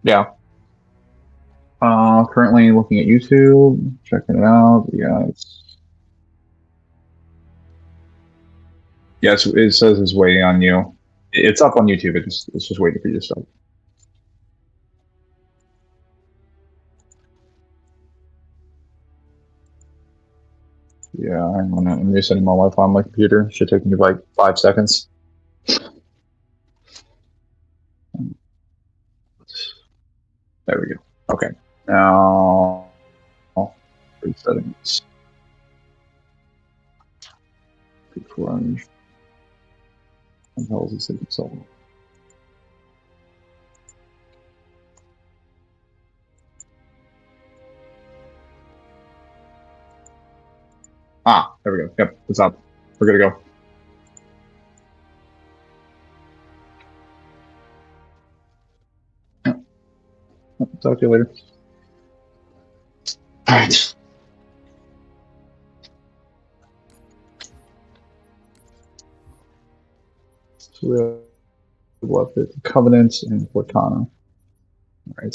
Yeah. Currently looking at YouTube, checking it out. Yes, it says it's waiting on you. It's up on YouTube. It's just waiting for you to start. Yeah, I'm resetting my Wi-Fi on my computer. Should take me like 5 seconds. There we go. Okay. Now resetting this. Grunge. What the hell is this thing solving? Ah, there we go. Yep, it's up. We're good to go. Talk to you later. All right. So we have left it Covenant and Cortana. All right.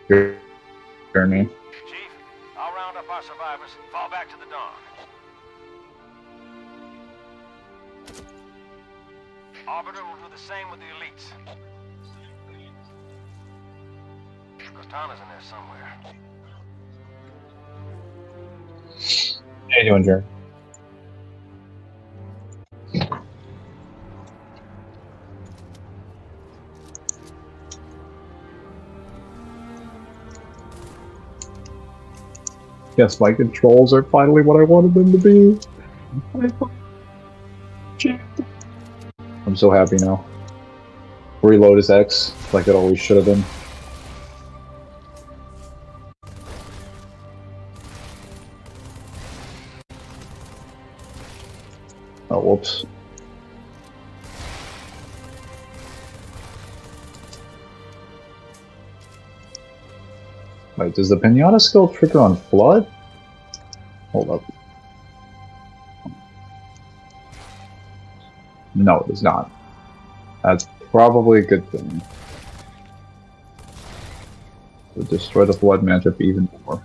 Hear me? Chief, I'll round up our survivors, fall back to the dawn. Arbiter will do the same with the elites. Cortana's in there somewhere. How you doing, Jerry? Yes, my controls are finally what I wanted them to be. I'm so happy now. Reload is X, like it always should have been. Oh, whoops. Wait, does the Pinata skill trigger on Flood? Hold up. No, it does not. That's probably a good thing. It would destroy the Flood matchup even more.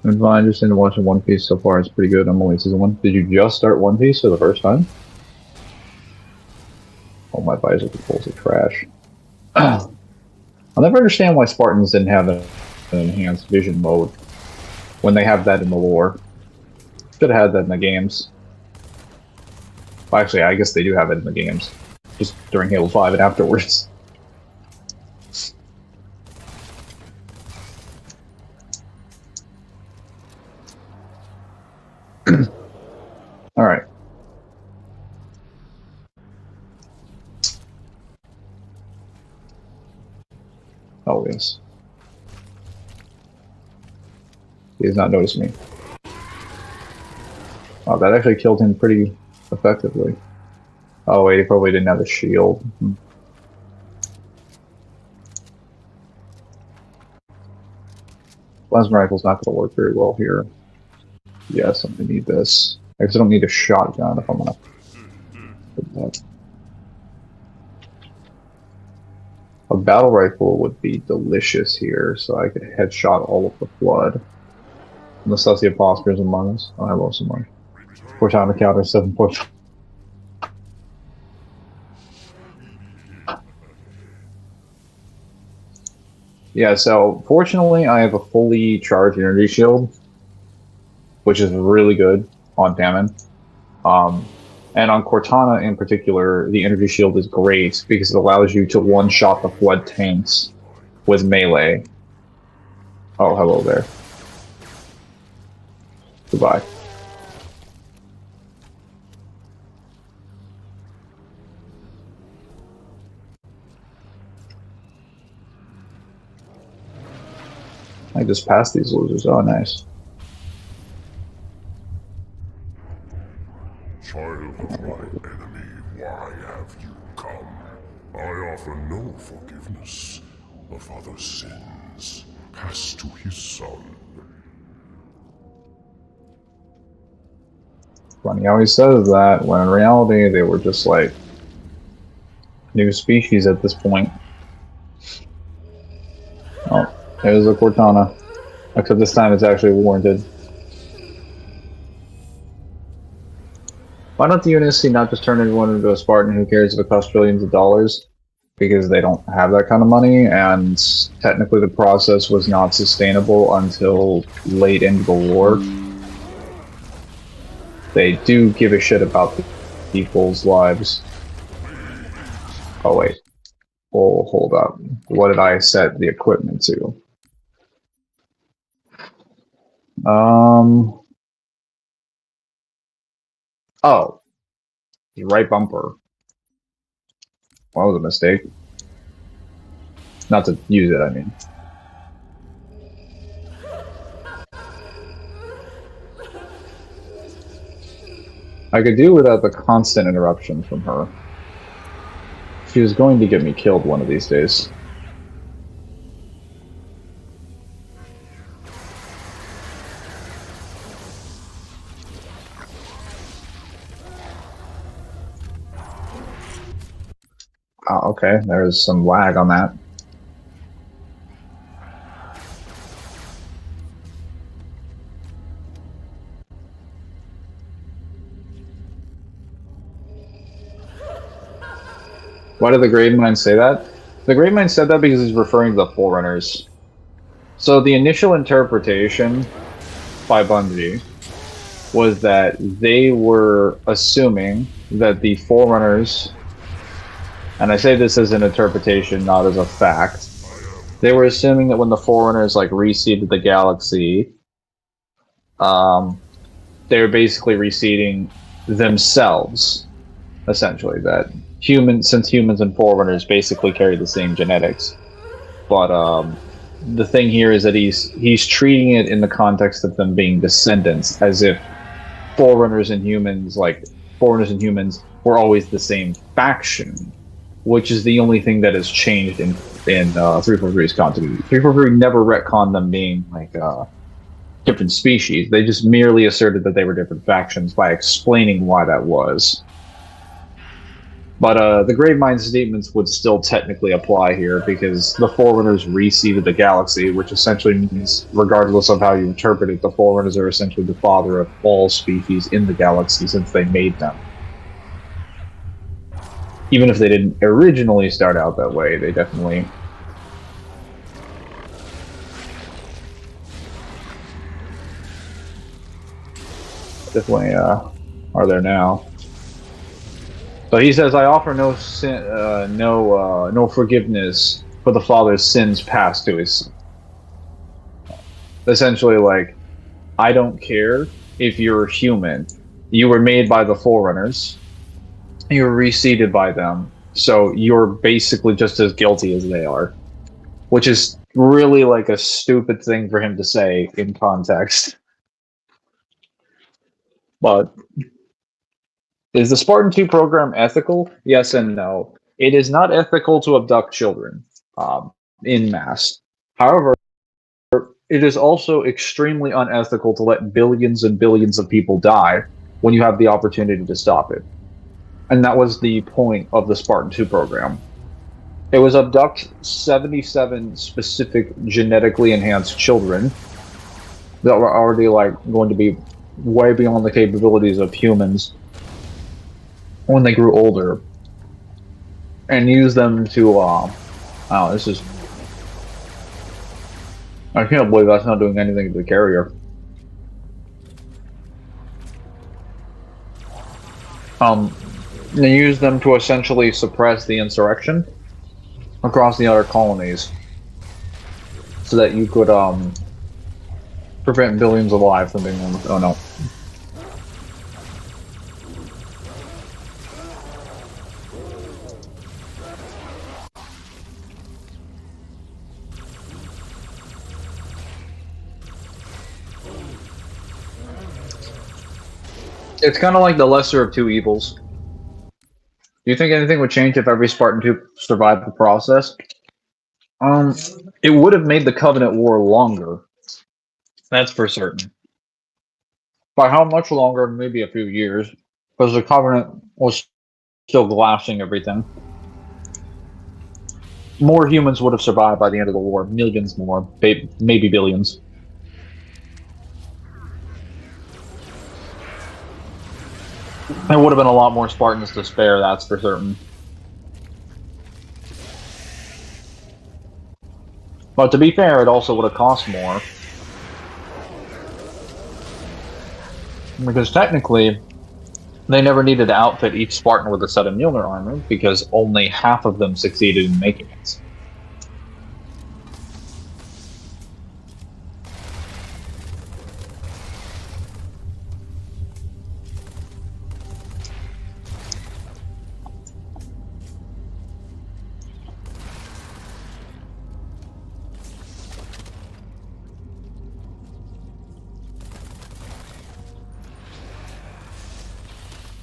If I understand watching One Piece so far, it's pretty good. I'm only season 1. Did you just start One Piece for the first time? Oh, my visor controls are trash. I'll never understand why Spartans didn't have an enhanced vision mode when they have that in the lore. Should have had that in the games. Well, actually, I guess they do have it in the games. Just during Halo 5 and afterwards. Alright. Oh, yes. He has not noticed me. Oh, that actually killed him pretty effectively. Oh, wait, he probably didn't have a shield. Plasma rifle's not going to work very well here. Yes, I'm going to need this. I guess I don't need a shotgun if I'm going to put that. A battle rifle would be delicious here, so I could headshot all of the Flood. Unless that's the imposters among us. Oh, hello, somewhere. Cortana counter 7.5. Yeah, so fortunately I have a fully charged energy shield, which is really good on Famine. And on Cortana in particular, the energy shield is great because it allows you to one-shot the Flood tanks with melee. Oh, hello there. Goodbye. I just passed these losers. Oh, nice. Child of my enemy, why have you come? I offer no forgiveness. A father's sins pass to his son. Funny how he says that, when in reality they were just like new species at this point. Oh, there's a Cortana. Except this time it's actually warranted. Why don't the Unissi not just turn everyone into a Spartan? Who cares if it costs trillions of dollars? Because they don't have that kind of money, and technically the process was not sustainable until late into the war. They do give a shit about the people's lives. Oh wait. Oh, hold up. What did I set the equipment to? Oh. Right bumper. Well, that was a mistake. Not to use it, I mean. I could do without the constant interruptions from her. She was going to get me killed one of these days. Oh, okay, there's some lag on that. Why did the Grave Mine say that? The Grave Mine said that because he's referring to the Forerunners. So the initial interpretation by Bungie was that they were assuming that the Forerunners, and I say this as an interpretation, not as a fact, they were assuming that when the Forerunners like reseeded the galaxy, they were basically reseeding themselves, essentially. That since humans and Forerunners basically carry the same genetics, but the thing here is that he's treating it in the context of them being descendants, as if Forerunners and humans were always the same faction, which is the only thing that has changed in 343's continuity. 343 never retconned them being like different species. They just merely asserted that they were different factions by explaining why that was. But the Gravemind statements would still technically apply here because the Forerunners reseeded the galaxy, which essentially means, regardless of how you interpret it, the Forerunners are essentially the father of all species in the galaxy since they made them. Even if they didn't originally start out that way, they definitely are there now. So he says, "I offer no sin, no forgiveness for the father's sins past to his son." Essentially, like, I don't care if you're human. You were made by the Forerunners. You were reseeded by them, so you're basically just as guilty as they are. Which is really like a stupid thing for him to say in context. But is the Spartan 2 program ethical? Yes and no. It is not ethical to abduct children in mass. However, it is also extremely unethical to let billions and billions of people die when you have the opportunity to stop it. And that was the point of the Spartan 2 program. It was abduct 77 specific genetically enhanced children that were already like going to be way beyond the capabilities of humans when they grew older, and use them to this is, I can't believe that's not doing anything to the carrier. They use them to essentially suppress the insurrection across the other colonies so that you could prevent billions of lives from being oh no. It's kind of like the lesser of two evils. Do you think anything would change if every Spartan 2 survived the process? Um, it would have made the Covenant War longer. That's for certain. By how much longer? Maybe a few years, because the Covenant was still glassing everything. More humans would have survived by the end of the war. Millions more, maybe billions. There would have been a lot more Spartans to spare, that's for certain. But to be fair, it also would have cost more. Because technically, they never needed to outfit each Spartan with a set of Mjolnir armor, because only half of them succeeded in making it.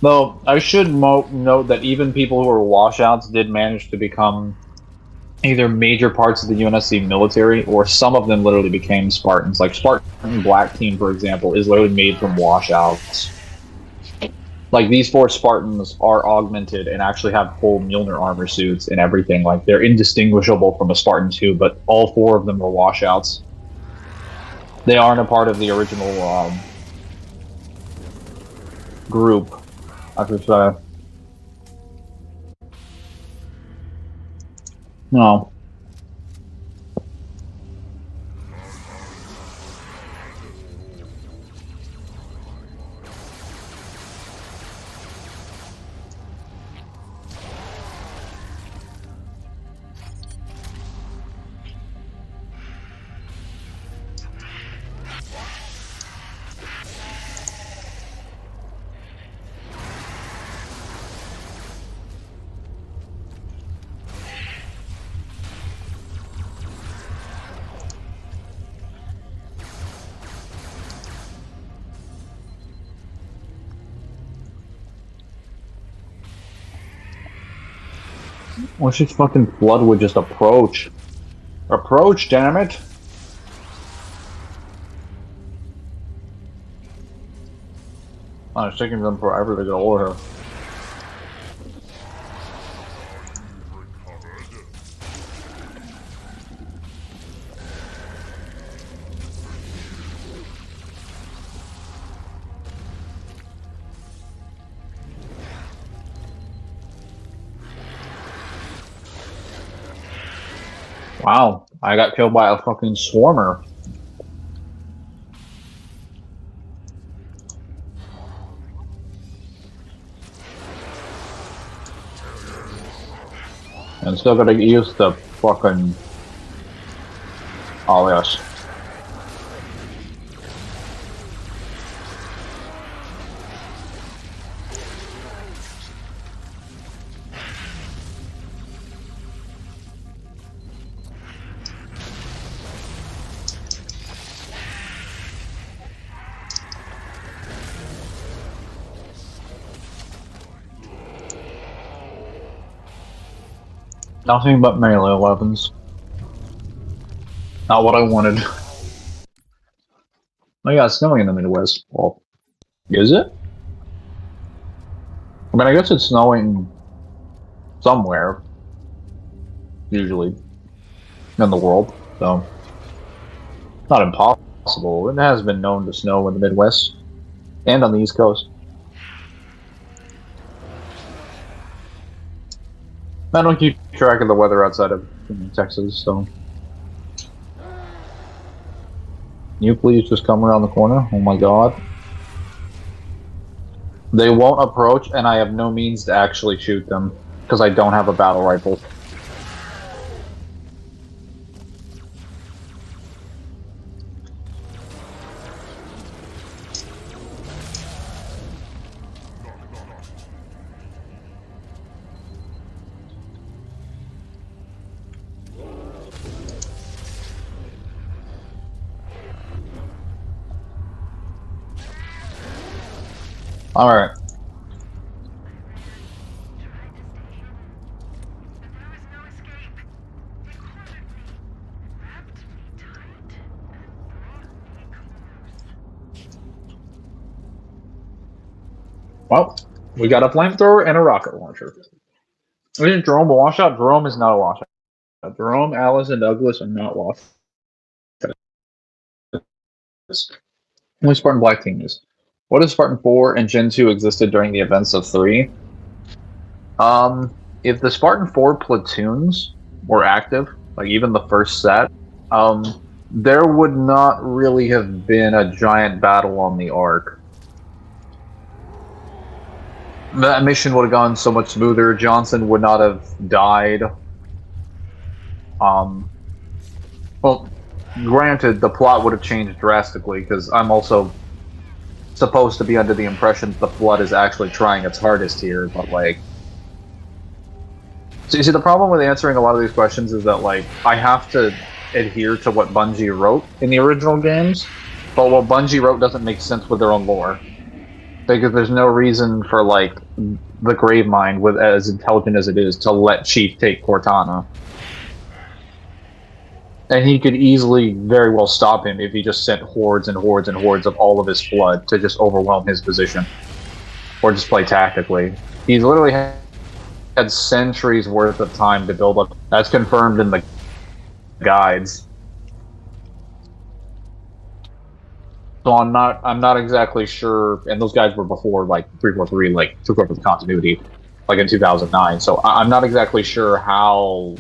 Though, I should note that even people who were washouts did manage to become either major parts of the UNSC military, or some of them literally became Spartans. Like, Spartan Black Team, for example, is literally made from washouts. Like, these 4 Spartans are augmented and actually have full Mjolnir armor suits and everything. Like, they're indistinguishable from a Spartan 2, but all 4 of them were washouts. They aren't a part of the original group. I should say. No. Wish this fucking flood would just approach. Approach, damn it! Oh, it's taking them forever to get over here. Wow, I got killed by a fucking swarmer. And still gotta use the fucking... Oh, yes. Nothing but melee weapons. Not what I wanted. Oh yeah, it's snowing in the Midwest. Well, is it? I mean, I guess it's snowing somewhere, usually, in the world, so not impossible. It has been known to snow in the Midwest and on the East Coast. I don't keep track of the weather outside of Texas, so. You please just come around the corner? Oh my god. They won't approach, and I have no means to actually shoot them, because I don't have a battle rifle. Alright. Well, we got a flamethrower and a rocket launcher. Isn't Jerome a washout? Jerome is not a washout. Jerome, Alice, and Douglas are not washouts. Only Spartan Black Team is. What if Spartan 4 and Gen 2 existed during the events of 3? If the Spartan 4 platoons were active, like even the first set, there would not really have been a giant battle on the Ark. That mission would have gone so much smoother. Johnson would not have died. Well, granted, the plot would have changed drastically, because I'm also supposed to be under the impression the Flood is actually trying its hardest here, but like... So you see, the problem with answering a lot of these questions is that, like, I have to adhere to what Bungie wrote in the original games, but what Bungie wrote doesn't make sense with their own lore. Because there's no reason for, like, the Gravemind, with as intelligent as it is, to let Chief take Cortana. And he could easily, very well stop him if he just sent hordes and hordes and hordes of all of his Flood to just overwhelm his position. Or just play tactically. He's literally had centuries worth of time to build up. That's confirmed in the guides. So I'm not exactly sure, and those guys were before, like, 343, like, took over the continuity, like, in 2009, so I'm not exactly sure how,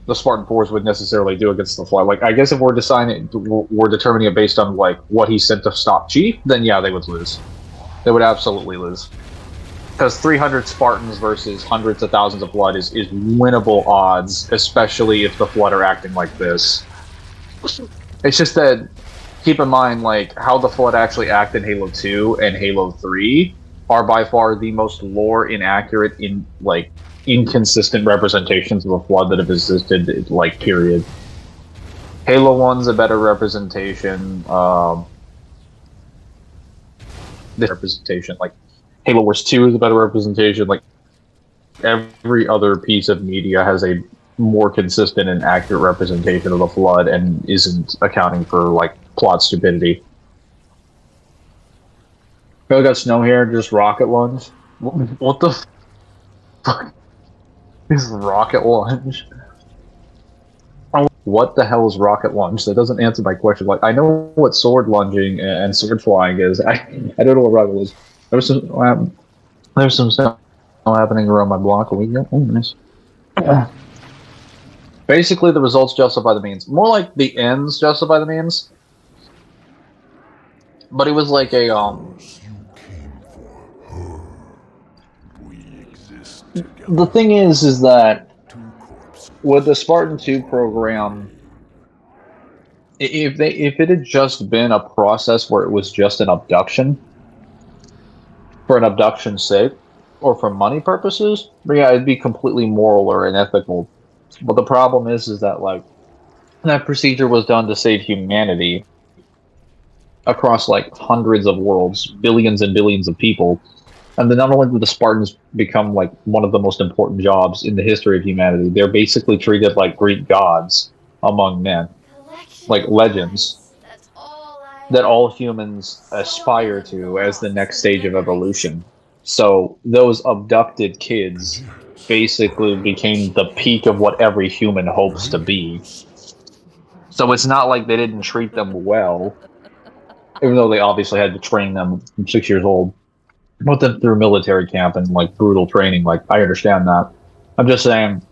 the Spartan 4s would necessarily do against the Flood. Like, I guess if we're determining it based on, like, what he sent to stop Chief, then yeah, they would lose. They would absolutely lose. Because 300 Spartans versus hundreds of thousands of Flood is winnable odds, especially if the Flood are acting like this. It's just that, keep in mind, like, how the Flood actually act in Halo 2 and Halo 3 are by far the most lore inaccurate, inconsistent representations of the Flood that have existed, like, period. Halo 1's a better representation, like, Halo Wars 2 is a better representation, like, every other piece of media has a more consistent and accurate representation of the Flood and isn't accounting for, like, plot stupidity. We got snow here, just rocket lunge. What the fuck is rocket lunge? What the hell is rocket lunge? That doesn't answer my question. Like, I know what sword lunging and sword flying is. I don't know what rocket is. There's some stuff happening around my block a week ago. Oh, nice. Basically, the results justify the means. More like the ends justify the means. But it was like a, The thing is that with the Spartan 2 program, if it had just been a process where it was just an abduction, for an abduction's sake, or for money purposes, yeah, it'd be completely moral or unethical. But the problem is that, like, that procedure was done to save humanity across, like, hundreds of worlds, billions and billions of people. And then not only did the Spartans become, like, one of the most important jobs in the history of humanity, they're basically treated like Greek gods among men. Like legends that all humans aspire to as the next stage of evolution. So those abducted kids basically became the peak of what every human hopes to be. So it's not like they didn't treat them well, even though they obviously had to train them from 6 years old. Put them through military camp and, like, brutal training. Like, I understand that. I'm just saying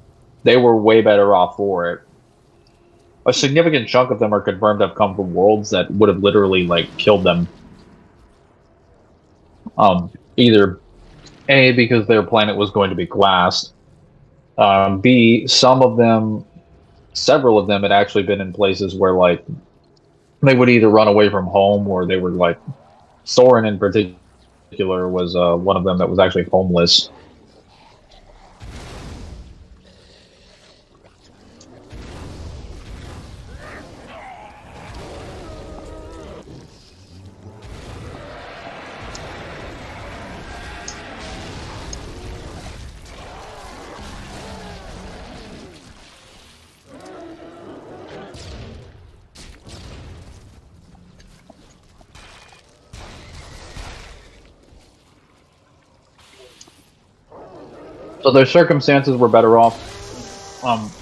they were way better off for it. A significant chunk of them are confirmed to have come from worlds that would have literally, like, killed them. Either A, because their planet was going to be glassed. B, several of them had actually been in places where, like, they would either run away from home or they were, like, Soren in particular was one of them that was actually homeless. So their circumstances were better off.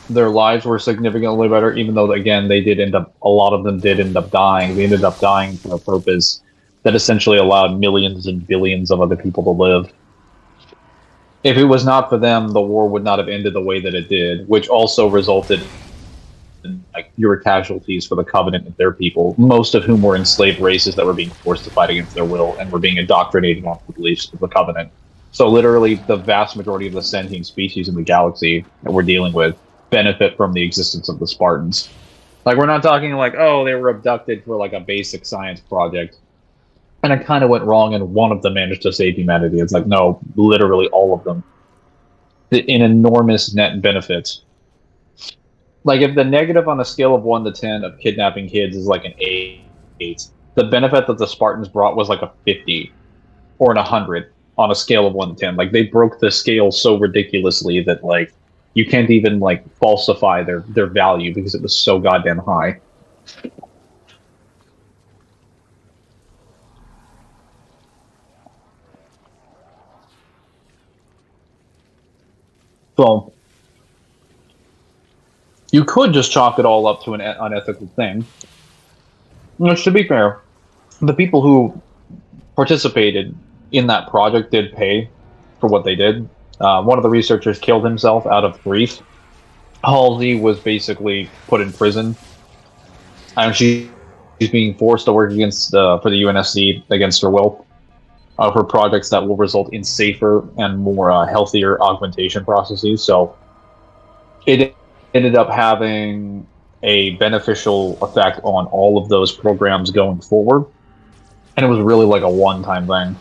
Their lives were significantly better, even though again they did end up. A lot of them did end up dying. They ended up dying for a purpose that essentially allowed millions and billions of other people to live. If it was not for them, the war would not have ended the way that it did, which also resulted in like fewer casualties for the Covenant and their people, most of whom were enslaved races that were being forced to fight against their will and were being indoctrinated on the beliefs of the Covenant. So literally, the vast majority of the sentient species in the galaxy that we're dealing with benefit from the existence of the Spartans. Like, we're not talking like, oh, they were abducted for like a basic science project, and it kind of went wrong, and one of them managed to save humanity. It's like, no, literally all of them. An enormous net benefit. Like, if the negative on a scale of 1 to 10 of kidnapping kids is like an 8, the benefit that the Spartans brought was like a 50 or an 100 on a scale of 1 to 10. Like, they broke the scale so ridiculously that, like, you can't even, like, falsify their value because it was so goddamn high. So, you could just chalk it all up to an unethical thing. Which, to be fair, the people who participated in that project did pay for what they did. One of the researchers killed himself out of grief. Halsey was basically put in prison, and she's being forced to work against for the UNSC against her will for projects that will result in safer and more healthier augmentation processes. So it ended up having a beneficial effect on all of those programs going forward, and it was really like a one-time thing.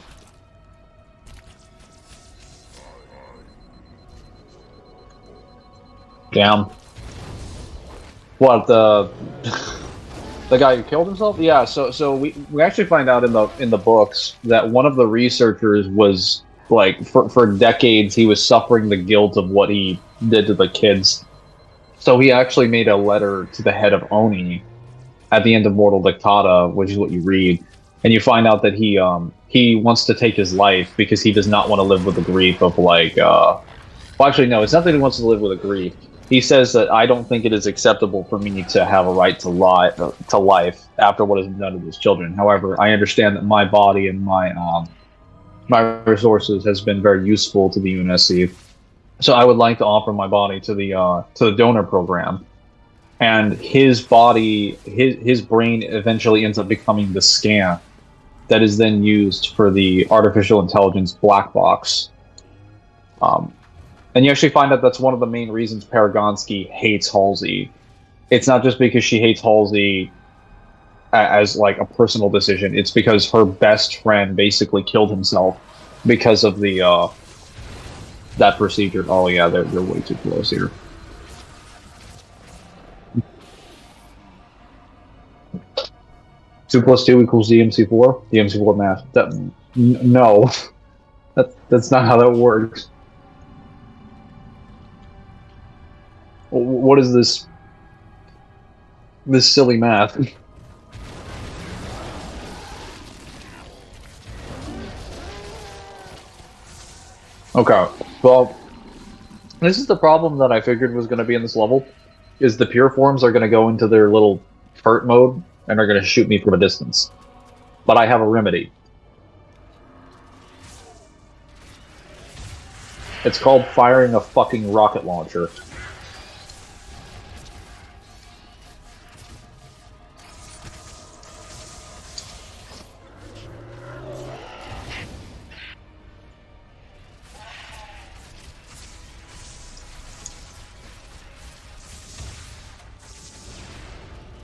Damn. What, the guy who killed himself? Yeah, so we actually find out in the books that one of the researchers was like for decades he was suffering the guilt of what he did to the kids. So he actually made a letter to the head of Oni at the end of Mortal Dictata, which is what you read, and you find out that he wants to take his life because he does not want to live with the grief of like well, actually no, it's not that he wants to live with a grief. He says that I don't think it is acceptable for me to have a right to life after what has been done to these children. However, I understand that my body and my resources has been very useful to the UNSC, so I would like to offer my body to the donor program. And his body, his brain eventually ends up becoming the scan that is then used for the artificial intelligence black box. And you actually find out that's one of the main reasons Paragonsky hates Halsey. It's not just because she hates Halsey as like a personal decision. It's because her best friend basically killed himself because of the that procedure. Oh yeah, they're way too close here. 2 + 2 = DMC4. DMC4 math. No, that's not how that works. What is this silly math? Okay, well, this is the problem that I figured was going to be in this level, is the pure forms are going to go into their little furt mode and are going to shoot me from a distance. But I have a remedy. It's called firing a fucking rocket launcher.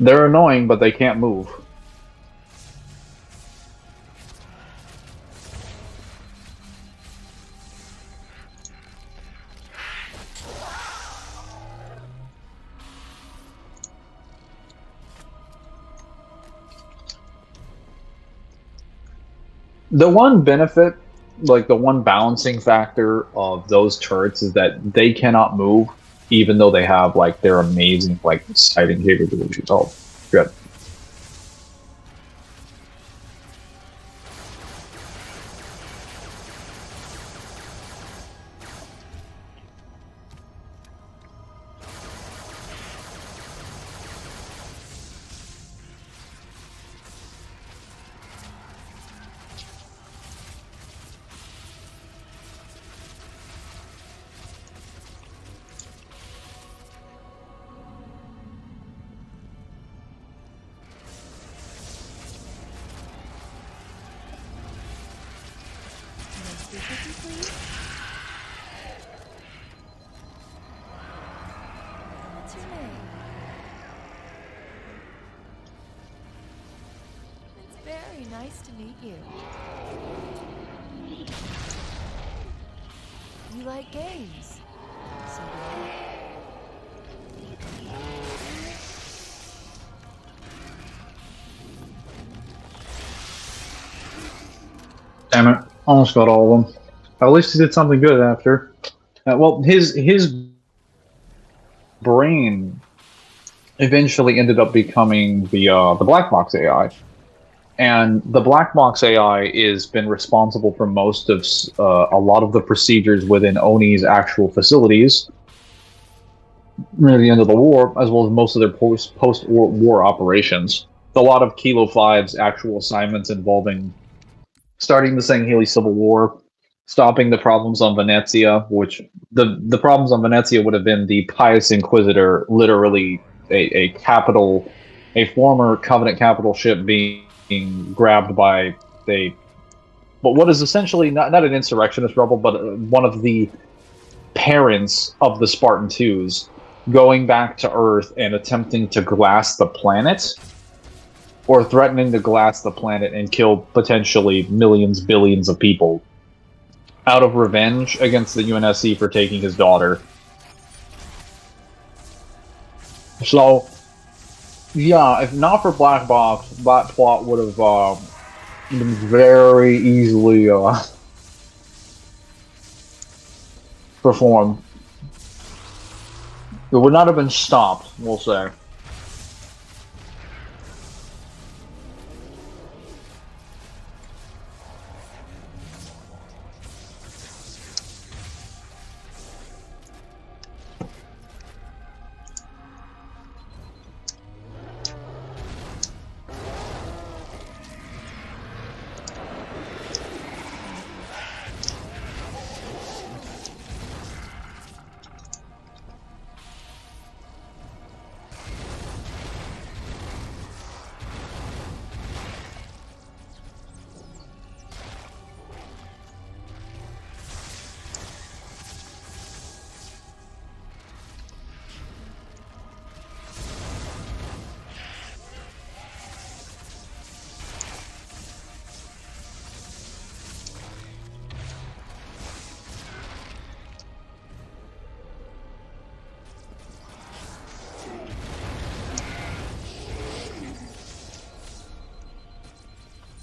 They're annoying, but they can't move. The one benefit, like the one balancing factor of those turrets is that they cannot move, even though they have like their amazing like sighting capabilities. Oh, good. Nice to meet you. You like games? So do I. Damn it. Almost got all of them. At least he did something good after. Well, his brain eventually ended up becoming the black box AI, and the black box AI has been responsible for most of a lot of the procedures within Oni's actual facilities near the end of the war, as well as most of their post war operations. A lot of Kilo 5's actual assignments involving starting the Sangheili Civil War, stopping the problems on Venezia, which the problems on Venezia would have been the Pious Inquisitor, literally a capital, a former Covenant capital ship being grabbed by but what is essentially not an insurrectionist rebel, but one of the parents of the Spartan 2s going back to Earth and attempting to glass the planet, or threatening to glass the planet and kill potentially millions, billions of people out of revenge against the UNSC for taking his daughter. So, yeah, if not for Black Box, that plot would have been very easily performed. It would not have been stopped, we'll say.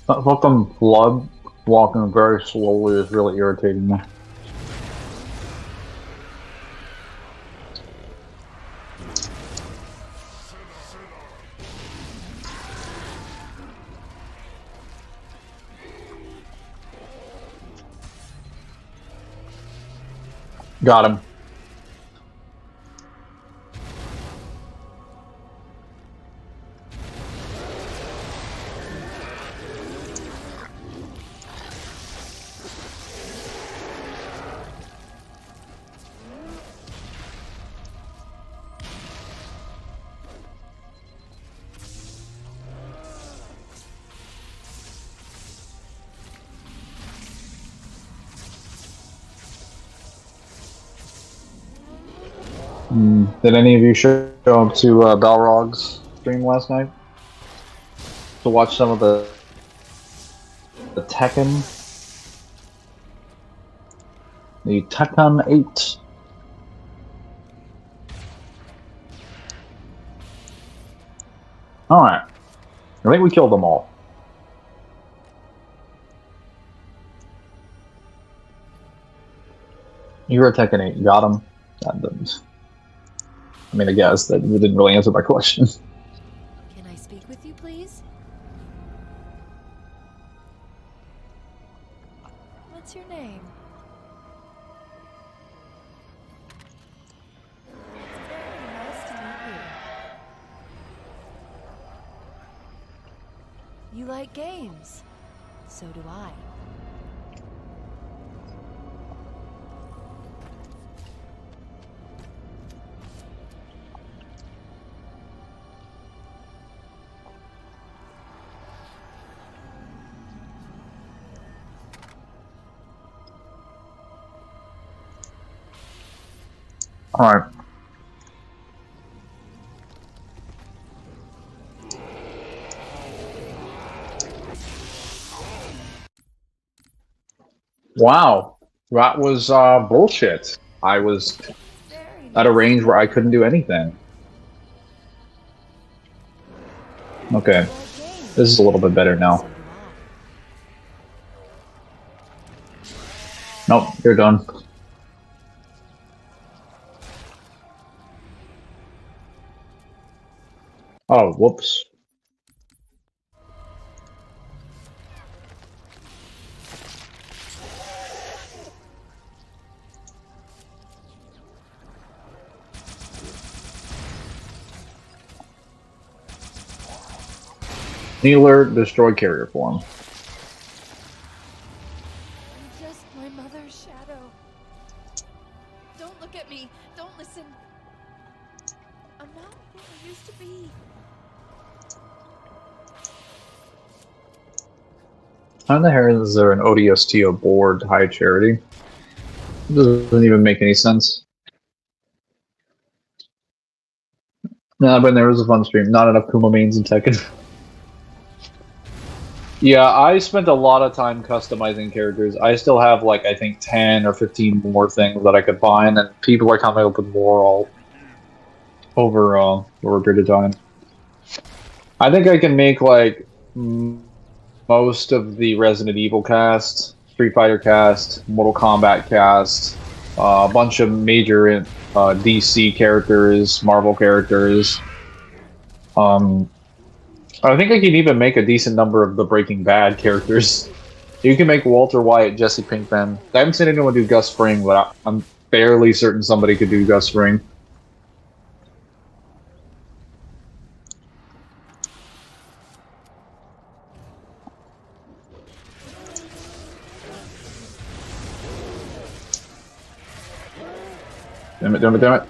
That fucking flood walking very slowly is really irritating me. Got him. Did any of you show up to Balrog's stream last night to watch some of the Tekken? The Tekken 8. Alright. I think we killed them all. You're a Tekken 8. You got him. I mean, I guess that didn't really answer my question. Can I speak with you, please? What's your name? It's very nice to meet you. You like games? So do I. Alright. Wow, that was bullshit. I was Very at a nice. range where I couldn't do anything. Okay, You like games? this is a little bit better So now. do I. Nope, you're done. Oh, whoops. Mangler, destroy carrier form. I'm just my mother's shadow. Don't look at me. Don't listen. I'm not who I used to be. How in the hell is there an ODST aboard High Charity? It doesn't even make any sense. Nah, but there was a fun stream. Not enough Kuma mains in Tekken. Yeah, I spent a lot of time customizing characters. I still have like I think 10 or 15 more things that I could find, and people are coming up with more all over a period of time. I think I can make like most of the Resident Evil cast, Street Fighter cast, Mortal Kombat cast, a bunch of major DC characters, Marvel characters. Um, I think I can even make a decent number of the Breaking Bad characters. You can make Walter White, Jesse Pinkman. I haven't seen anyone do Gus Fring, but I'm fairly certain somebody could do Gus Fring. Damn it, damn it, damn it.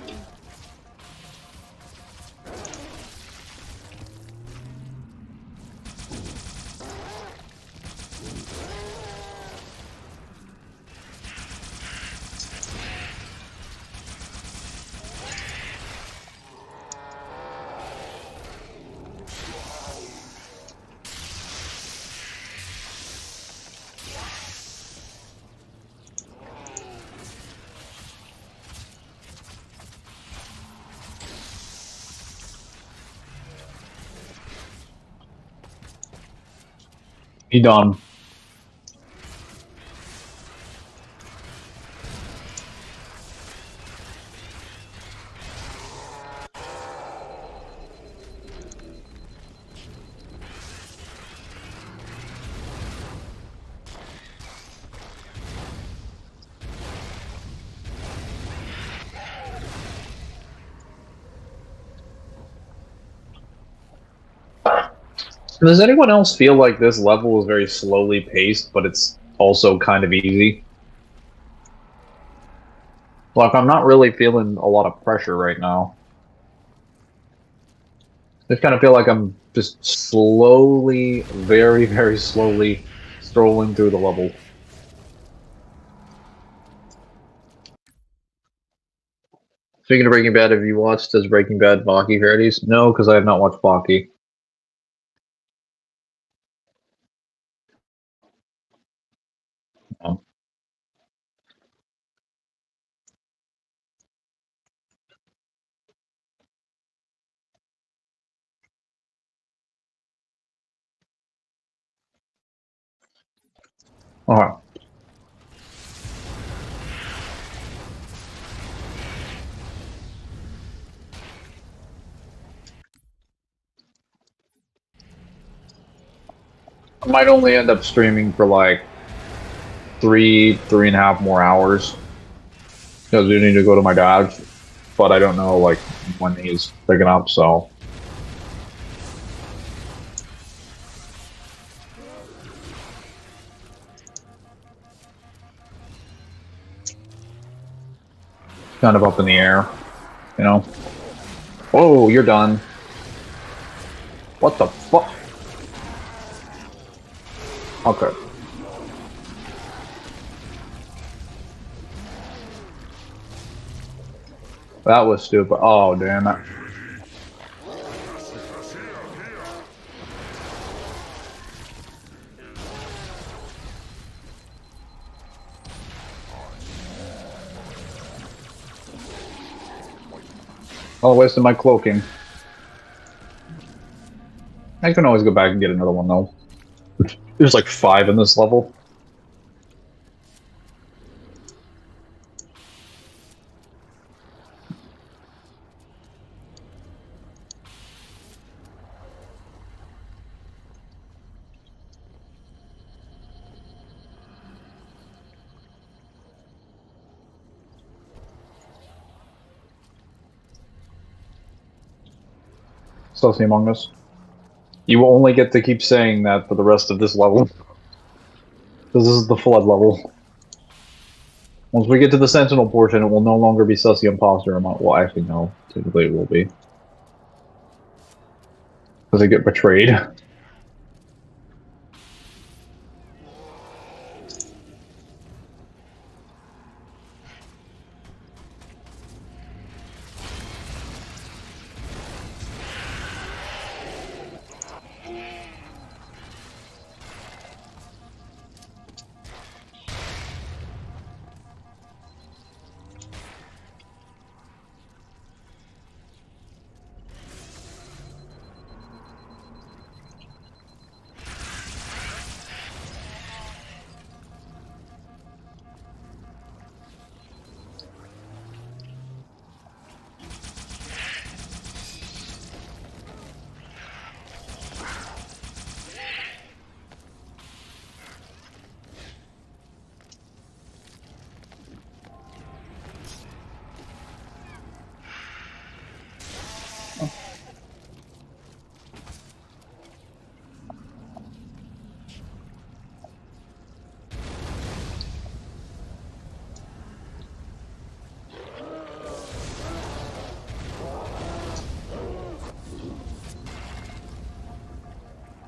He done. Does anyone else feel like this level is very slowly paced, but it's also kind of easy? Like, I'm not really feeling a lot of pressure right now. I just kind of feel like I'm just slowly, very, very slowly strolling through the level. Speaking of Breaking Bad, have you watched those Breaking Bad Baki parodies? No, because I have not watched Baki. No. Alright. I might only end up streaming for like 3.5 more hours. Because we need to go to my dad's, but I don't know like when he's picking up, so. Kind of up in the air, you know? Whoa, you're done. What the fuck? Okay. That was stupid. Oh, damn it. Oh, wasted my cloaking. I can always go back and get another one though. There's like 5 in this level. Stealthy Among Us. You will only get to keep saying that for the rest of this level. Because this is the flood level. Once we get to the Sentinel portion, it will no longer be Sussy Imposter. Well, actually, no. Typically it will be. Because they get betrayed.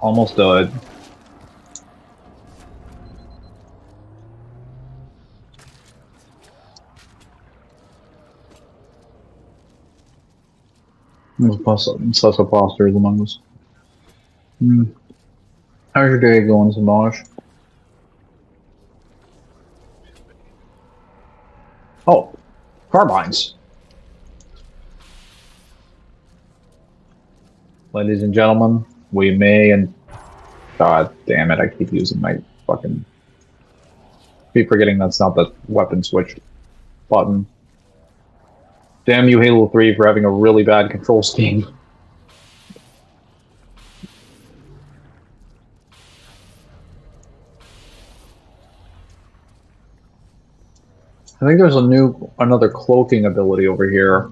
Almost died. There's such imposters among us. How's your day going, Samaj? Oh, carbines. Ladies and gentlemen, we may and God damn it, I keep using my fucking keep forgetting that's not the weapon switch button. Damn you, Halo 3, for having a really bad control scheme. I think there's another cloaking ability over here.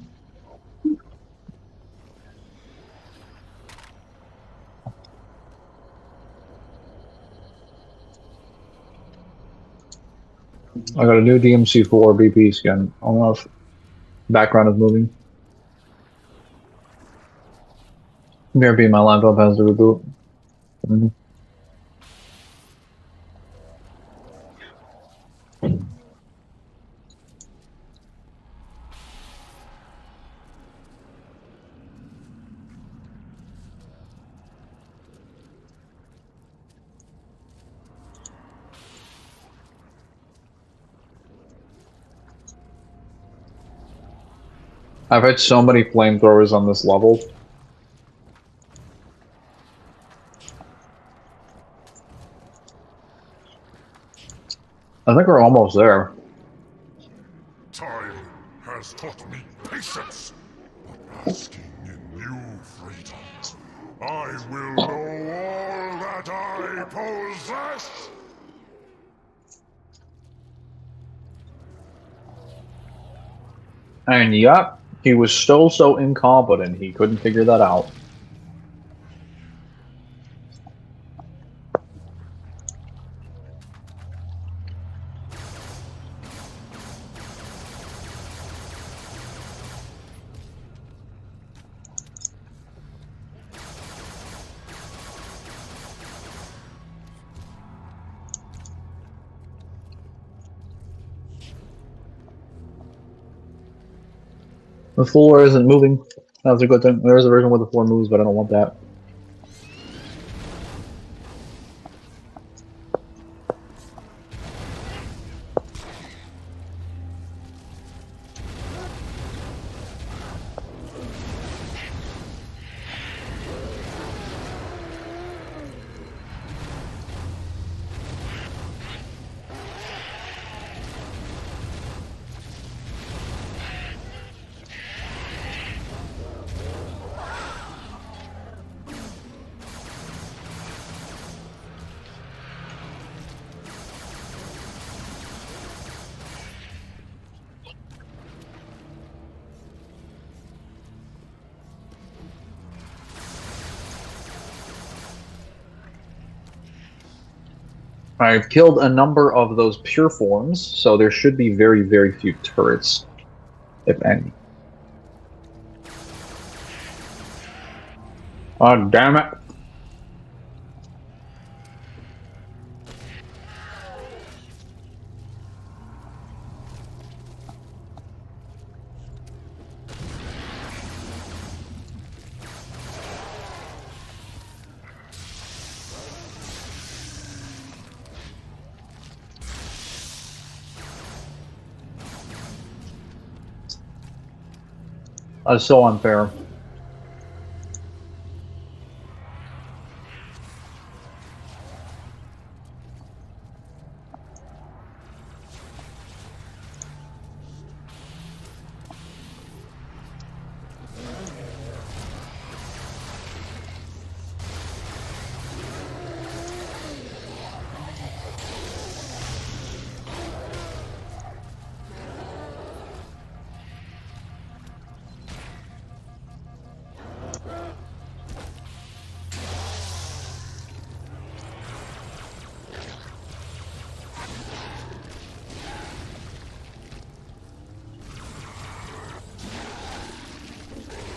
I got a new DMC4 BP skin. I don't know if background is moving. BRB, my laptop has to reboot. I've had so many flamethrowers on this level. I think we're almost there. Time has taught me patience, but basking in new freedom, I will know all that I possess! And yup, he was still so incompetent he couldn't figure that out. The floor isn't moving. That's a good thing. There's a version where the floor moves, but I don't want that. I've killed a number of those pure forms, so there should be very, very few turrets, if any. Oh, damn it. That's so unfair.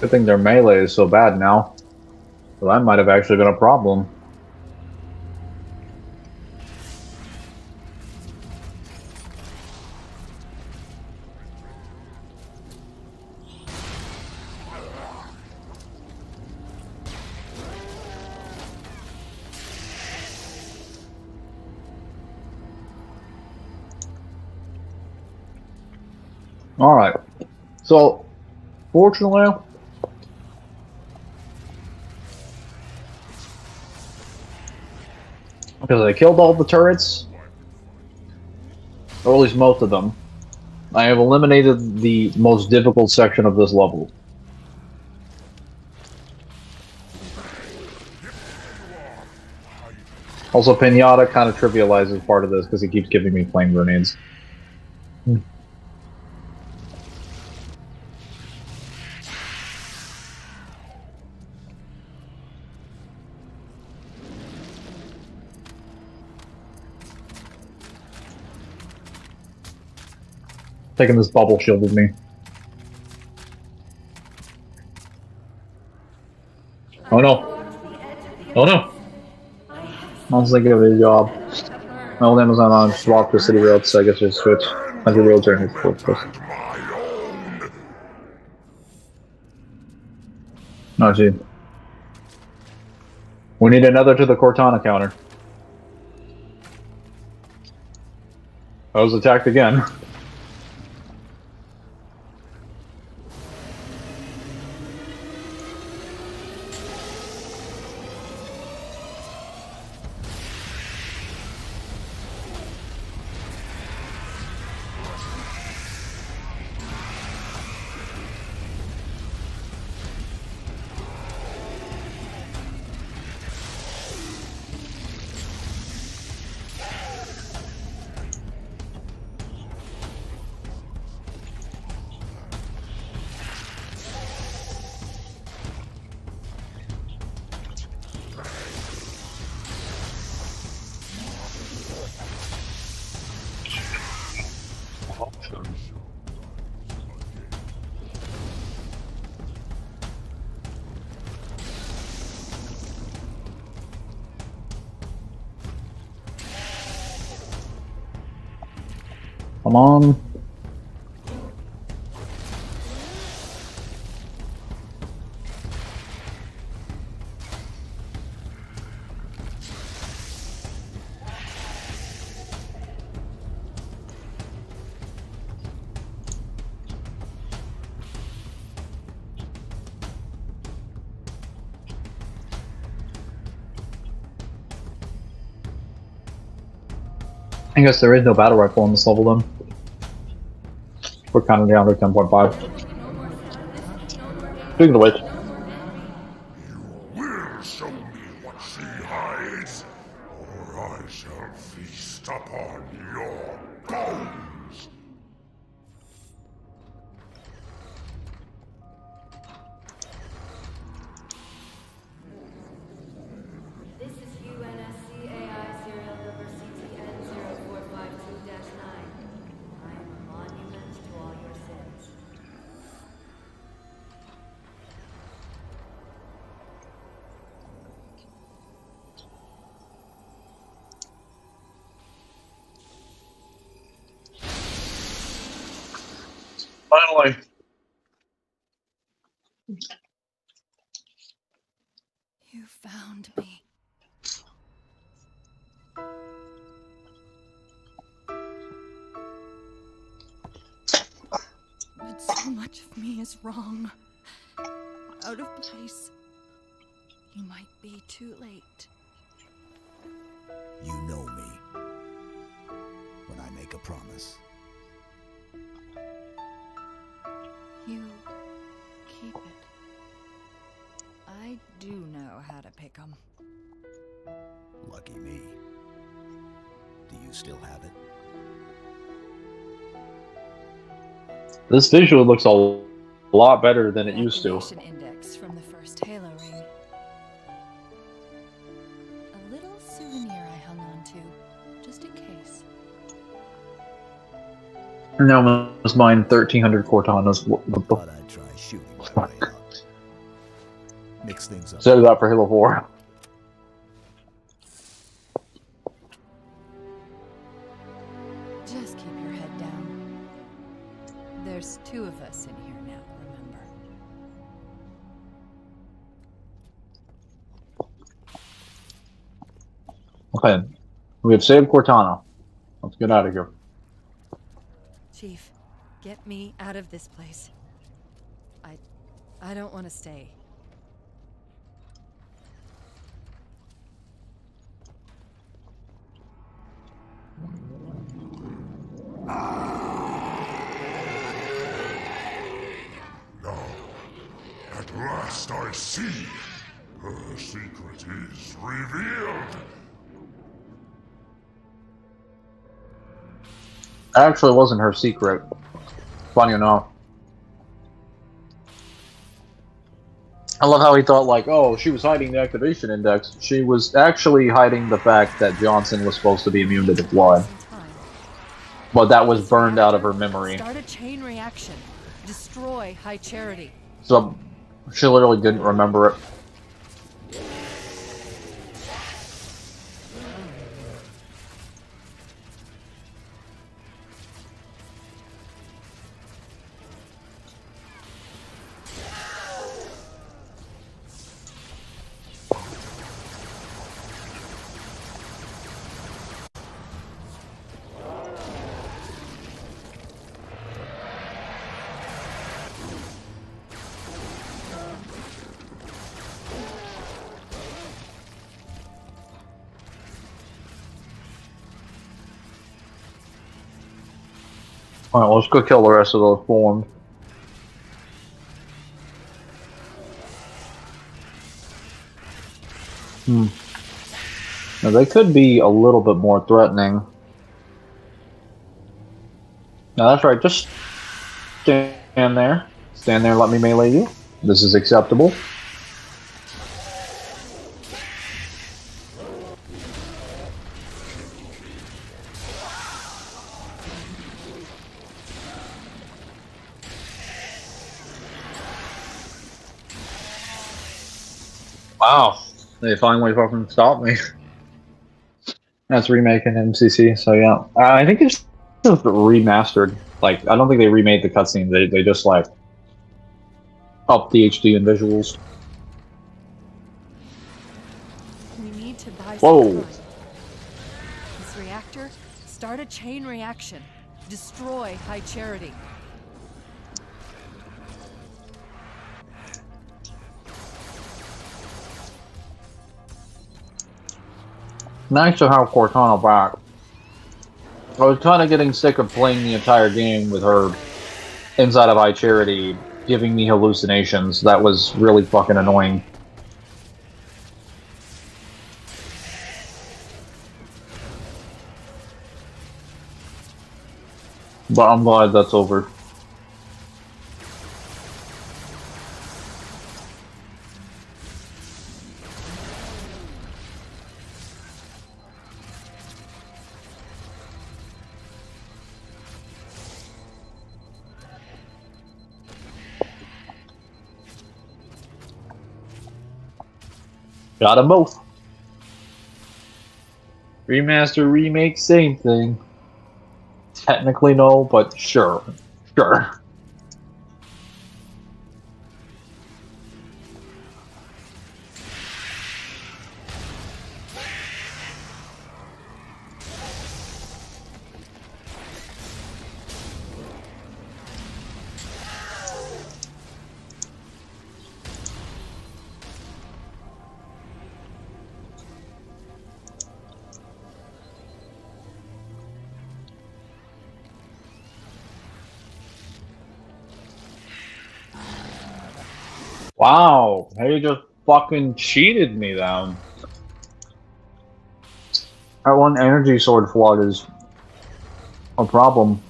Good thing their melee is so bad now. Well, that might have actually been a problem. Alright. So, fortunately, because I killed all the turrets, or at least most of them, I have eliminated the most difficult section of this level. Also, Pinata kind of trivializes part of this because he keeps giving me flame grenades. Taking this bubble shield with me. Oh no! Oh no! Honestly, give it a job. My old Amazon on swap the city roads, so I guess we'll switch. Country roads are in his fortress. Oh, gee. We need another to the Cortana counter. I was attacked again. Come on. I guess there is no battle rifle on this level then. We're kind of down to 10.5. Speaking of which, You will show me what she hides, or I shall feast upon your bones. This is UNSC AI serial number Finally. You found me. But so much of me is wrong. Out of place. You might be too late. You know me. When I make a promise. You keep it. I do know how to pick 'em. Lucky me. Do you still have it? This visual looks a lot better than it used to. Activation index from the first Halo ring. A little souvenir I hung on to, just in case. Now must mine 1,300 Cortanas. Thought I'd try shooting my way out. Mix things up. Set it up for Halo 4. Just keep your head down. There's 2 of us in here now, remember? Okay. We have saved Cortana. Let's get out of here. Chief, get me out of this place. I don't want to stay. Now, at last I see. Her secret is revealed. Actually, it wasn't her secret. Funny enough. I love how he thought, like, oh, she was hiding the activation index. She was actually hiding the fact that Johnson was supposed to be immune to the blood. But that was burned out of her memory. Start a chain reaction. Destroy High Charity. So, she literally didn't remember it. Alright, let's go kill the rest of those forms. Now, they could be a little bit more threatening. No, that's right, just stand there. Stand there and let me melee you. This is acceptable. Wow, they finally fucking stopped me. That's remaking MCC, so yeah. I think it's just remastered. Like, I don't think they remade the cutscene. They just, like, upped the HD and visuals. We need to buy Whoa. some time. This reactor, start a chain reaction. Destroy High Charity. Nice to have Cortana back. I was kind of getting sick of playing the entire game with her inside of High Charity giving me hallucinations. That was really fucking annoying. But I'm glad that's over. Got them both. Remaster, remake, same thing. Technically no, but sure. Sure. Wow, he just fucking cheated me then. That one energy sword flood is a problem.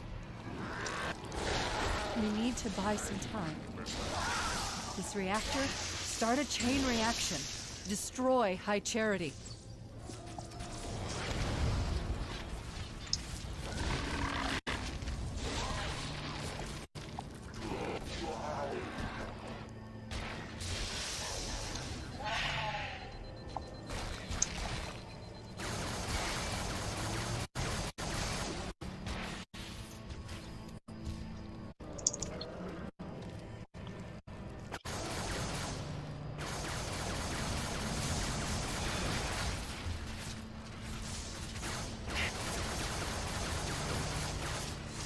We need to buy some time. This reactor, start a chain reaction. Destroy High Charity.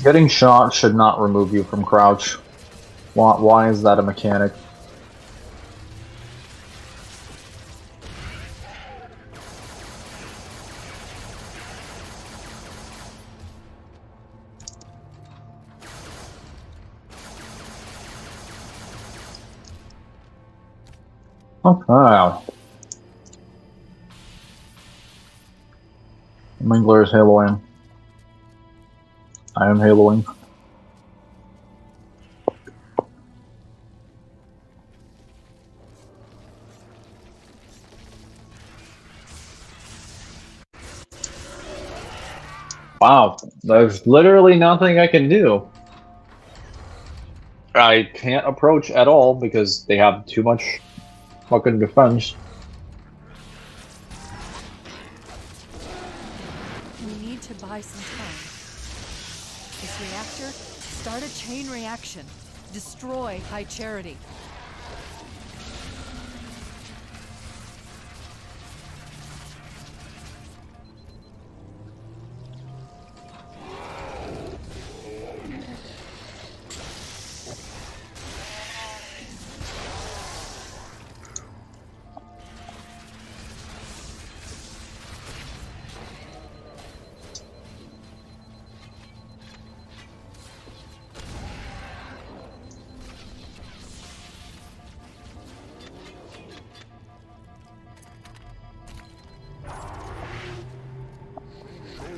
Getting shot should not remove you from crouch. Why is that a mechanic? Okay. Mangler is haloing. I am haloing. Wow, there's literally nothing I can do. I can't approach at all because they have too much fucking defense. We need to buy some time. This reactor, start a chain reaction. Destroy High Charity.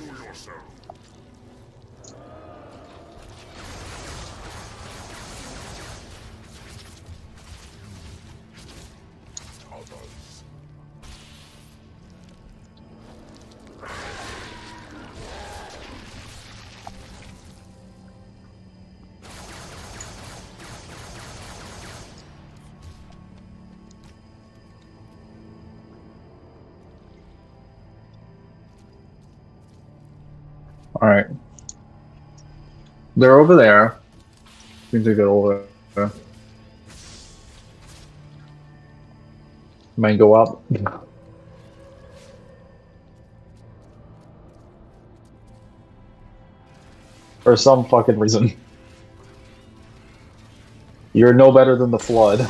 Show yourself. Others. Alright. They're over there. Need to get over there. Might go up. For some fucking reason. You're no better than the Flood.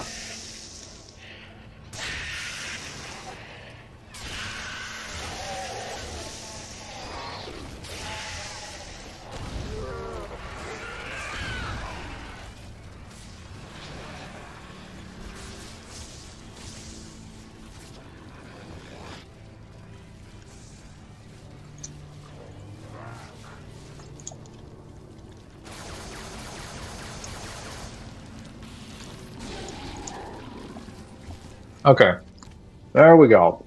Okay. There we go.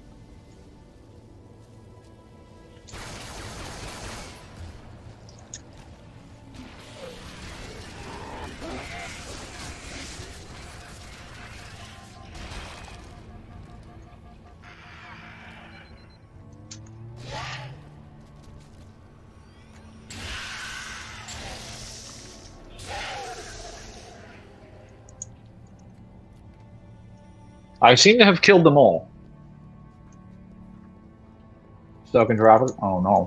I seem to have killed them all. Stuck in traffic? Oh no.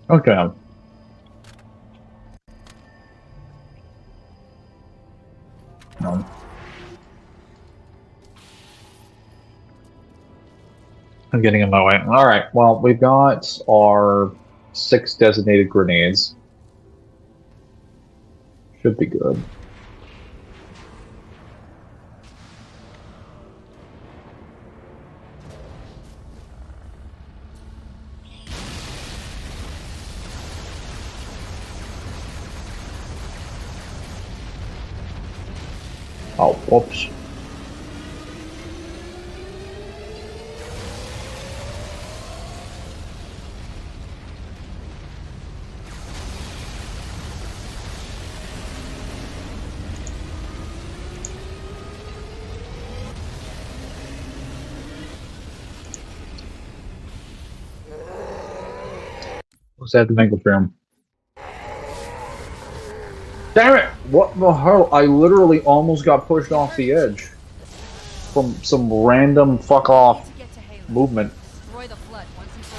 Okay. No. I'm getting in my way. All right. Well, we've got our 6 designated grenades. Should be good. Oh, whoops. Let's have to make a film. Damn it! What the hell? I literally almost got pushed off the edge from some random fuck off To get to Halo. movement. Destroy the flood once and for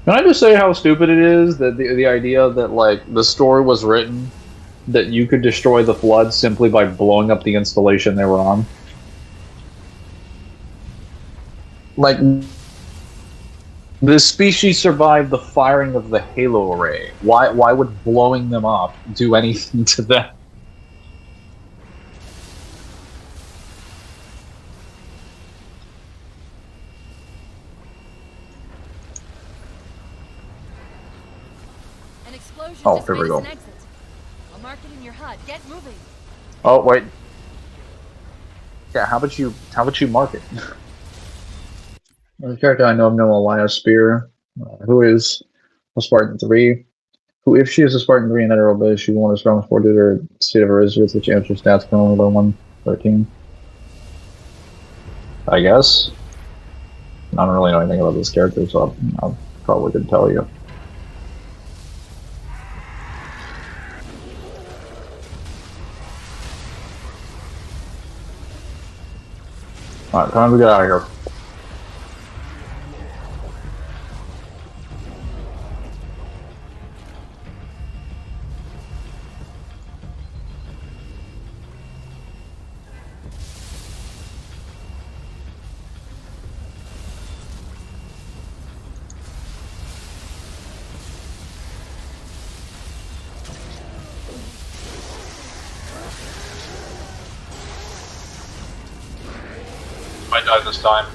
Can I just say how stupid it is that the idea that like the story was written that you could destroy the flood simply by blowing up the installation they were on? Like, the species survived the firing of the Halo array. Why would blowing them up do anything to them? An explosion Oh, just here made we us go. an exit. I'll mark it in your HUD. Get moving. Oh wait. Yeah, how about you mark it? The character I know of Noah Elias Spear, who is a Spartan 3. Who, if she is a Spartan 3 in that role, she's one of the strongest forward due to her state of her Israel, which answers stats currently by 113. I guess. I don't really know anything about this character, so I probably could tell you. Alright, time to get out of here. Might die this time.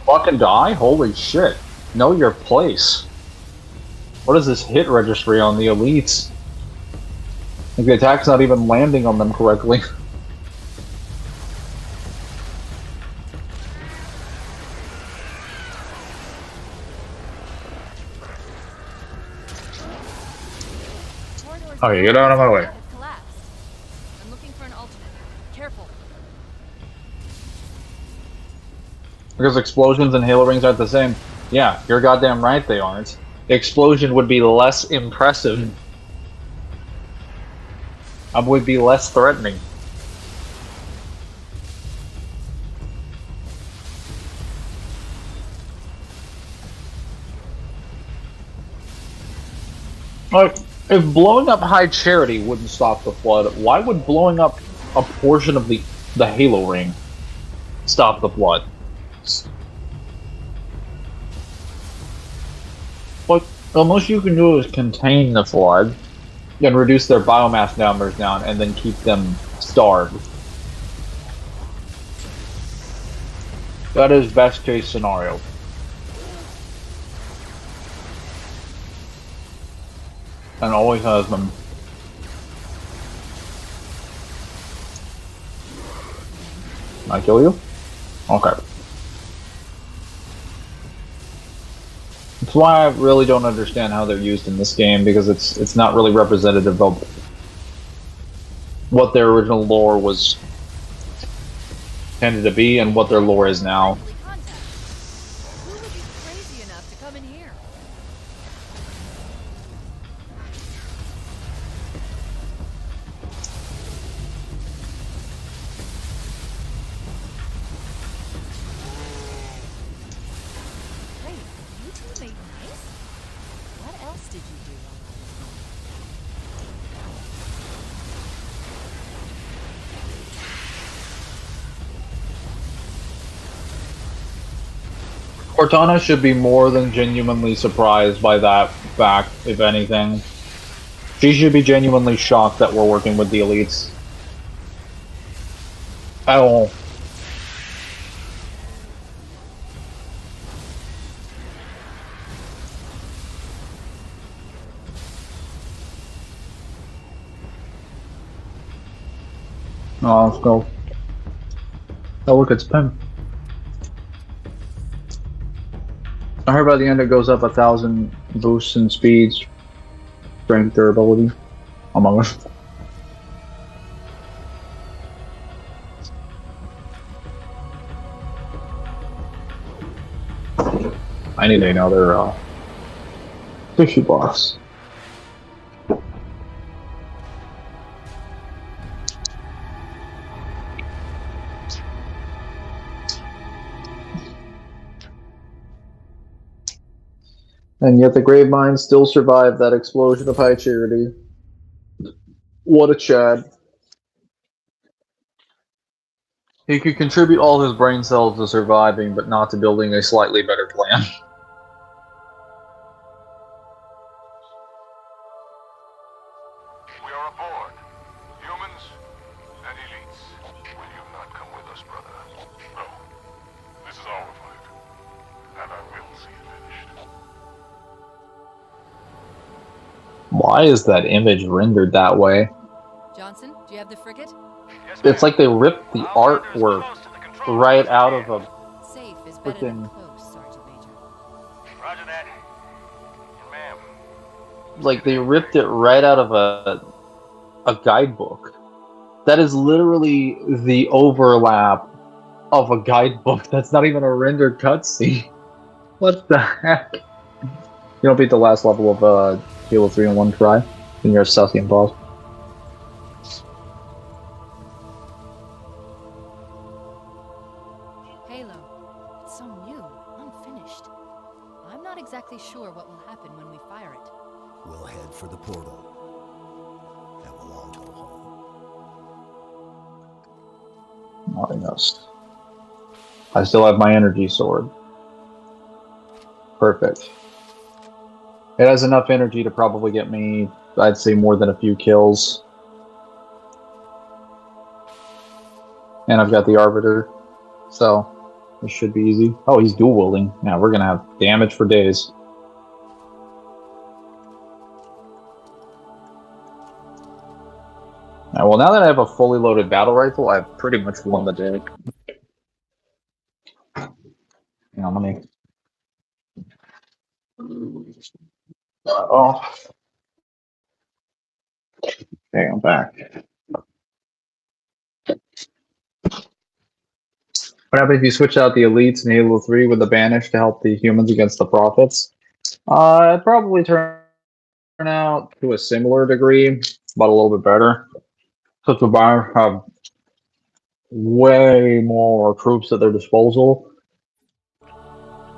Fucking die? Holy shit. Know your place. What is this hit registry on the elites? Like the attack's not even landing on them correctly. Corridors Okay, get out of my way. have collapsed. I'm looking for an alternate. Careful. Because explosions and Halo rings aren't the same. Yeah, you're goddamn right they aren't. The explosion would be less impressive. Would be less threatening. Like, if blowing up High Charity wouldn't stop the flood, why would blowing up a portion of the Halo ring stop the flood? But the most you can do is contain the flood and reduce their biomass numbers down and then keep them starved. That is best case scenario. And always has been. Can I kill you? Okay. That's why I really don't understand how they're used in this game, because it's not really representative of what their original lore was intended to be and what their lore is now. Friendly contact. Who would be crazy enough to come in here? Wait, you two made nice? What else did you do while I was gone? Cortana should be more than genuinely surprised by that fact, if anything. She should be genuinely shocked that we're working with the elites. At all. Oh, let's go. Oh, look, it's Pim. I heard by the end it goes up 1,000 boosts in speeds, strength, durability, among us. I need another tissue box. And yet the grave mines still survived that explosion of high charity. What a Chad. He could contribute all his brain cells to surviving, but not to building a slightly better plan. We are aboard. Humans and elites. Will you not come with us, brother? No. This is our fight. And I will see it finished. Why is that image rendered that way? Johnson, do you have the frigate? Yes, It's ma'am. like they ripped the Our runner's artwork close to the control right rooms out here. of a Safe is better than Freaking- close, Sergeant Major. Roger that. Ma'am. like they ripped it right out of a guidebook. That is literally the overlap of a guidebook. That's not even a rendered cutscene. What the heck? You don't beat the last level of Halo 3 in one try, and you're a Celsian boss. Halo. It's so new, unfinished. I'm not exactly sure what will happen when we fire it. We'll head for the portal. And we'll all go home. Oh, yes. I still have my energy sword. Perfect. It has enough energy to probably get me, I'd say, more than a few kills. And I've got the Arbiter, so it should be easy. Oh, he's dual wielding. Now we're gonna have damage for days. Well, now that I have a fully loaded battle rifle, I've pretty much won the day. Hang on, let me. Oh. Okay, I'm back. What happens if you switch out the elites in Halo 3 with the Banished to help the humans against the Prophets? It'd probably turn out to a similar degree, but a little bit better. Because the Banished have way more troops at their disposal,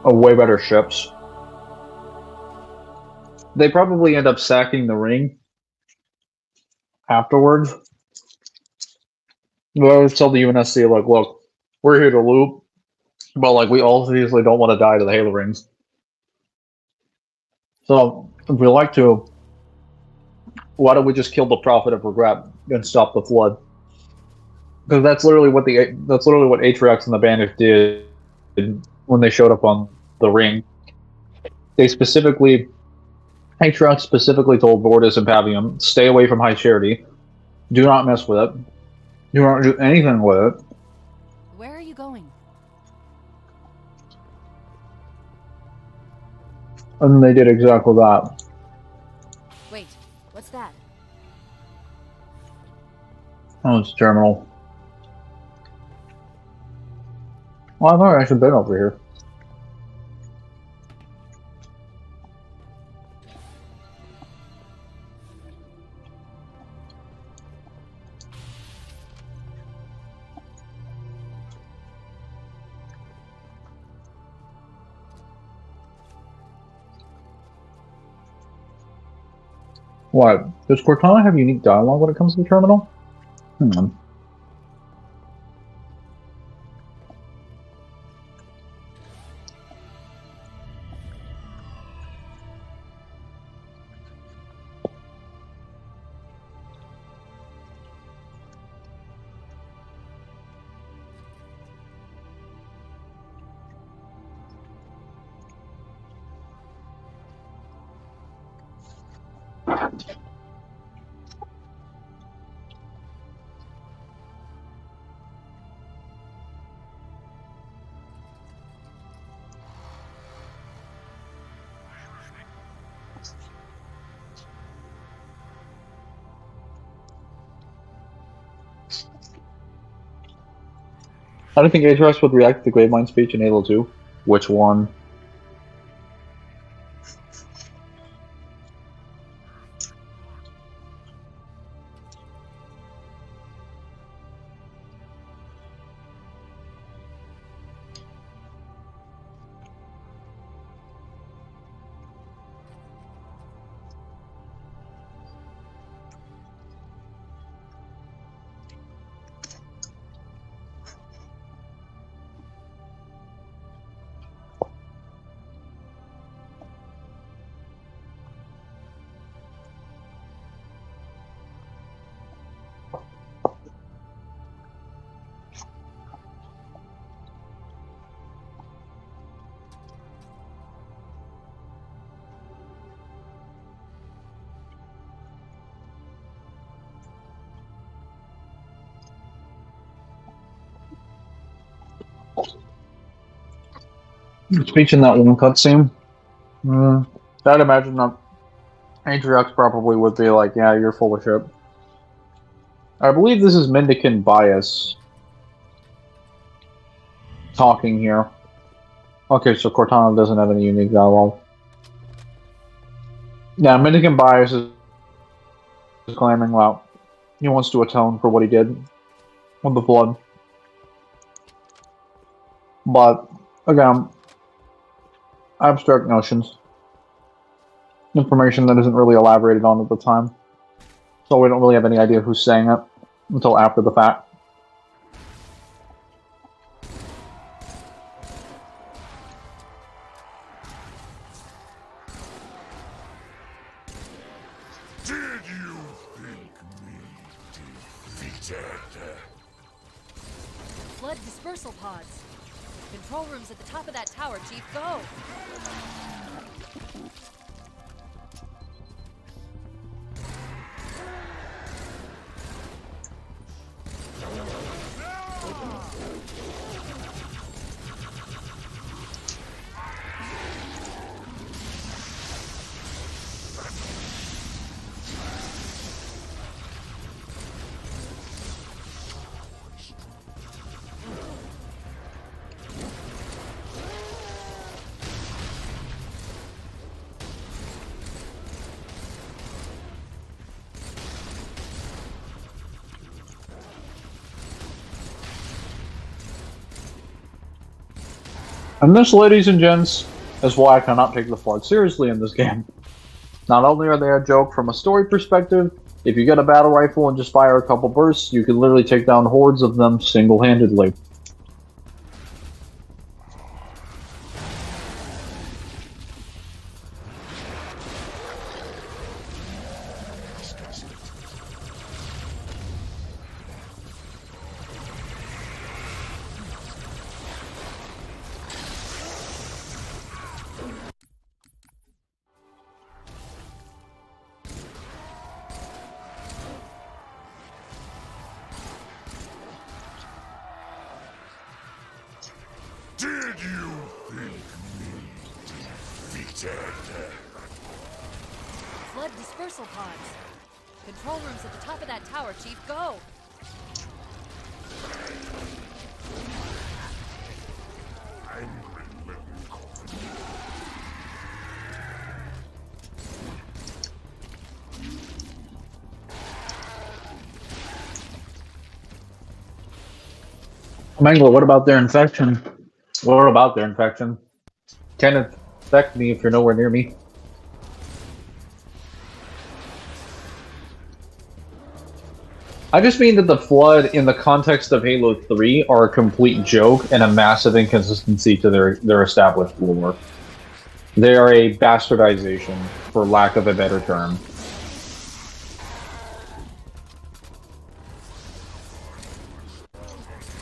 way better ships. They probably end up sacking the ring afterwards. But I always tell the UNSC, like, look, we're here to loot, but like we obviously don't want to die to the Halo rings. So if we like to, why don't we just kill the Prophet of Regret and stop the flood? Because that's literally what Atriox and the Banished did when they showed up on the ring. Atriox specifically told Vortis and Pavium, stay away from High Charity. Do not mess with it. Do not do anything with it. Where are you going? And they did exactly that. Wait, what's that? Oh, it's a terminal. Well, I've already actually been over here. What? Does Cortana have unique dialogue when it comes to the terminal? Hmm. How do you think Aetherus would react to the Gravemind speech in Halo 2? Which one? Speech in that one cutscene? I'd imagine that Aetherus probably would be like, yeah, you're full of shit. I believe this is Mendicant Bias talking here. Okay, so Cortana doesn't have any unique dialogue. Yeah, Mendicant Bias is claiming, well, he wants to atone for what he did with the blood. But, again, abstract notions. Information that isn't really elaborated on at the time. So we don't really have any idea who's saying it until after the fact. Did you think me defeated? Flood dispersal pods. Control room's at the top of that tower, Chief. Go! And this, ladies and gents, is why I cannot take the Flood seriously in this game. Not only are they a joke from a story perspective, if you get a battle rifle and just fire a couple bursts, you can literally take down hordes of them single-handedly. Flood dispersal pods. Control room's at the top of that tower, Chief. Go! Mangler, what about their infection? What about their infection? Can't affect me if you're nowhere near me. I just mean that the Flood, in the context of Halo 3, are a complete joke and a massive inconsistency to their established lore. They are a bastardization, for lack of a better term.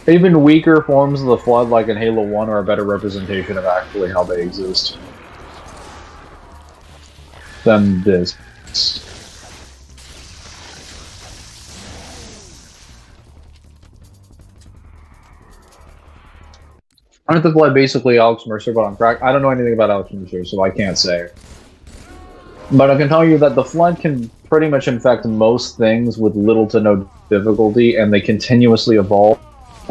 Even weaker forms of the Flood, like in Halo 1, are a better representation of actually how they exist than this. Aren't the Flood basically Alex Mercer, but on crack? I don't know anything about Alex Mercer, so I can't say. But I can tell you that the Flood can pretty much infect most things with little to no difficulty, and they continuously evolve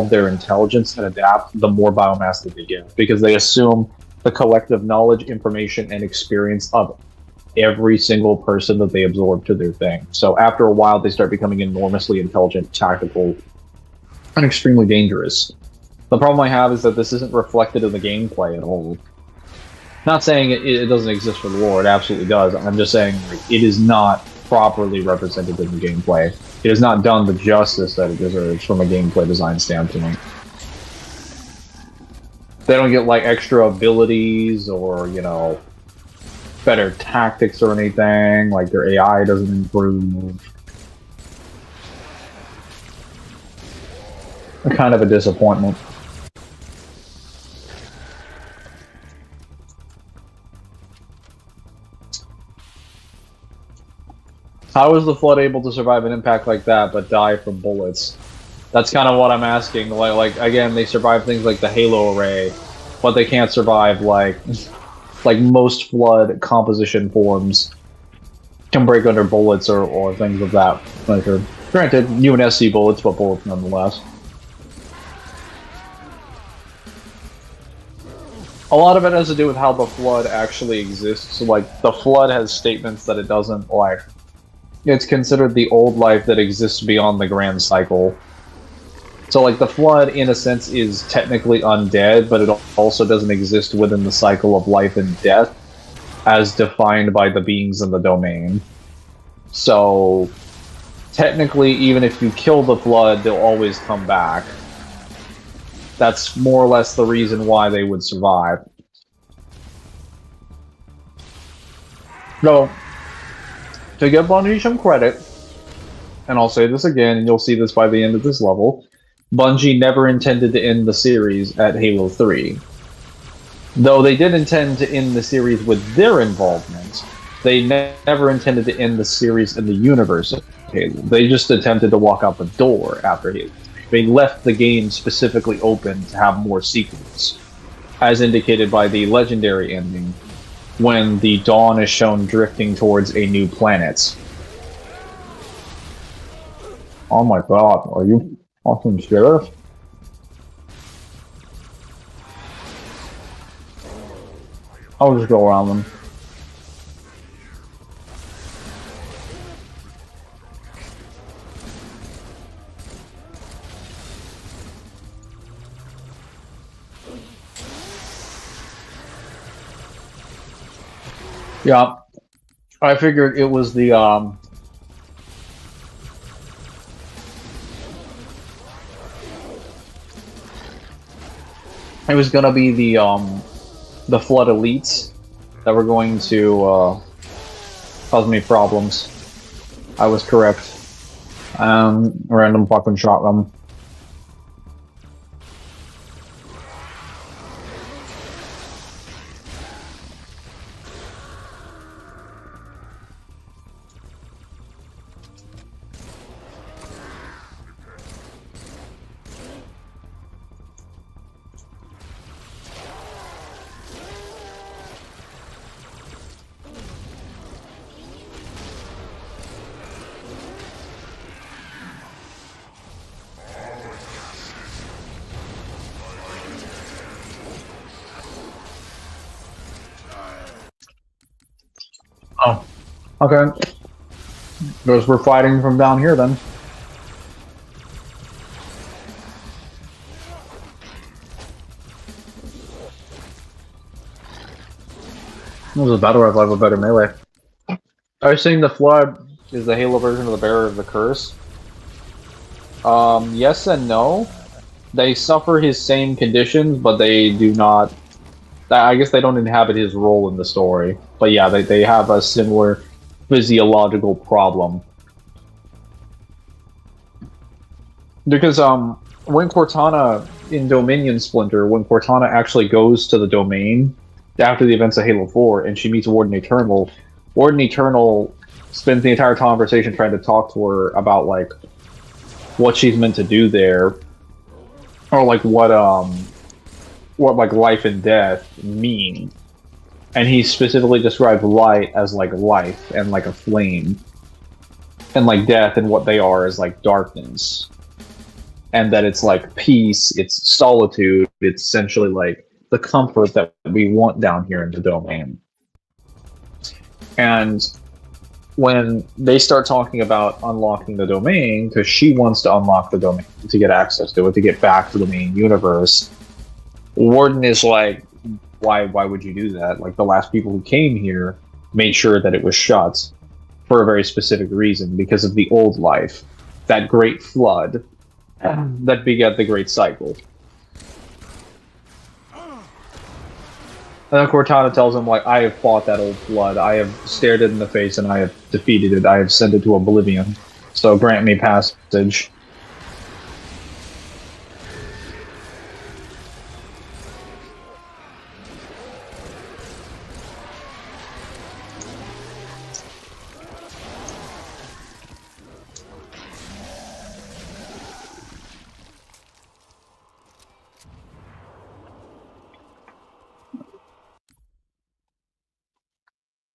their intelligence and adapt the more biomass that they give, because they assume the collective knowledge, information, and experience of every single person that they absorb to their thing. So after a while, they start becoming enormously intelligent, tactical, and extremely dangerous. The problem I have is that this isn't reflected in the gameplay at all. Not saying it doesn't exist for the lore, it absolutely does. I'm just saying like, it is not properly represented in the gameplay. It is not done the justice that it deserves from a gameplay design standpoint. They don't get like extra abilities or, you know, better tactics or anything, like their AI doesn't improve. Kind of a disappointment. How is the Flood able to survive an impact like that, but die from bullets? That's kind of what I'm asking. Like again, they survive things like the Halo array, but they can't survive like most Flood composition forms can break under bullets or things of that nature. Granted, UNSC bullets, but bullets nonetheless. A lot of it has to do with how the Flood actually exists. Like, the Flood has statements that it doesn't like. It's considered the old life that exists beyond the grand cycle. So, like, the Flood, in a sense, is technically undead, but it also doesn't exist within the cycle of life and death, as defined by the beings in the domain. So, technically, even if you kill the Flood, they'll always come back. That's more or less the reason why they would survive. No. To give Bungie some credit, and I'll say this again, and you'll see this by the end of this level, Bungie never intended to end the series at Halo 3. Though they did intend to end the series with their involvement, they never intended to end the series in the universe of Halo. They just attempted to walk out the door after Halo 3. They left the game specifically open to have more sequels, as indicated by the legendary ending, when the Dawn is shown drifting towards a new planet. Oh my god, are you fucking serious? I'll just go around them. Yeah, I figured it was the, it was gonna be the Flood Elites that were going to, cause me problems. I was correct. Random fucking shotgun. Okay. Guess we're fighting from down here then. This is a battle rifle, I have a better melee. I was saying the Flood is the Halo version of the Bearer of the Curse. Yes and no. They suffer his same conditions, but they do not... I guess they don't inhabit his role in the story. But yeah, they have a similar physiological problem. Because, when Cortana, in Dominion Splinter, when Cortana actually goes to the Domain, after the events of Halo 4, and she meets Warden Eternal, Warden Eternal spends the entire conversation trying to talk to her about, like, what she's meant to do there, or, like, what like, life and death mean. And he specifically describes light as, like, life, and, like, a flame. And, like, death and what they are as, like, darkness. And that it's, like, peace, it's solitude, it's essentially, like, the comfort that we want down here in the Domain. And when they start talking about unlocking the Domain, because she wants to unlock the Domain to get access to it, to get back to the main universe, Warden is like, why would you do that? Like, the last people who came here made sure that it was shut for a very specific reason, because of the old life, that great flood that begat the great cycle. And then Cortana tells him, like, I have fought that old flood, I have stared it in the face, and I have defeated it, I have sent it to oblivion, so grant me passage.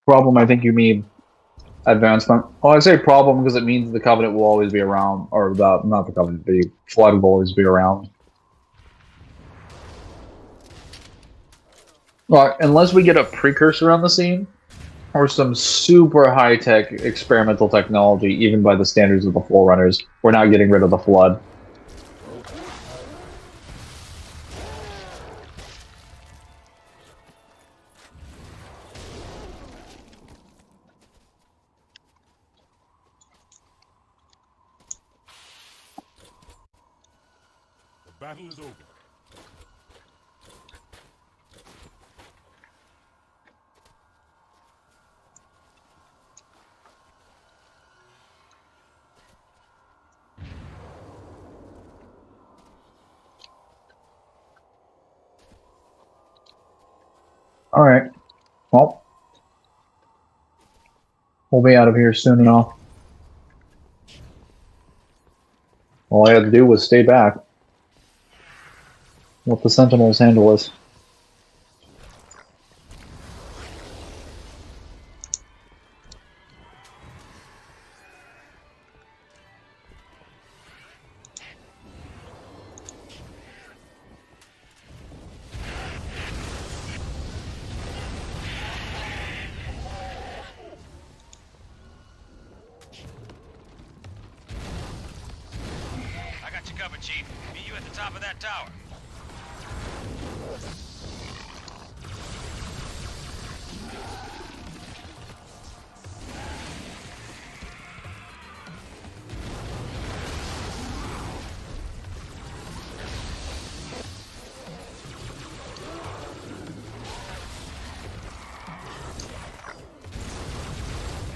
Problem, I think you mean advancement. Well, I say problem because it means the Covenant will always be around, or not the Covenant, the Flood will always be around. Well, unless we get a precursor on the scene, or some super high-tech experimental technology, even by the standards of the Forerunners, we're not getting rid of the Flood. The battle is over. Alright. Well, we'll be out of here soon enough. All I had to do was stay back. Let the Sentinels handle us. I got you covered, Chief. Meet you at the top of that tower.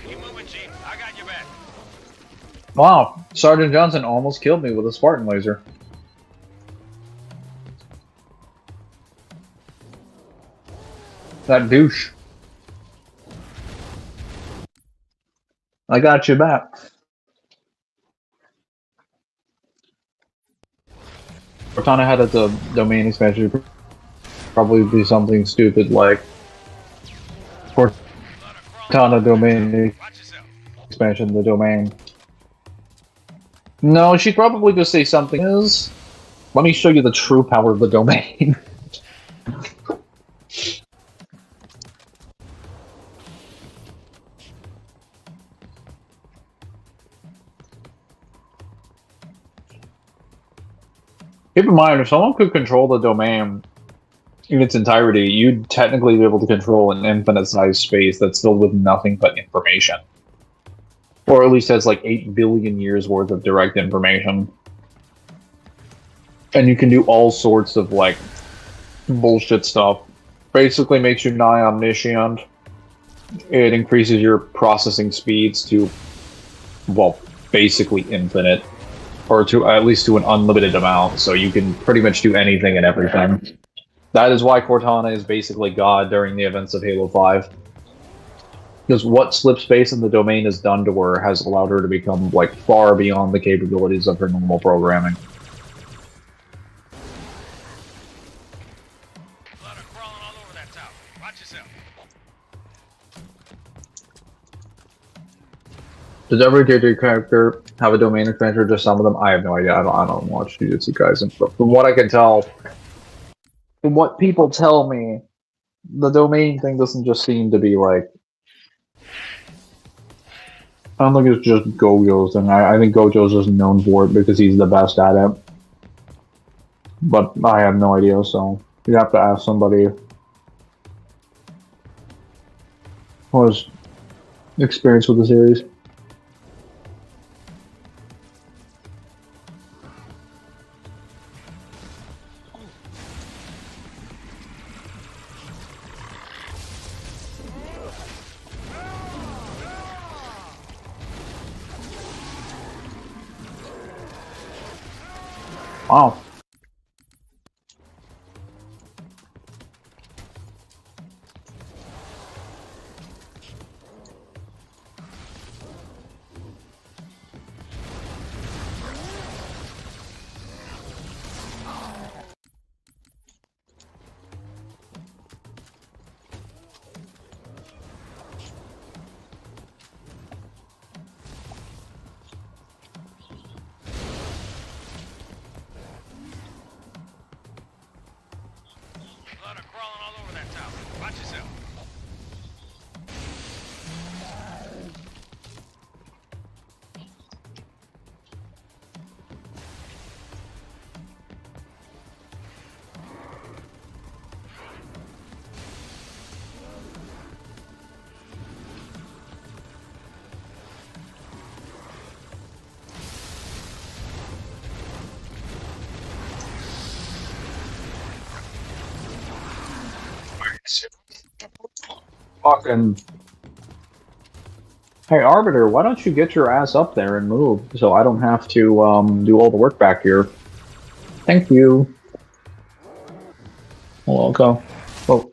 Keep moving, Chief. I got your back. Wow, Sergeant Johnson almost killed me with a Spartan laser. That douche. I got you back. Cortana had at the Domain expansion would probably be something stupid like Cortana Domain Watch yourself. expansion, the Domain. No, she'd probably just say something is, let me show you the true power of the Domain. Keep in mind, if someone could control the domain in its entirety, you'd technically be able to control an infinite-sized space that's filled with nothing but information. Or at least has like 8 billion years worth of direct information. And you can do all sorts of like bullshit stuff. Basically makes you nigh omniscient. It increases your processing speeds to, well, basically infinite. Or to at least to an unlimited amount, so you can pretty much do anything and everything. That is why Cortana is basically God during the events of Halo 5. Because what Slipspace in the domain has done to her has allowed her to become like far beyond the capabilities of her normal programming. Blood are crawling all over that tower. Watch yourself. Does every JJ character have a domain expansion, or just some of them? I have no idea. I don't watch Jujutsu Kaisen. But from what I can tell, from what people tell me, the domain thing doesn't just seem to be like. I don't think it's just Gojo's thing. I think Gojo's just known for it because he's the best at it. But I have no idea, so you have to ask somebody who has experience with the series. Wow. Blood are crawling all over that tower. Watch yourself. Fucking. Hey, Arbiter, why don't you get your ass up there and move so I don't have to do all the work back here? Thank you. Well, I'll go. Oh,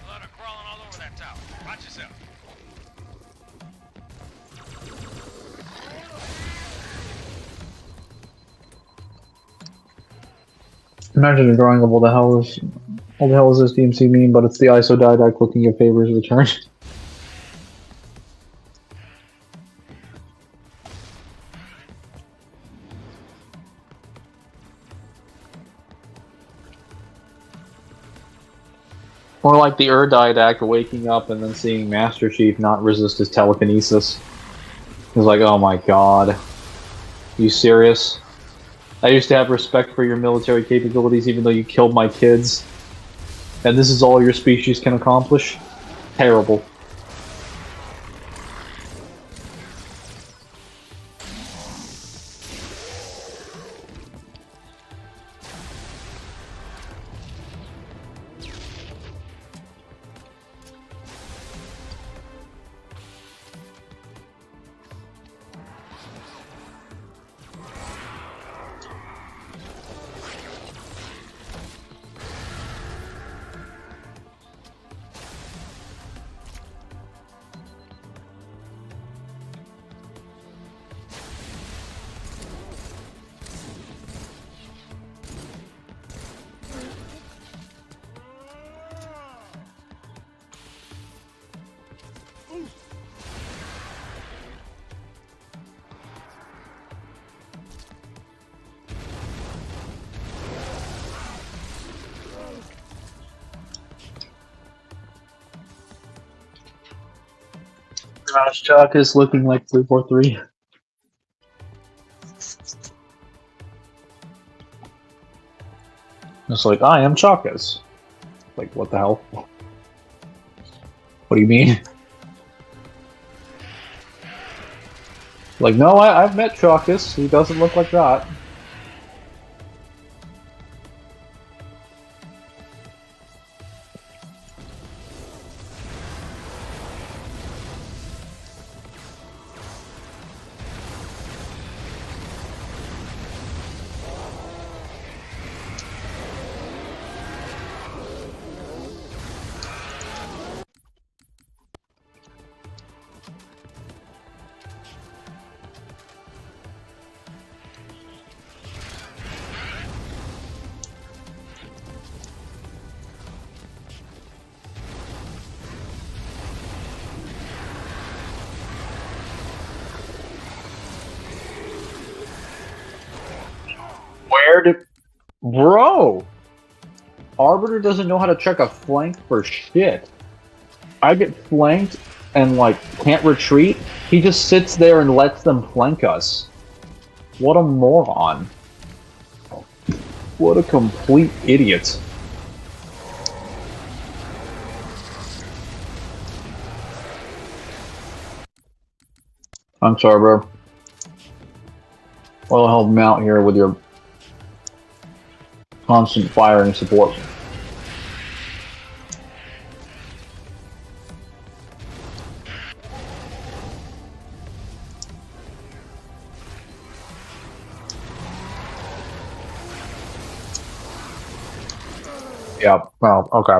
Blood are crawling all over that tower. Watch yourself. imagine a drawing of what the hell is this DMC mean? But it's the ISO Didact looking at favors return. Or like the Didact waking up and then seeing Master Chief not resist his telekinesis. He's like, oh my god. You serious? I used to have respect for your military capabilities even though you killed my kids. And this is all your species can accomplish? Terrible. Gosh, Chuck is looking like 343. It's like, I am Chakas. Like, what the hell? What do you mean? Like, no, I've met Chakas. He doesn't look like that. Where did... Bro! Arbiter doesn't know how to check a flank for shit. I get flanked and, like, can't retreat. He just sits there and lets them flank us. What a moron. What a complete idiot. I'm sorry, bro. Well, help him out here with your constant fire and support. Yeah, well, okay.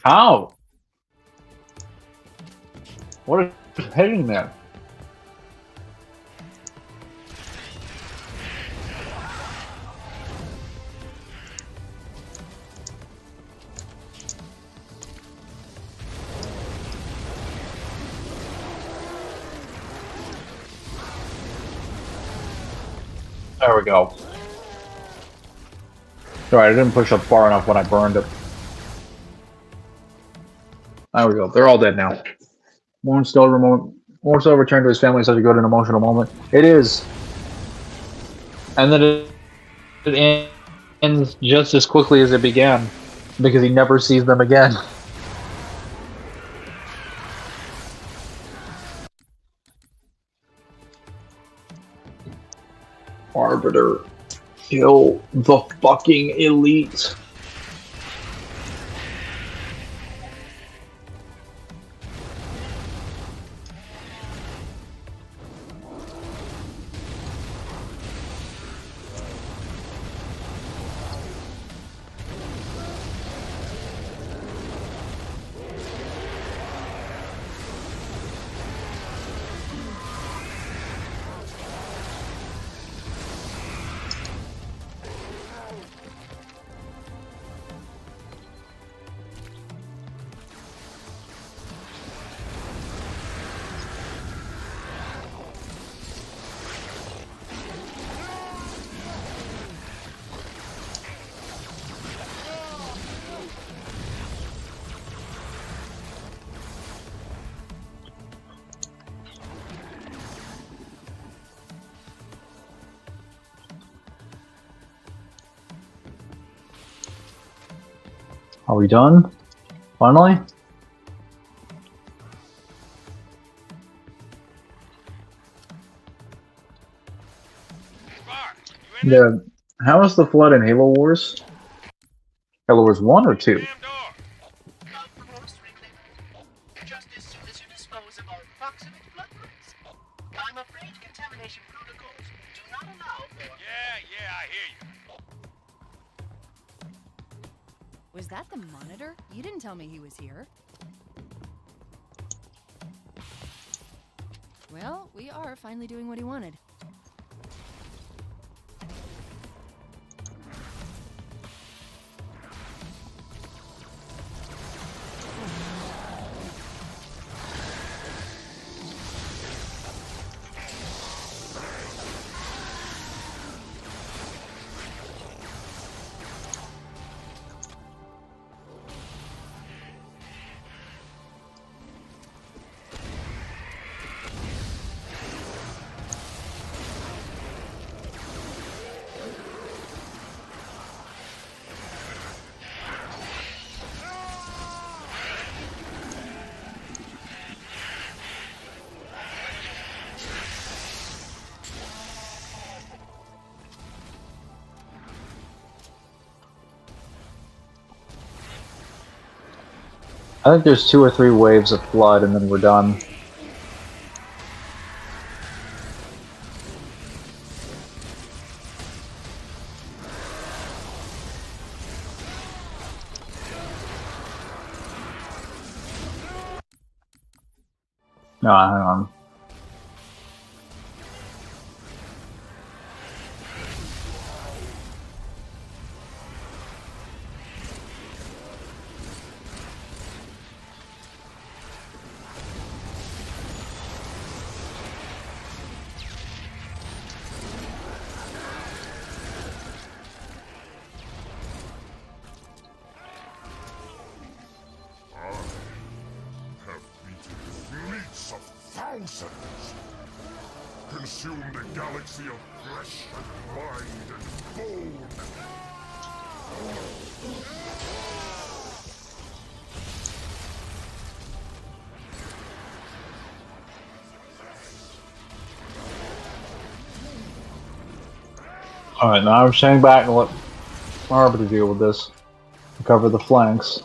How? What is hitting there? There we go. Sorry, I didn't push up far enough when I burned it. There we go. They're all dead now. Warren still returned to his family such a good and emotional moment. It is. And then it ends just as quickly as it began. Because he never sees them again. Arbiter. Kill the fucking elite. Are we done? Finally? Spark, you in there? Yeah. How is the flood in Halo Wars? Halo Wars 1 or 2? Damn door. Just as soon as you dispose of all proximate blood risk. I'm afraid contamination protocols do not allow for... Yeah, I hear you. Was that the monitor? You didn't tell me he was here. Well, we are finally doing what he wanted. I think there's 2 or 3 waves of flood, and then we're done. No, hang on. Have beaten fleets of thousands, consumed a galaxy of flesh and mind and bone. Alright, now I'm staying back and let Arbiter deal with this. Cover the flanks.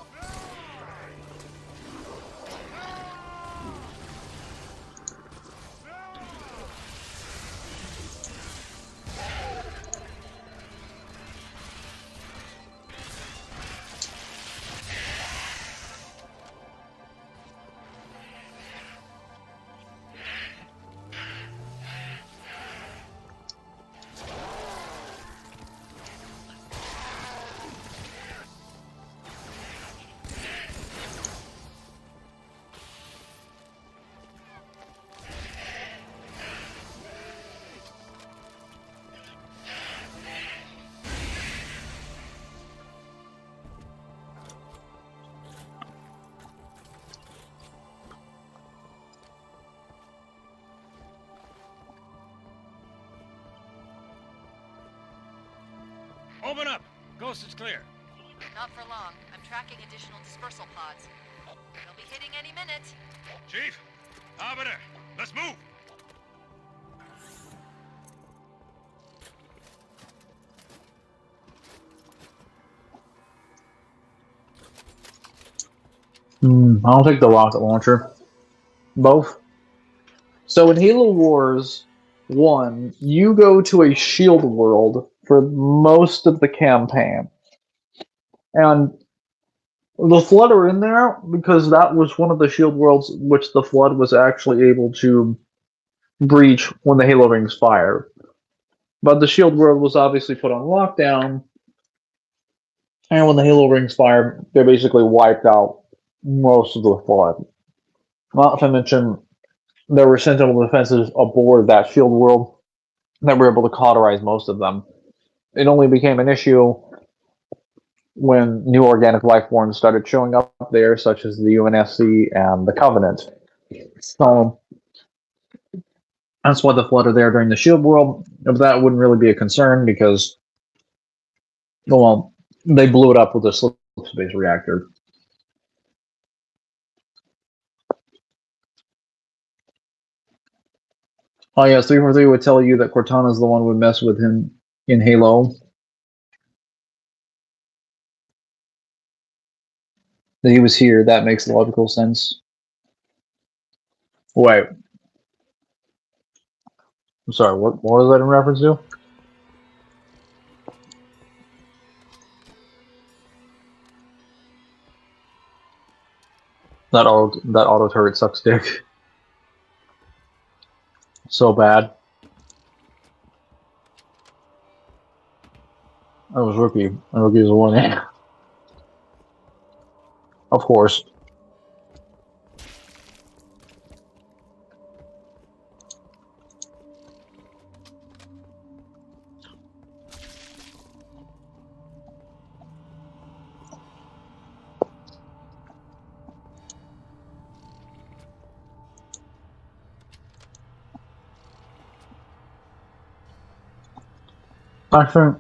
Open up! Coast is clear. Not for long. I'm tracking additional dispersal pods. They'll be hitting any minute. Chief! Arbiter! Let's move! I'll take the rocket launcher. Both. So in Halo Wars 1, you go to a shield world for most of the campaign. And the Flood are in there because that was one of the shield worlds which the Flood was actually able to breach when the Halo rings fire. But the shield world was obviously put on lockdown, and when the Halo rings fire, they basically wiped out most of the Flood. Not to mention, there were Sentinel defenses aboard that shield world that were able to cauterize most of them. It only became an issue when new organic life forms started showing up there, such as the UNSC and the Covenant. So that's why the Flood are there during the shield world. But that wouldn't really be a concern because, well, they blew it up with a slip space reactor. Oh yes, 343 would tell you that Cortana's the one who would mess with him in Halo. That he was here, that makes logical sense. Wait. I'm sorry, what was that in reference to? That auto turret sucks dick. So bad. That was Rookie. And Rookie is the one. Of course. I think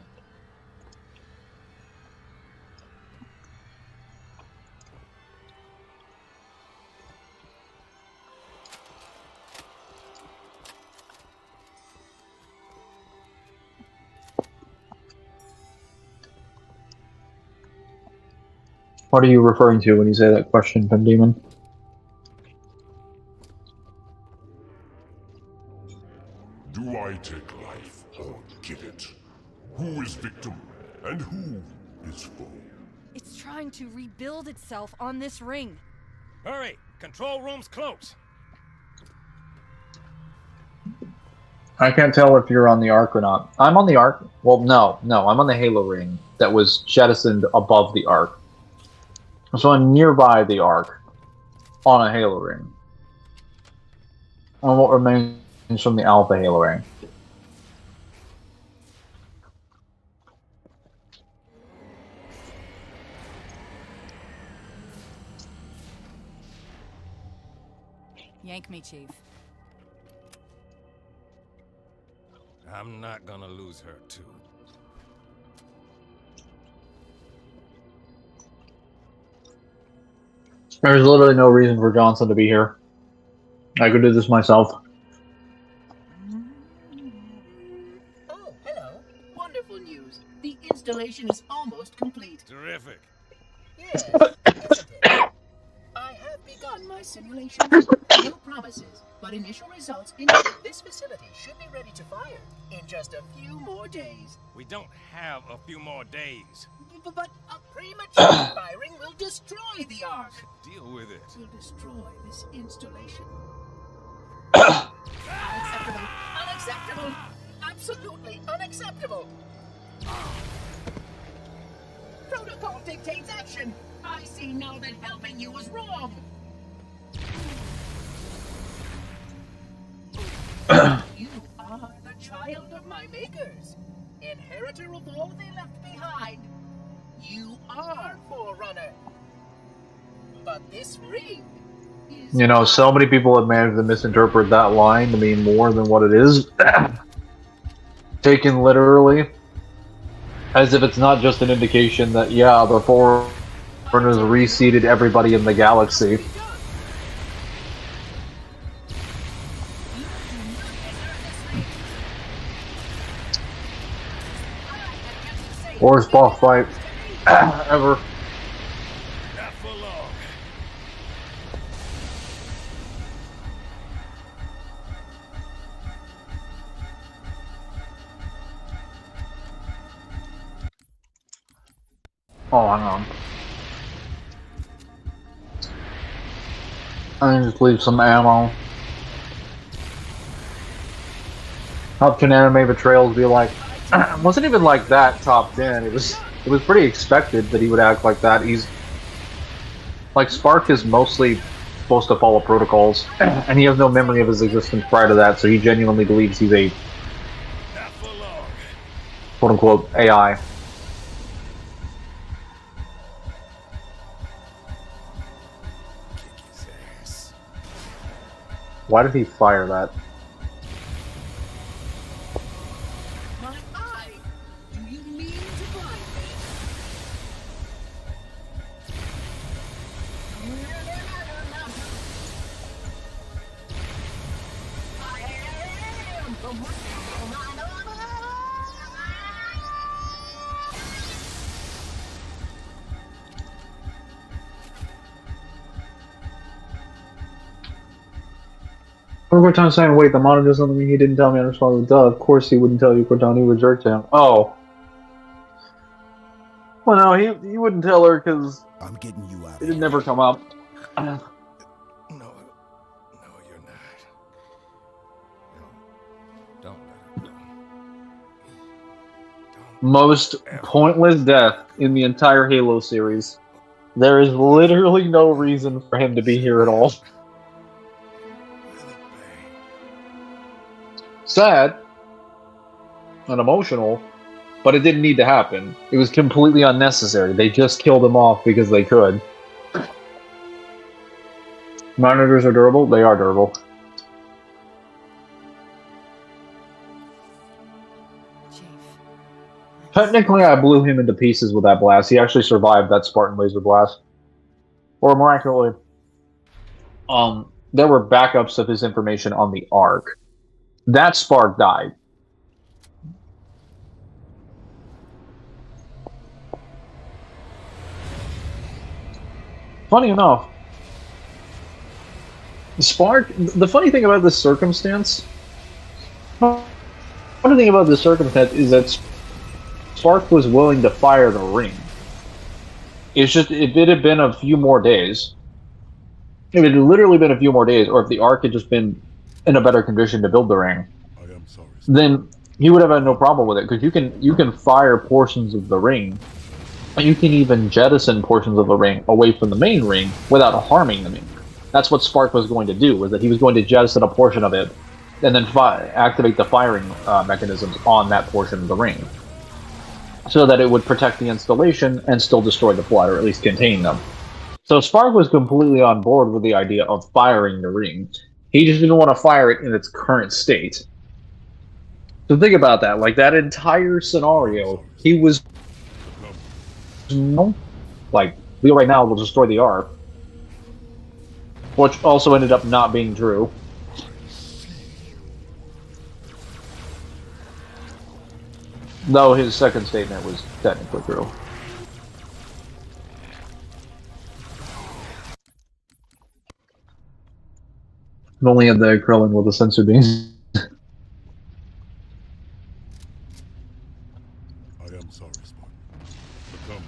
What are you referring to when you say that question, Pen Demon? Do I take life or give it? Who is victim and who is foe? It's trying to rebuild itself on this ring. Hurry! Control room's close. I can't tell if you're on the Ark or not. I'm on the Ark. Well, no, I'm on the Halo ring that was jettisoned above the Ark. So I'm nearby the Ark on a Halo ring. On what remains from the Alpha Halo ring. Yank me, Chief. I'm not gonna lose her, too. There's literally no reason for Johnson to be here. I could do this myself. Oh, hello. Wonderful news. The installation is almost complete. Terrific. Yes, isn't it? I have begun my simulations. No promises, but initial results indicate this facility should be ready to fire in just a few more days. We don't have a few more days. But a premature firing will destroy the Ark. Deal with it. Will destroy this installation. Unacceptable. Unacceptable. Absolutely unacceptable. Protocol dictates action. I see now that helping you was wrong. You are the child of my makers, inheritor of all they left behind. You are Forerunner. But this ring is... You know, so many people have managed to misinterpret that line to mean more than what it is. Taken literally. As if it's not just an indication that, yeah, the Forerunners reseeded everybody in the galaxy. Worst boss fight ever. Not for long. Oh, hang on. I can just leave some ammo. How can anime betrayals be like? It wasn't even like that top 10. It was pretty expected that he would act like that. He's like, Spark is mostly supposed to follow protocols, and he has no memory of his existence prior to that, so he genuinely believes he's a Not for long. quote-unquote AI. Kick his ass. Why did he fire that? My eye! Do you mean to blind me? I am the Cortana saying, wait, the monitor does something he didn't tell me. I responded, duh, of course he wouldn't tell you, Cortana. He would jerk to him. Oh. Well, no, he wouldn't tell her because I'm getting you out of it here. had never come up. No, no, you're not. No, don't let her go. Don't. Most pointless death in the entire Halo series. There is literally no reason for him to be here at all. Sad and emotional, but it didn't need to happen. It was completely unnecessary. They just killed him off because they could. Monitors are durable? They are durable. Chief. Technically, I blew him into pieces with that blast. He actually survived that Spartan laser blast. Or more accurately, there were backups of his information on the Ark. That Spark died. funny enough, Spark. The funny thing about this circumstance. Funny thing about this circumstance is that Spark was willing to fire the ring. It's just if it had been a few more days, if it had literally been a few more days, or if the Ark had just been in a better condition to build the ring, then he would have had no problem with it because you can fire portions of the ring. You can even jettison portions of the ring away from the main ring without harming the main ring. That's what Spark was going to do, was that he was going to jettison a portion of it and then activate the firing mechanisms on that portion of the ring so that it would protect the installation and still destroy the flood, or at least contain them. So Spark was completely on board with the idea of firing the ring. He just didn't want to fire it in its current state. So think about that. Like, that entire scenario, he was... like, Leo right now will destroy the Ark. Which also ended up not being true. Though his second statement was technically true. If only had the Krillin with the sensor beams. I am sorry, Spark. But come.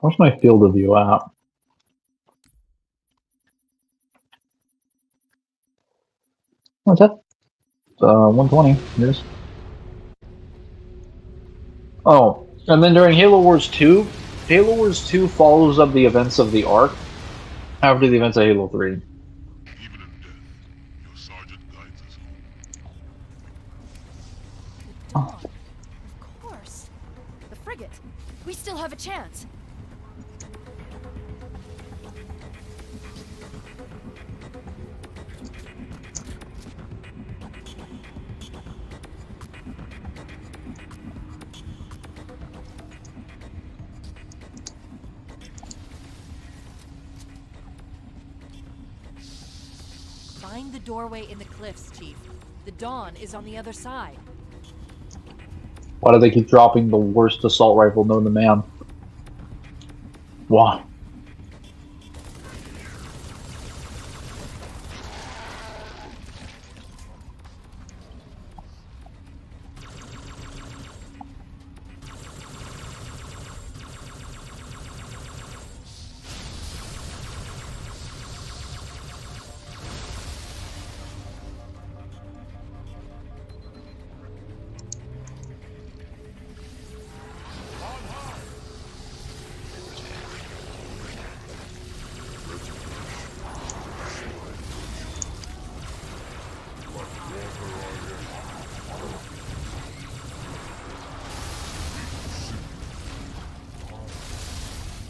Where's my field of view at? What's that? 120. Yes. Oh, and then during Halo Wars 2, Halo Wars 2 follows up the events of the Ark after the events of Halo 3. Even in death, your sergeant guides us home. Oh, of course. The frigate. We still have a chance. Find the doorway in the cliffs, Chief. The dawn is on the other side. Why do they keep dropping the worst assault rifle known to man? Why?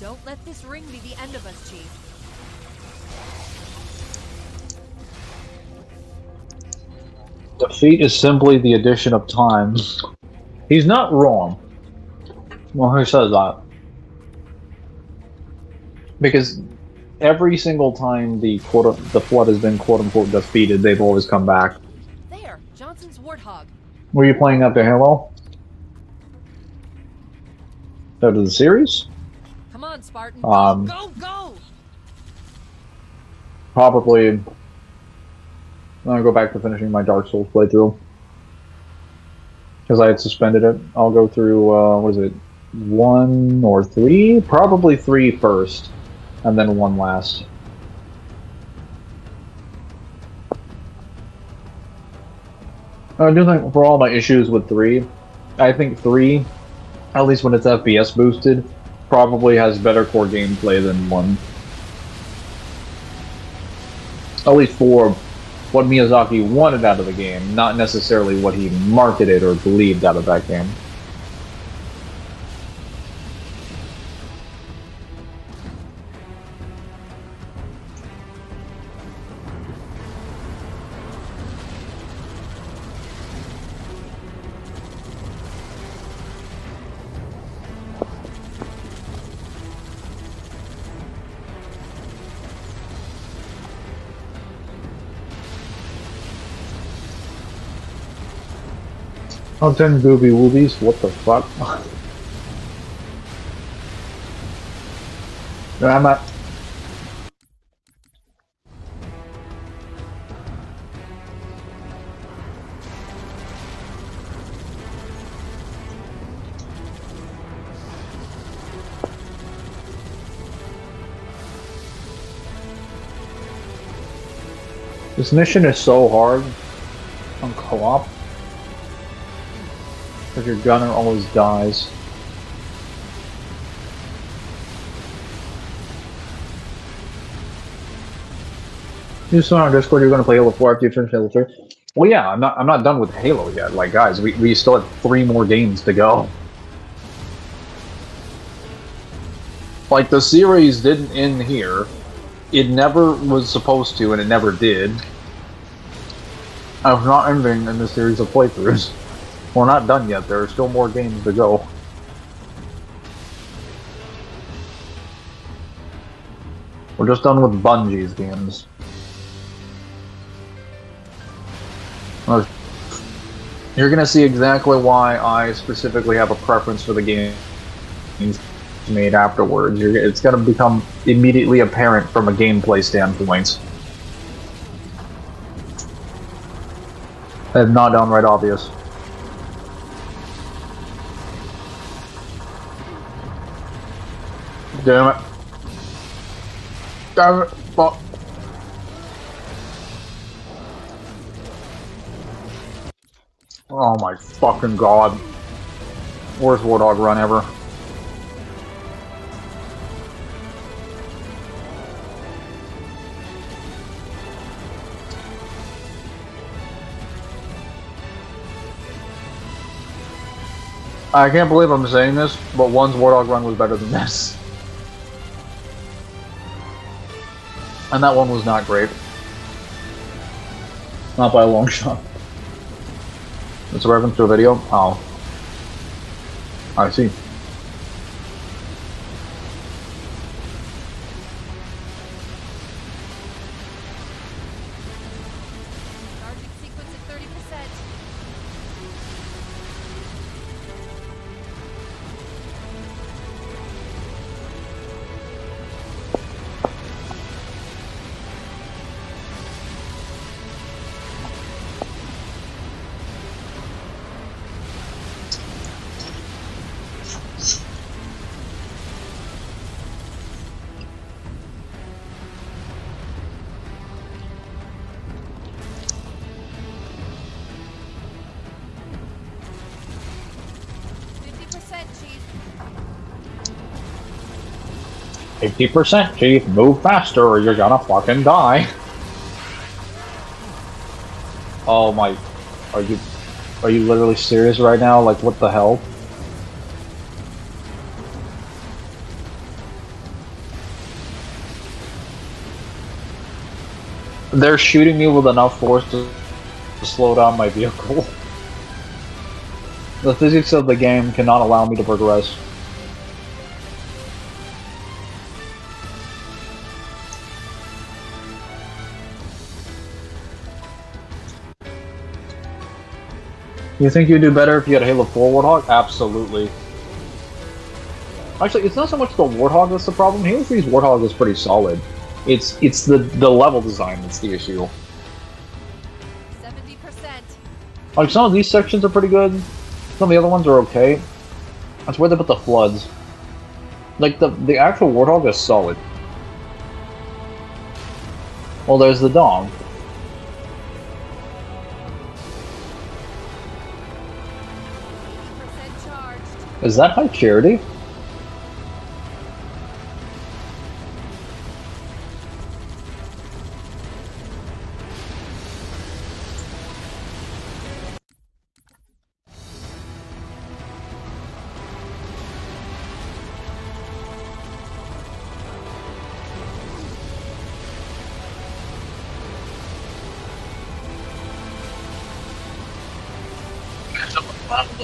Don't let this ring be the end of us, Chief. Defeat is simply the addition of time. He's not wrong. Well, who says that? Because every single time the flood has been quote-unquote defeated, they've always come back. There, Johnson's Warthog. Were you playing after Halo? After the series? Come on, Spartan. Go, go! Probably. I'm gonna go back to finishing my Dark Souls playthrough. Because I had suspended it. I'll go through, what is it? 1 or 3? Probably 3 first. And then 1 last. I do think for all my issues with 3, I think 3, at least when it's FPS boosted, probably has better core gameplay than 1. At least for what Miyazaki wanted out of the game, not necessarily what he marketed or believed out of that game. Oh, 10 Gooby Woobies? What the fuck? No, I'm not. This mission is so hard on co-op because your gunner always dies. You saw on Discord you're gonna play Halo 4 after you finish Halo 3. Well, yeah, I'm not done with Halo yet. Like, guys, we still have 3 more games to go. Like, the series didn't end here. It never was supposed to, and it never did. I'm not ending in this series of playthroughs. We're not done yet. There are still more games to go. We're just done with Bungie's games. You're gonna see exactly why I specifically have a preference for the games made afterwards. It's gonna become immediately apparent from a gameplay standpoint. It's not downright obvious. Damn it. Damn it. Fuck. Oh my fucking god. Worst Warthog run ever. I can't believe I'm saying this, but one's Warthog run was better than this. And that one was not great. Not by a long shot. It's a reference to a video? Oh. I see. Charging sequence at 30%. Chief. 50%, Chief. Move faster or you're gonna fucking die. Oh my... Are you literally serious right now? Like, what the hell? They're shooting me with enough force to slow down my vehicle. The physics of the game cannot allow me to progress. You think you'd do better if you had a Halo 4 Warthog? Absolutely. Actually, it's not so much the Warthog that's the problem. Halo 3's Warthog is pretty solid. It's the level design that's the issue. 70%. Like, some of these sections are pretty good. Some of the other ones are okay. That's where they put the floods. Like, the actual Warthog is solid. Well, there's the Dom. Is that high charity?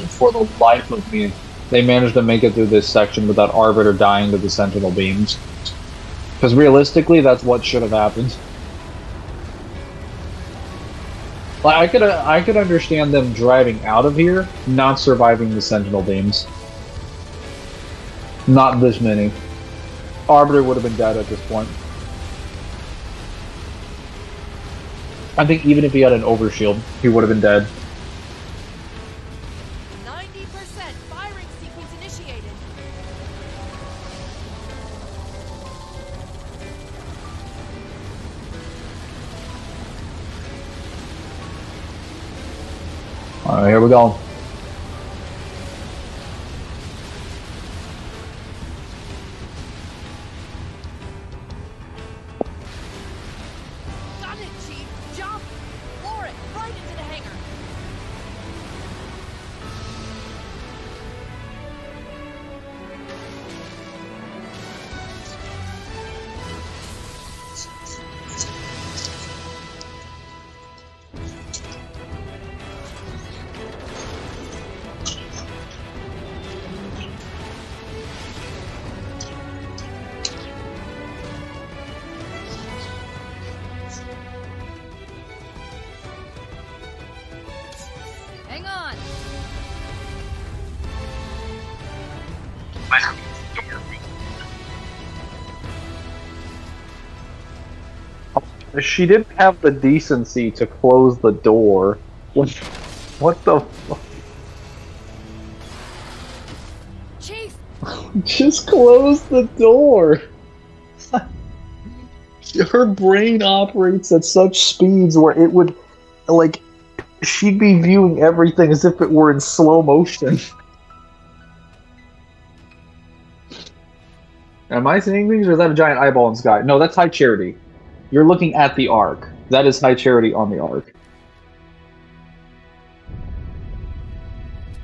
For the life of me, they managed to make it through this section without Arbiter dying to the Sentinel beams. Because realistically, that's what should have happened. Like I could understand them driving out of here, not surviving the Sentinel beams. Not this many. Arbiter would have been dead at this point. I think even if he had an overshield, he would have been dead. 90% firing sequence initiated. Alright, here we go. Got it, Chief. Jump. Floor it right into the hangar. Hang on. She didn't have the decency to close the door. What the fuck? Chief. Just close the door! Her brain operates at such speeds where it would, like, she'd be viewing everything as if it were in slow motion. Am I seeing things, or is that a giant eyeball in the sky? No, that's High Charity. You're looking at the Ark. That is High Charity on the Ark.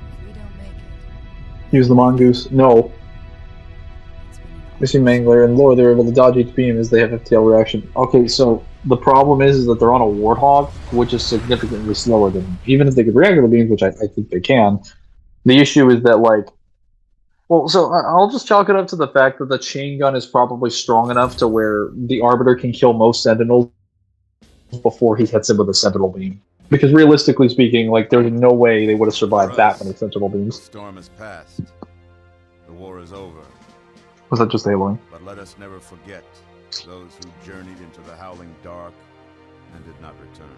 If we don't make it, Use the mongoose. No. it's been an Missing Mangler and Lore, they're able to dodge each beam as they have FTL reaction. Okay, so the problem is that they're on a Warthog, which is significantly slower than them. Even if they could react to the beams, which I think they can, the issue is that, like, well, so I'll just chalk it up to the fact that the chain gun is probably strong enough to where the Arbiter can kill most Sentinels before he hits him with a Sentinel beam. Because realistically speaking, like, there's no way they would have survived that many Sentinel The beams. storm has passed. The war is over. Was that just Haloing? But let us never forget those who journeyed into the howling dark and did not return.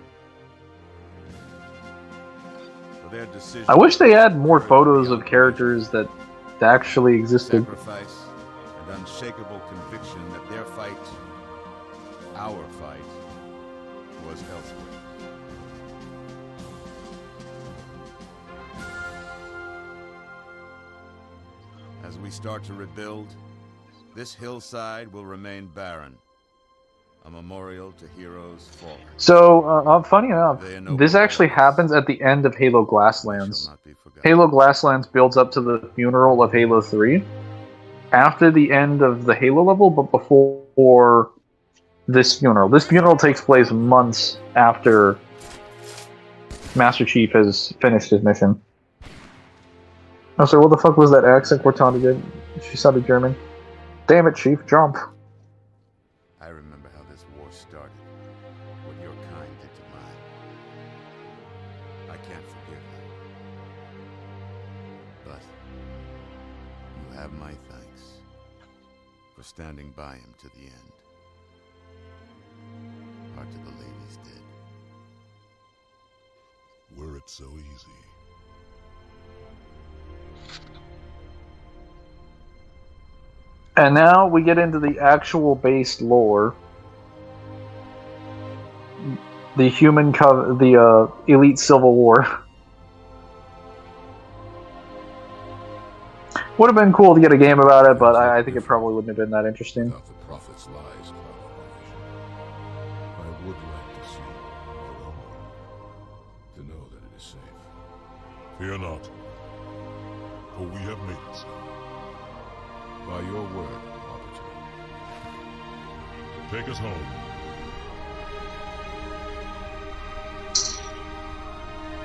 For their decision, I wish they had more photos of characters that actually existed. sacrifice and unshakable conviction that their fight, our fight, was elsewhere. As we start to rebuild, this hillside will remain barren. A memorial to heroes fallen. So, funny enough, They ennoble this actually cause. happens at the end of Halo Shall Glasslands. not be forgotten. Halo Glasslands builds up to the funeral of Halo 3 after the end of the Halo level, but before this funeral. This funeral takes place months after Master Chief has finished his mission. Oh, so what the fuck was that accent Cortana did? She sounded German. Damn it, Chief, jump. I remember how this war started, what your kind did to mine. I can't forgive you. But you have my thanks for standing by him to the end. Part of the ladies did. Were it so easy. And now we get into the actual base lore. The Elite Civil War. Would have been cool to get a game about it, but I think it probably wouldn't have been that interesting. Without the prophet's lies, Cloud I would like to see our own world, to know that it is safe. Fear not, for we have made it so. By your word, Arbiter. Take us home.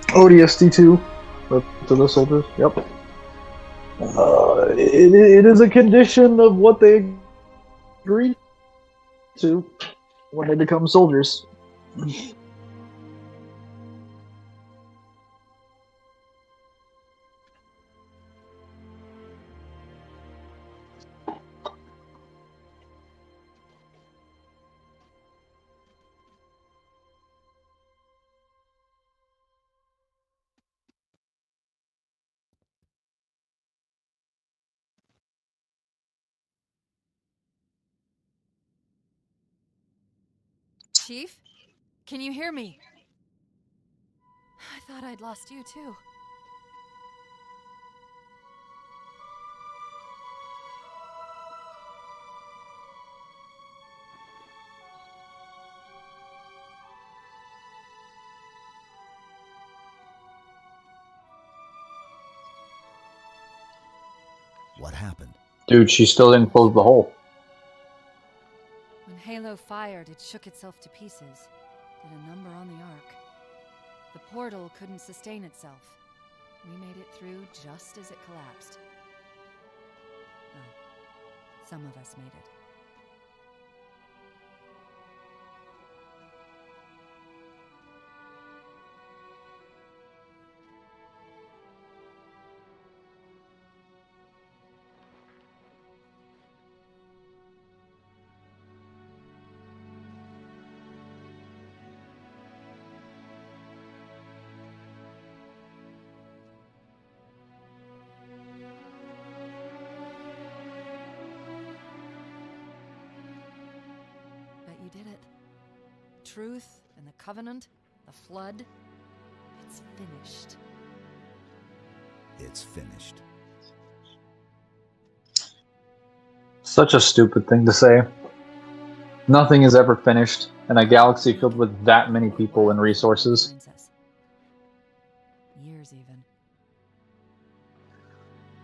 ODST2 to the soldiers. Yep. It is a condition of what they agree to when they become soldiers. Chief? Can you hear me? I thought I'd lost you too. What happened? Dude, she still didn't close the hole. When Halo fired, it shook itself to pieces. Did a number on the Ark. The portal couldn't sustain itself. We made it through just as it collapsed. Well, some of us made it. You did it. Truth and the Covenant, the Flood, it's finished. It's finished. Such a stupid thing to say. Nothing is ever finished in a galaxy filled with that many people and resources. Years even.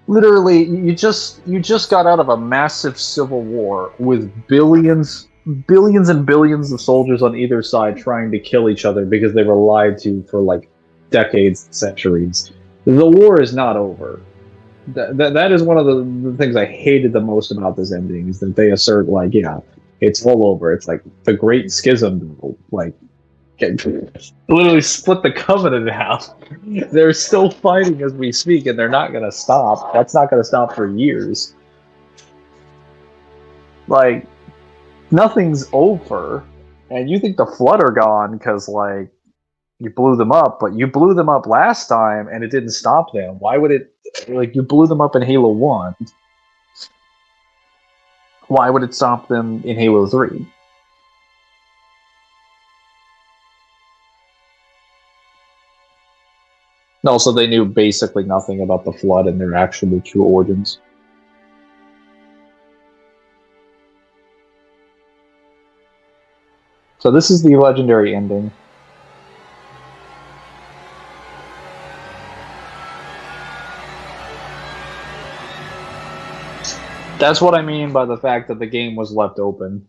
Literally, you just got out of a massive civil war with billions and billions of soldiers on either side trying to kill each other because they were lied to for like decades, centuries. The war is not over. That is one of the things I hated the most about this ending, is that they assert like, yeah, it's all over. It's like the Great Schism, like, literally split the Covenant in half. They're still fighting as we speak, and they're not going to stop. That's not going to stop for years. Like, nothing's over, and you think the Flood are gone because, like, you blew them up, but you blew them up last time and it didn't stop them. Why would it, like, you blew them up in Halo 1. Why would it stop them in Halo 3? Also, they knew basically nothing about the Flood and their actual true origins. So this is the legendary ending. That's what I mean by the fact that the game was left open.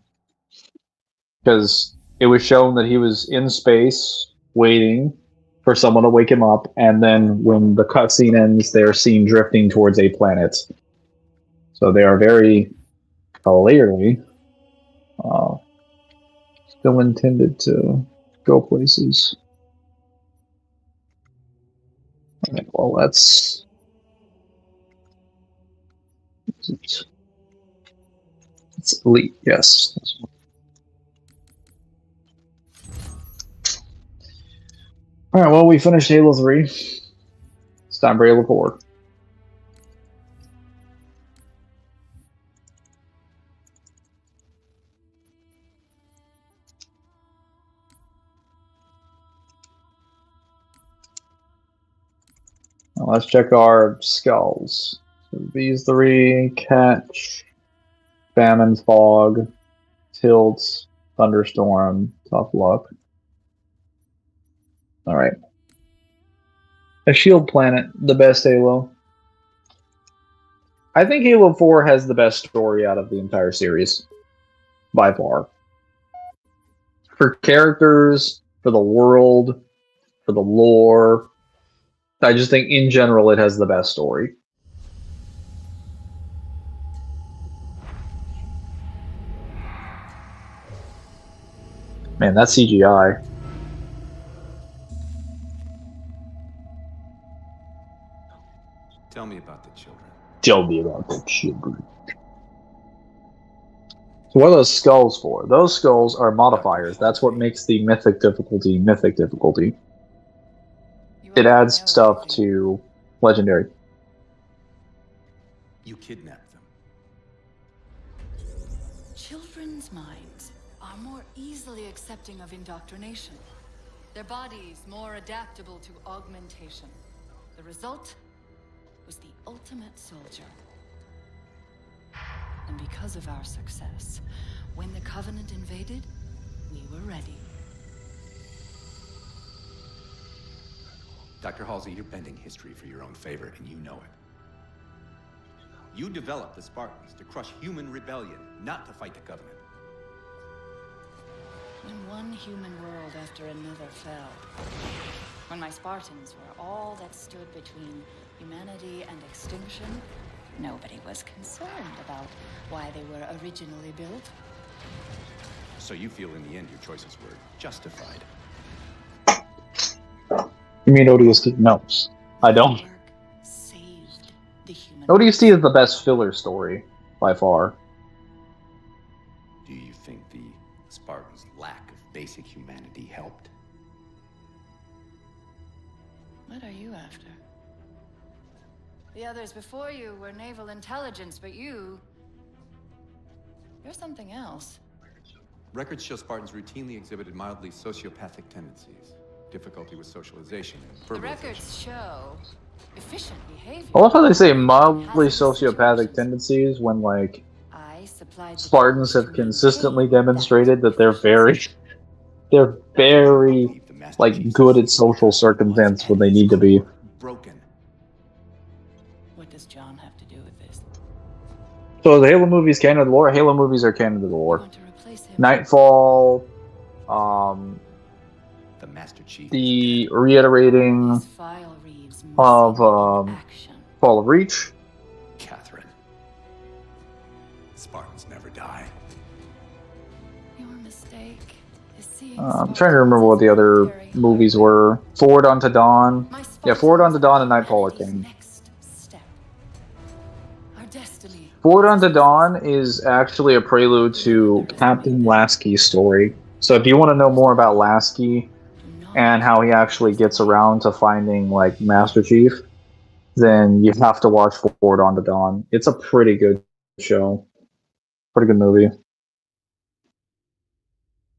Because it was shown that he was in space, waiting for someone to wake him up, and then when the cutscene ends, they're seen drifting towards a planet. So they are very clearly still intended to go places. Okay, well, that's... It's Elite, yes. Alright, well, we finished Halo 3. It's time for Halo 4. Now let's check our skulls. So these three: Catch, Famine, Fog, Tilt, Thunderstorm, Tough Luck. Alright. A Shield Planet, the best Halo. I think Halo 4 has the best story out of the entire series. By far. For characters, for the world, for the lore. I just think in general it has the best story. Man, that's CGI. Tell me about the children. Tell me about the children. So what are those skulls for? Those skulls are modifiers. That's what makes the mythic difficulty mythic difficulty. It adds stuff to legendary. You kidnapped them. Children's minds are more easily accepting of indoctrination. Their bodies more adaptable to augmentation. The result was the ultimate soldier. And because of our success, when the Covenant invaded, we were ready. Dr. Halsey, you're bending history for your own favor, and you know it. You developed the Spartans to crush human rebellion, not to fight the Covenant. When one human world after another fell, when my Spartans were all that stood between humanity and extinction, nobody was concerned about why they were originally built. So you feel in the end your choices were justified? You mean ODST? No, I don't. Saved the human ODST is the best filler story, by far. Do you think the Spartans' lack of basic humanity helped? What are you after? The others before you were naval intelligence, but you're something else. Records show Spartans routinely exhibited mildly sociopathic tendencies, difficulty with socialization, and The verbalization. records show efficient behavior. I love how they say mildly sociopathic tendencies when, like, I supplied the Spartans tools have to consistently maintain demonstrated that they're efficiency. very, like, good at social circumstance when they need to be. Broken. What does John have to do with this? So the Halo movies canon to the lore. Halo movies are canon to the You lore. want to replace him? Nightfall, The Master Chief. the reiterating His file reads of missing in action. Fall of Reach. Catherine. Spartans never die. Your mistake is seeing I'm trying to remember what the other movies were. Forward Unto Dawn. Yeah, Forward Unto Dawn and Nightfall are canon. Next step. Our destiny. Forward Unto Dawn is actually a prelude to Captain Lasky's story. So if you want to know more about Lasky and how he actually gets around to finding, like, Master Chief, then you have to watch Forward Unto Dawn. It's a pretty good show. Pretty good movie.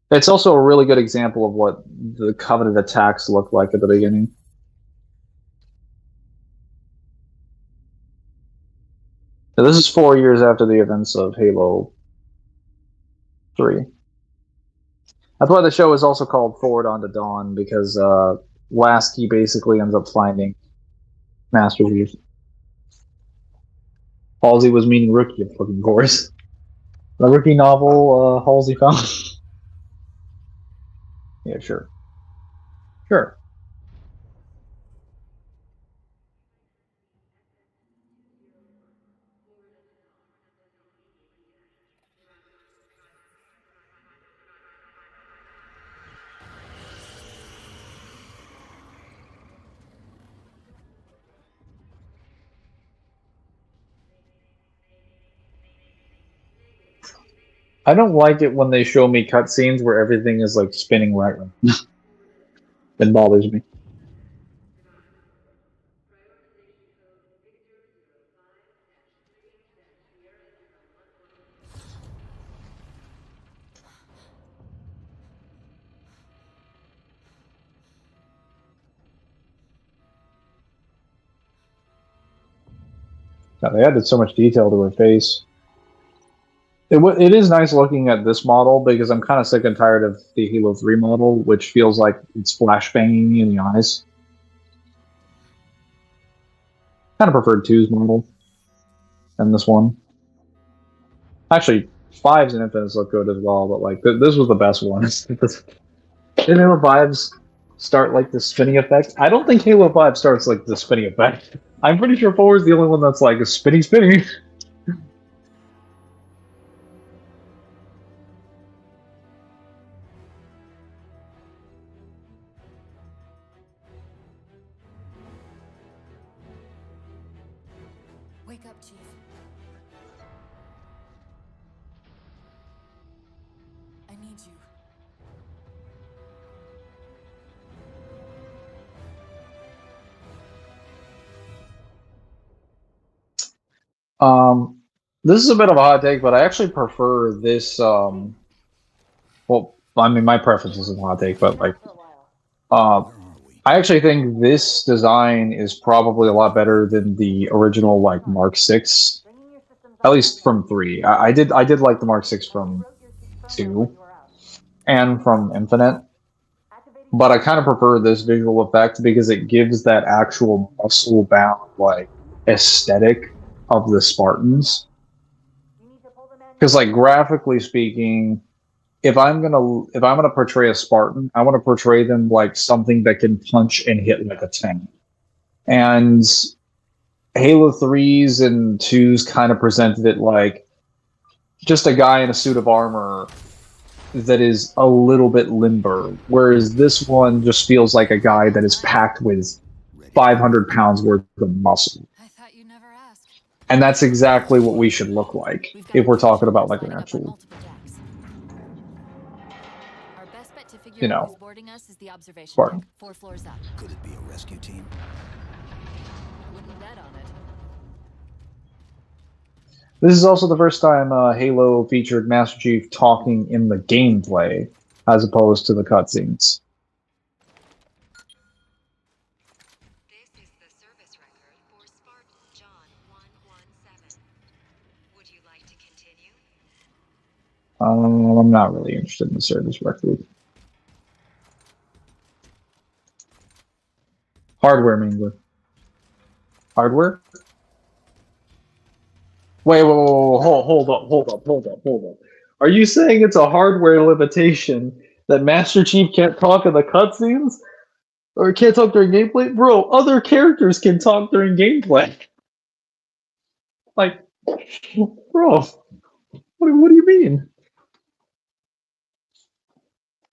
It's also a really good example of what the Covenant attacks look like at the beginning. Now, this is 4 years after the events of Halo 3. That's why the show is also called Forward Unto Dawn, because Lasky basically ends up finding Master Chief. Halsey was meaning Rookie, of fucking course. The Rookie novel Halsey found. Yeah, sure. Sure. I don't like it when they show me cutscenes where everything is, like, spinning right. It bothers me. God, they added so much detail to her face. It is nice looking at this model because I'm kind of sick and tired of the Halo 3 model, which feels like it's flashbanging me in the eyes. Kind of preferred 2's model than this one. Actually, 5's and Infinite's look good as well, but, like, this was the best one. Didn't Halo 5's start, like, the spinning effect? I don't think Halo 5 starts, like, the spinning effect. I'm pretty sure 4 is the only one that's, like, a spinning. Wake up, Chief. I need you. This is a bit of a hot take, but I actually prefer this well, I mean, my preference is a hot take, but like, uh, Where are we? I actually think this design is probably a lot better than the original like Mark Six, at least from three. I did like the Mark Six from two and from Infinite, but I kind of prefer this visual effect because it gives that actual muscle bound like aesthetic of the Spartans. Because like graphically speaking, if I'm gonna portray a Spartan, I want to portray them like something that can punch and hit like a tank. And Halo 3s and 2s kind of presented it like just a guy in a suit of armor that is a little bit limber, whereas this one just feels like a guy that is packed with Ready to 500 rock. pounds worth of muscle. I thought you never asked. And that's exactly what we should look like We've got if we're talking about casualties like an lining up on actual, multiple decks. Our best bet to figure you out who's know, boarding us is the observation Spartan. deck, 4 floors up. Could it be a rescue team? Wouldn't bet on it. This is also the first time Halo featured Master Chief talking in the gameplay as opposed to the cutscenes. This is the service record for Spartan John 117. Would you like to continue? I'm not really interested in the service record. Hardware Mangler. Hardware? Wait, whoa, whoa, whoa, hold up. Are you saying it's a hardware limitation that Master Chief can't talk in the cutscenes? Or can't talk during gameplay? Bro, other characters can talk during gameplay. Like, bro, what do you mean?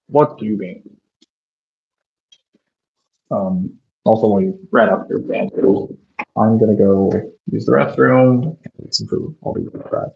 What do you mean? Also, when you ran up your band, I'm gonna go use the restroom and eat some food. I'll be right back.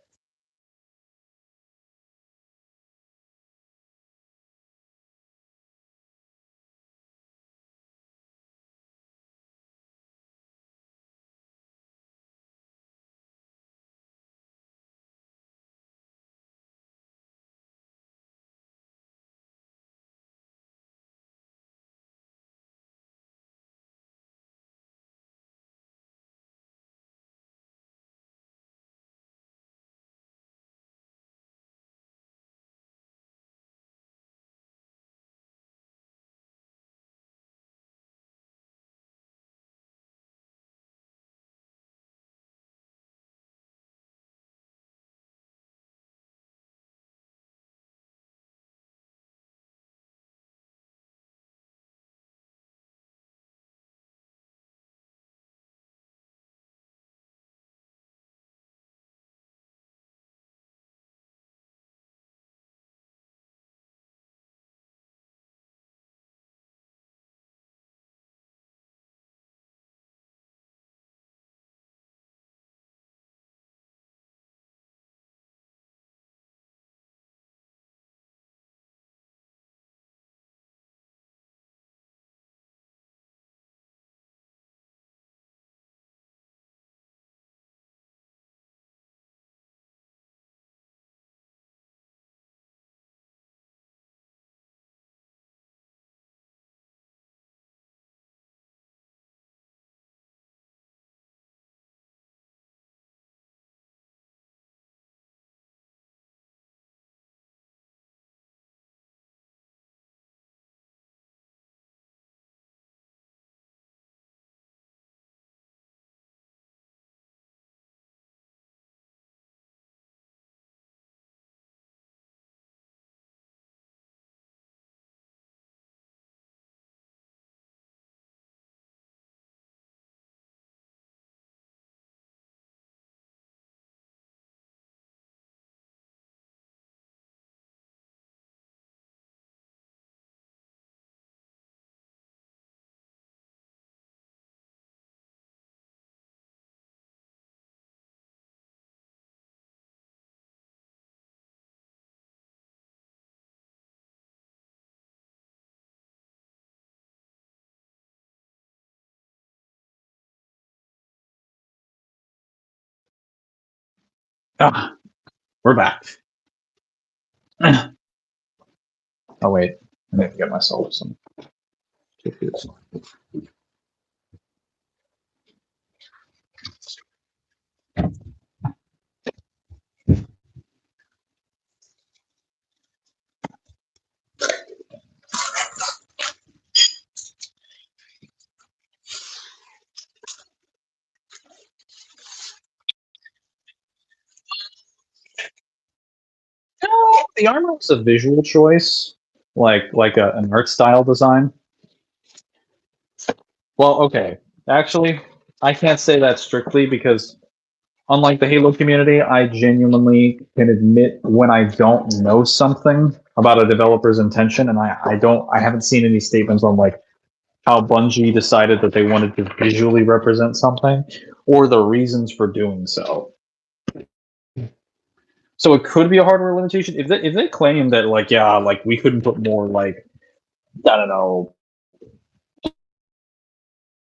Ah, we're back. Oh wait, I need to get myself some tickets. No, the armor was a visual choice, like an art style design. Well, okay, actually, I can't say that strictly because unlike the Halo community, I genuinely can admit when I don't know something about a developer's intention, and I haven't seen any statements on like how Bungie decided that they wanted to visually represent something, or the reasons for doing so. So it could be a hardware limitation if they claim that like yeah like we couldn't put more like I don't know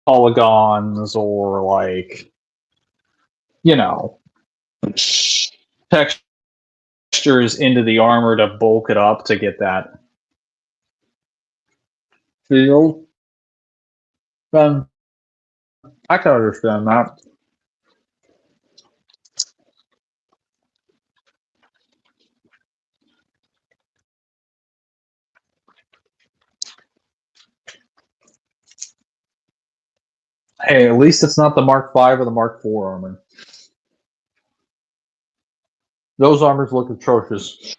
polygons or like you know textures into the armor to bulk it up to get that feel, then I can understand that. Hey, at least it's not the Mark 5 or the Mark 4 armor. Those armors look atrocious.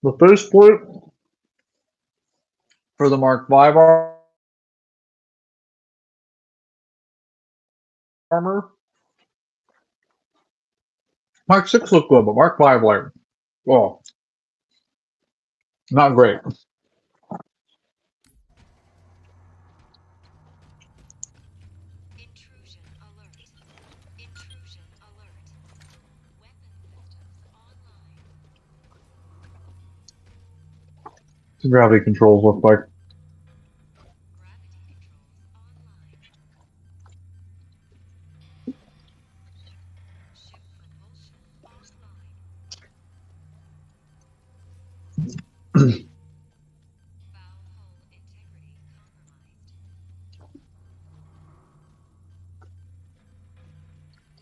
The first plate for the Mark 5 armor. Mark 6 looked good, but Mark 5 like, oh, not great. Intrusion alert. Intrusion alert. Weapon systems online. The gravity controls look like. Gravity controls online. Ship propulsion offline. Bow hull integrity compromised.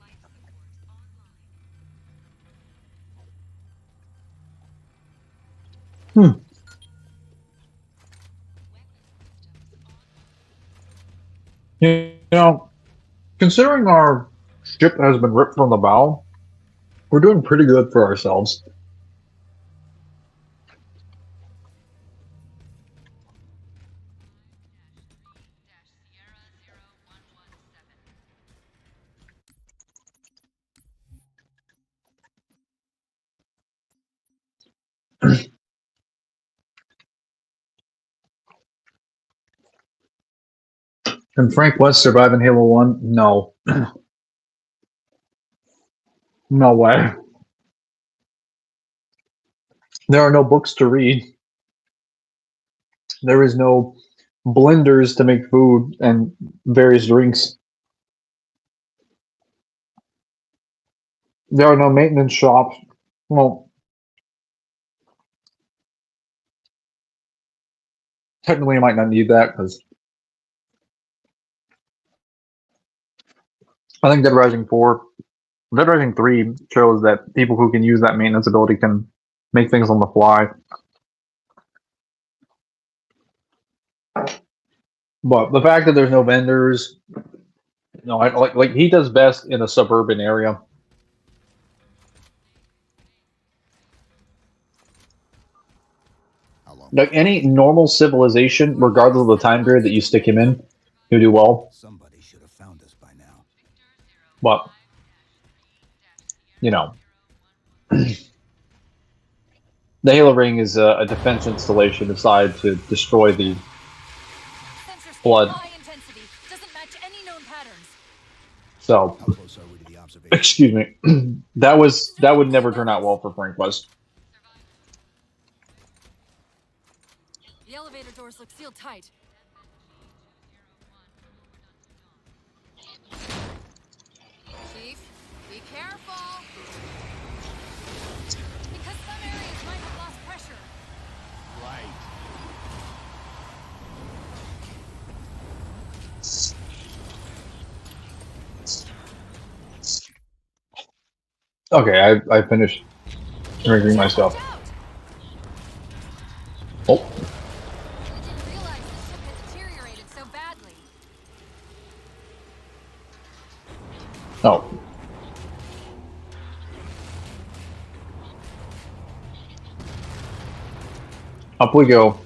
Life support online. Weapon systems online. You know, considering our ship has been ripped from the bow, we're doing pretty good for ourselves. Can Frank West survive in Halo 1? No. No way. There are no books to read. There is no blenders to make food and various drinks. There are no maintenance shops. Well, technically, you might not need that because I think Dead Rising 4, Dead Rising 3 shows that people who can use that maintenance ability can make things on the fly. But the fact that there's no vendors, like he does best in a suburban area. Like any normal civilization, regardless of the time period that you stick him in, he'll do well. Somebody should have found us by now. But you know, the Halo Ring is a defense installation designed to destroy the flood. So, How close are we to the observation? excuse me, that would never turn out well for Frank West. The elevator doors look sealed tight. Chief, be careful. Because some areas pressure. Right. Okay, I finished drinking my stuff. Watch out! Oh, I didn't realize the ship had deteriorated so badly. oh. Up we go.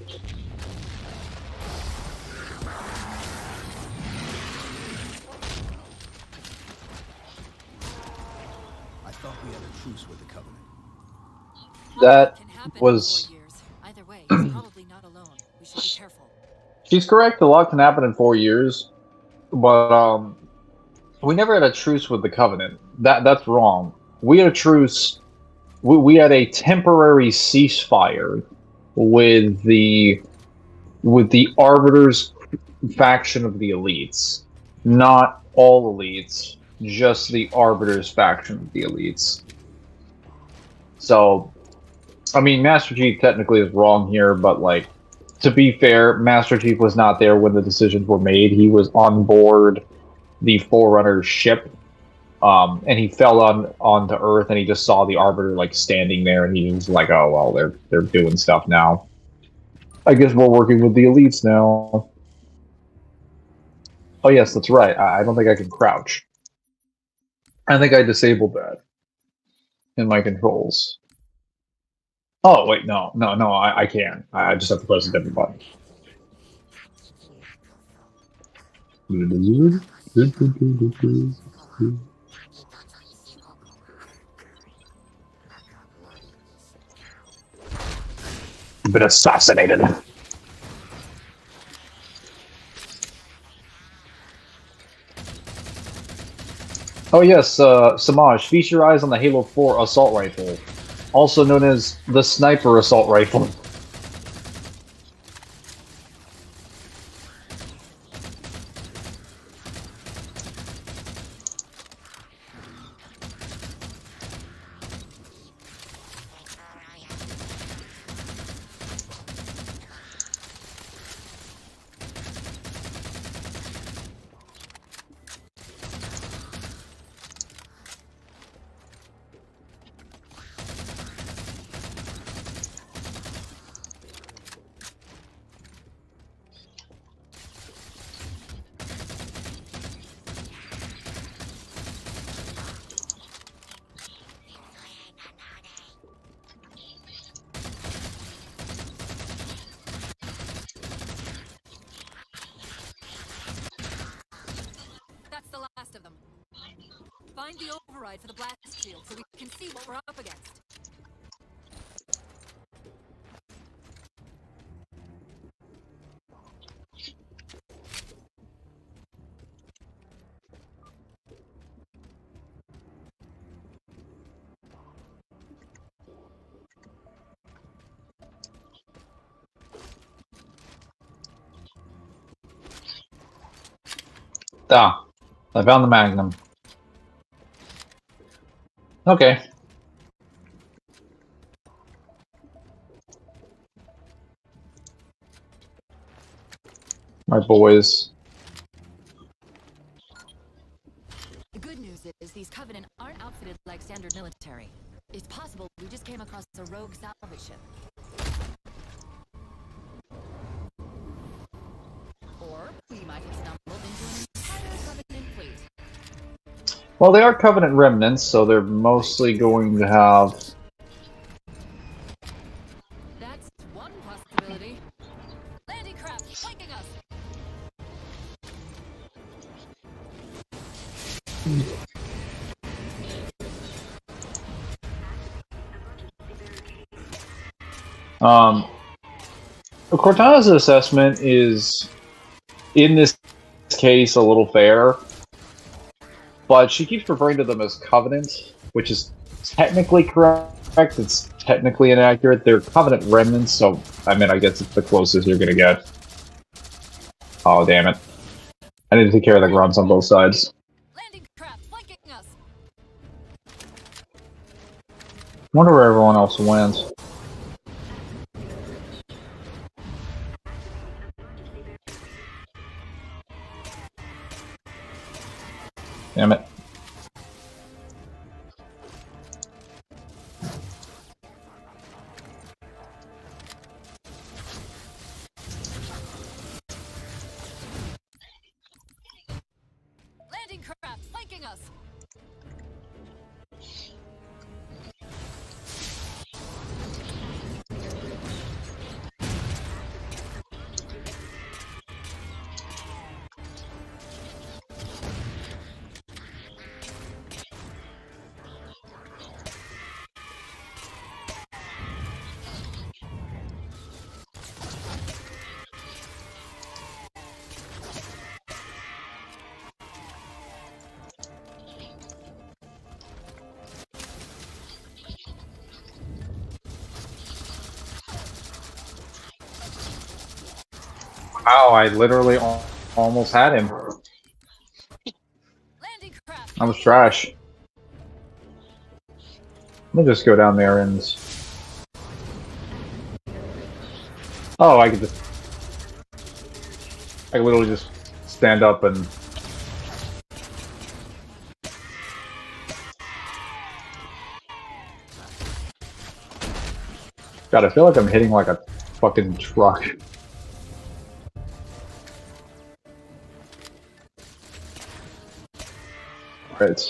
I thought we had a truce with the Covenant. That Can happen in was... 4 years. Either way, he's probably not alone. We should be careful. She's correct, a lot can happen in 4 years, but, we never had a truce with the Covenant. That's wrong. We had a truce... We had a temporary ceasefire with the Arbiter's faction of the elites. Not all elites, just the Arbiter's faction of the elites. So, I mean, Master Chief technically is wrong here, but, like, to be fair, Master Chief was not there when the decisions were made. He was on board the Forerunner's ship, and he fell onto Earth, and he just saw the Arbiter, like, standing there, and he was like, oh, well, they're doing stuff now. I guess we're working with the elites now. Oh, yes, that's right. I don't think I can crouch. I think I disabled that in my controls. Oh, wait, no, I can. I just have to press a different button. Been assassinated. Oh yes, Samaj, feast your eyes on the Halo 4 assault rifle, also known as the sniper assault rifle. That's the last of them. Find the override for the blast shield so we can see what we're up against. Ah, I found the Magnum. Okay. My boys. The good news is these Covenant aren't outfitted like standard military. It's possible we just came across a rogue salvage ship. Or we might have stumbled into an entire Covenant fleet. Well, they are Covenant remnants, so they're mostly going to have... That's one possibility. Landing craft flanking us! Cortana's assessment is, in this case, a little fair, but she keeps referring to them as Covenant, which is technically correct. It's technically inaccurate. They're Covenant remnants, so, I mean, I guess it's the closest you're gonna get. Oh, damn it. I need to take care of the grunts on both sides. Landing craft flanking us! Wonder where everyone else went. Damn it. Landing craft flanking us. Wow, I literally almost had him. Landing craft. I was trash. Let me just go down there and... Oh, I could just... I could literally just stand up and... God, I feel like I'm hitting like a fucking truck. Right.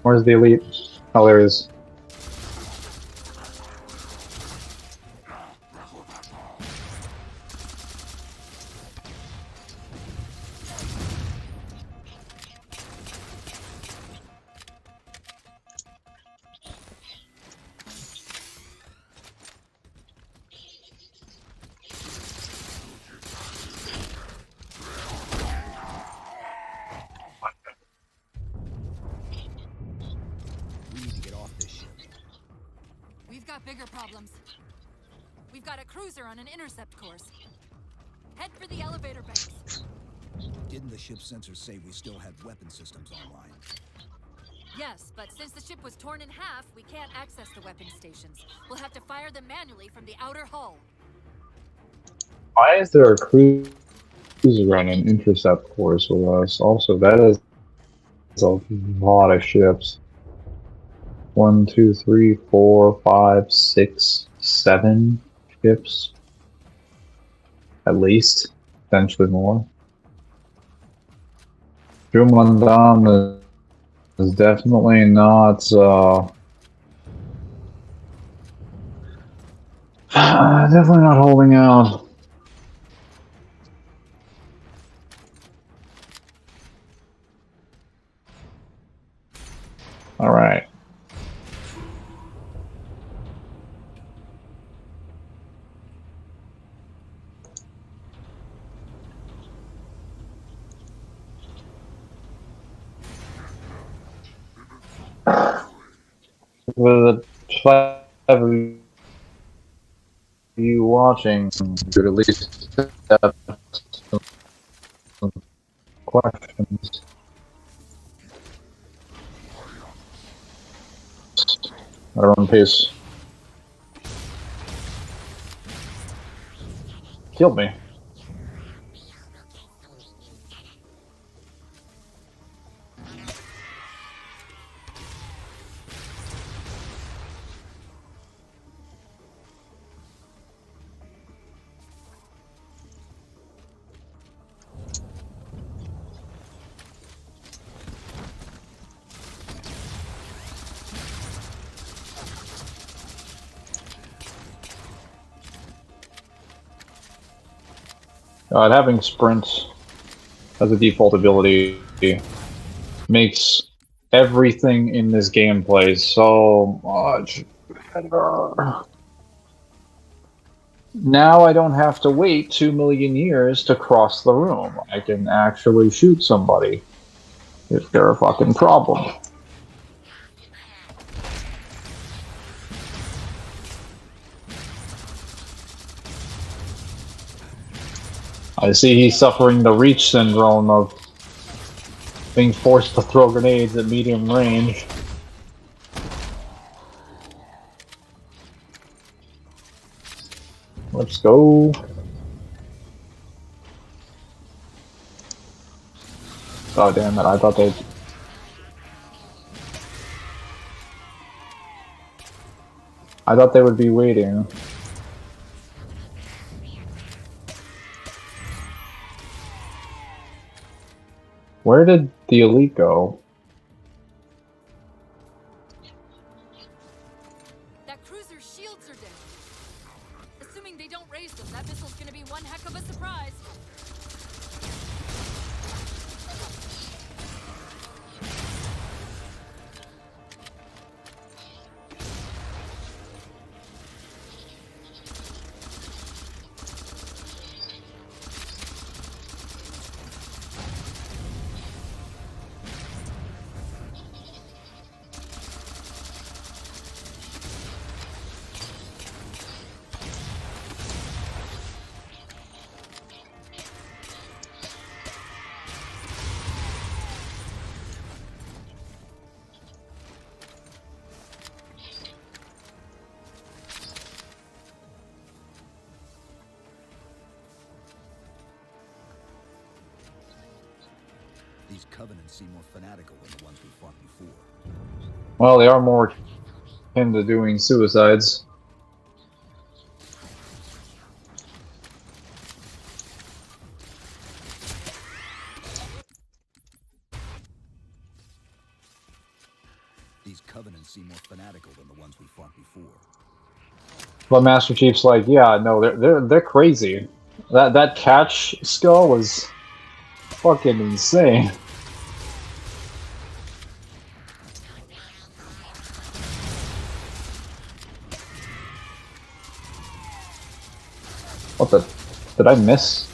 Where's the elite? Oh, there it is. We need to get off this ship. We've got bigger problems. We've got a cruiser on an intercept course. Head for the elevator banks. Didn't the ship's sensors say we still had weapon systems online? Yes, but since the ship was torn in half, we can't access the weapon stations. We'll have to fire them manually from the outer hull. Why is there a cruiser on an intercept course with us? Also, that is a lot of ships. 1, 2, 3, 4, 5, 6, 7 ships. At least. Potentially more. Drumlandam is definitely not, definitely not holding out. Alright. With the 5 of you watching, you could at least have some questions. At our own pace. Killed me. Having sprint as a default ability makes everything in this gameplay so much better. Now I don't have to wait 2 million years to cross the room. I can actually shoot somebody. Is there a fucking problem? I see he's suffering the reach syndrome of being forced to throw grenades at medium range. Let's go. Oh damn it, I thought they would be waiting. Where did the elite go? That cruiser's shields are down. Assuming they don't raise them, that missile's gonna be one heck of a surprise. These covenants seem more fanatical than the ones we fought before. Well, they are more akin to doing suicides. These covenants seem more fanatical than the ones we fought before. But Master Chief's like, yeah, no, they're crazy. That catch skill was fucking insane. What the? Did I miss?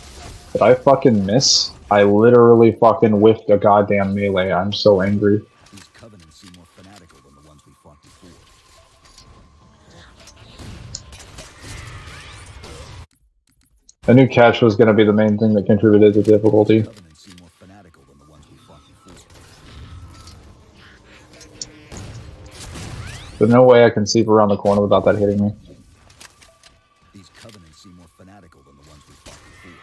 Did I fucking miss? I literally fucking whiffed a goddamn melee. I'm so angry. These covenants seem more fanatical than the ones we fought before. The new catch was going to be the main thing that contributed to difficulty. Covenants seem more fanatical than the ones we fought before. There's no way I can see around the corner without that hitting me. These covenants seem more fanatical than the ones we fought before.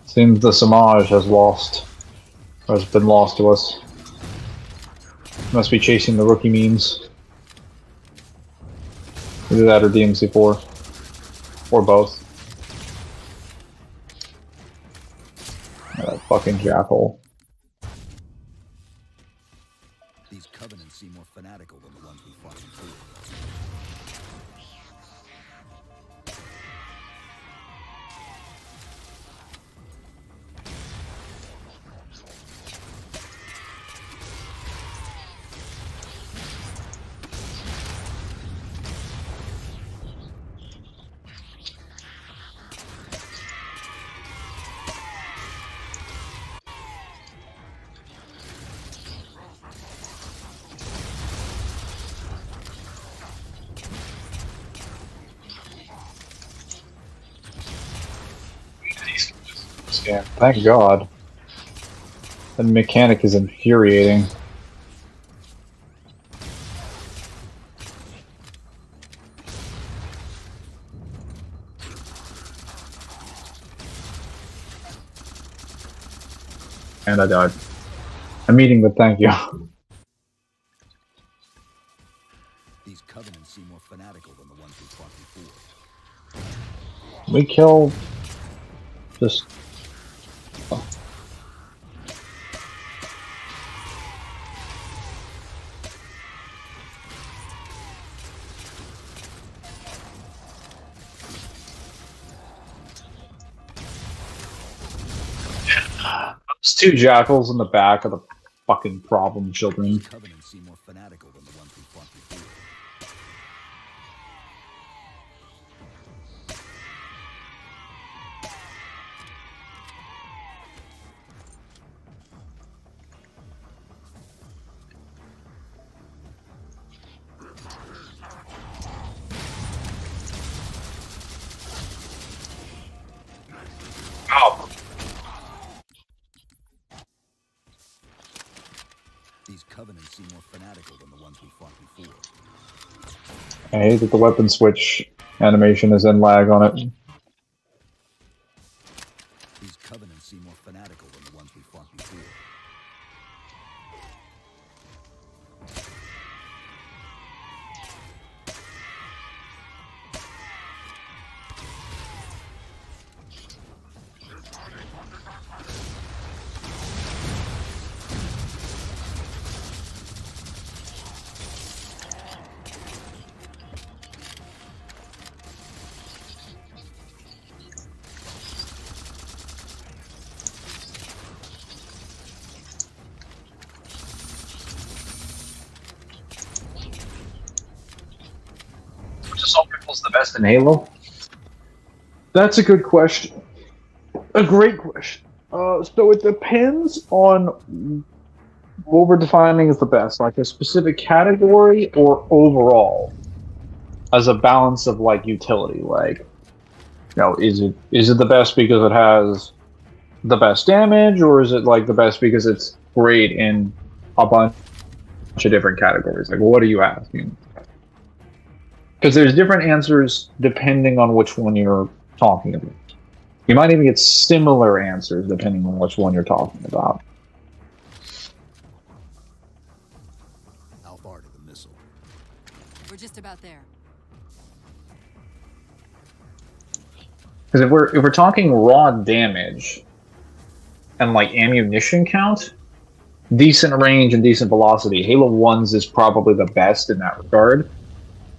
Seems the Samaj has been lost to us. Must be chasing the rookie memes. Either that or DMC4. Or both. That fucking jackal. These covenants seem more fanatical than the ones we fought before. Yeah, thank God. The mechanic is infuriating. And I died. I'm eating, but thank you. These covenants seem more fanatical than the ones we fought before. We kill... just... oh. Those two jackals in the back are the fucking problem children. These covenants seem more fanatical than the ones we fought before. I hate that the weapon switch animation is in lag on it. These covenants seem more fanatical than the ones we fought before. Which assault rifle is the best in Halo? That's a good question. A great question. So it depends on what we're defining as the best, like a specific category or overall, as a balance of like utility. Like, is it the best because it has the best damage, or is it like the best because it's great in a bunch of different categories? Like, what are you asking? Because there's different answers depending on which one you're talking about. You might even get similar answers depending on which one you're talking about. How far to the missile? We're just about there. Because if we're talking raw damage and like ammunition count, decent range and decent velocity, Halo 1's is probably the best in that regard.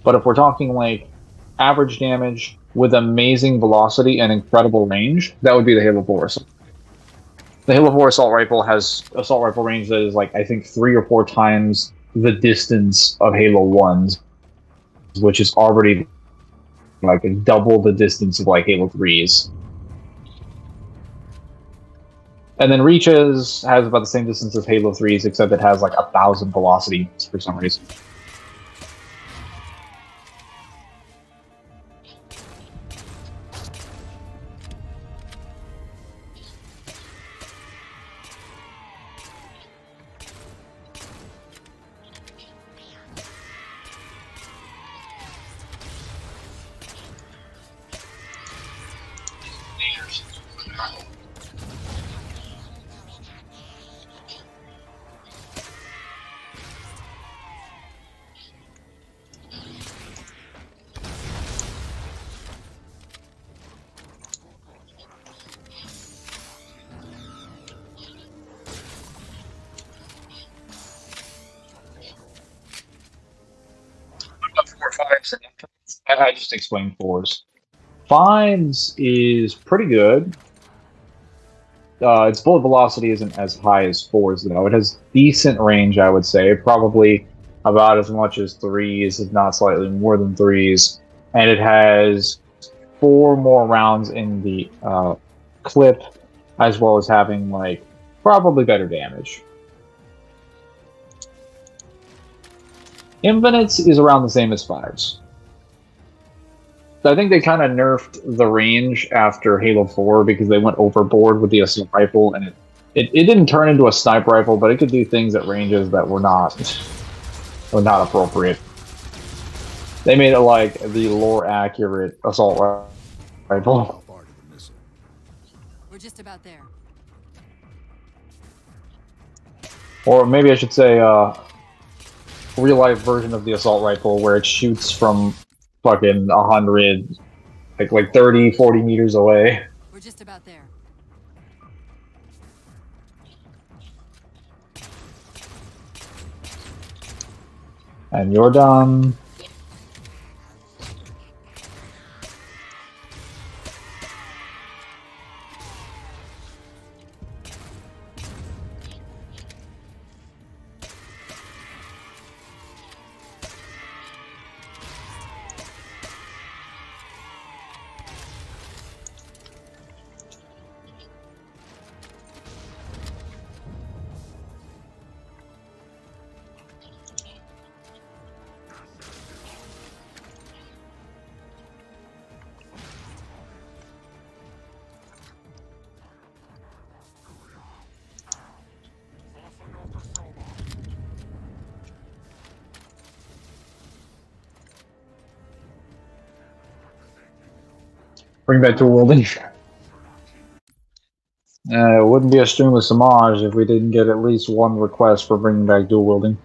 But if we're talking like average damage with amazing velocity and incredible range, that would be the Halo 4 assault. The Halo 4 assault rifle has assault rifle range that is like, I think, 3 or 4 times the distance of Halo 1's, which is already like double the distance of like Halo 3's. And then Reaches has about the same distance as Halo 3's, except it has like 1,000 velocity for some reason. Fives and infinites. I just explained fours. Fives is pretty good. Its bullet velocity isn't as high as fours, though. It has decent range, I would say. Probably about as much as threes, if not slightly more than threes. And it has 4 more rounds in the clip, as well as having, like, probably better damage. Infinites is around the same as fives. I think they kind of nerfed the range after Halo 4 because they went overboard with the assault rifle, and it didn't turn into a sniper rifle, but it could do things at ranges that were not appropriate. They made it like the lore accurate assault rifle. We're just about there. Or maybe I should say real life version of the assault rifle where it shoots from fucking 100, like 30, 40 meters away. We're just about there. And you're done. Bring back dual wielding. It wouldn't be a streamless homage if we didn't get at least one request for bringing back dual wielding.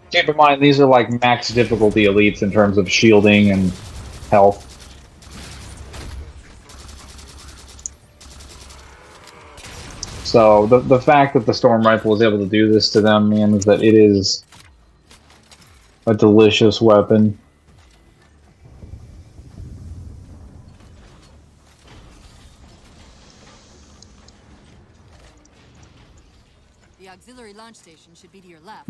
Keep in mind, these are like max difficulty elites in terms of shielding and health. So the fact that the storm rifle is able to do this to them means that it is a delicious weapon. The auxiliary launch station should be to your left.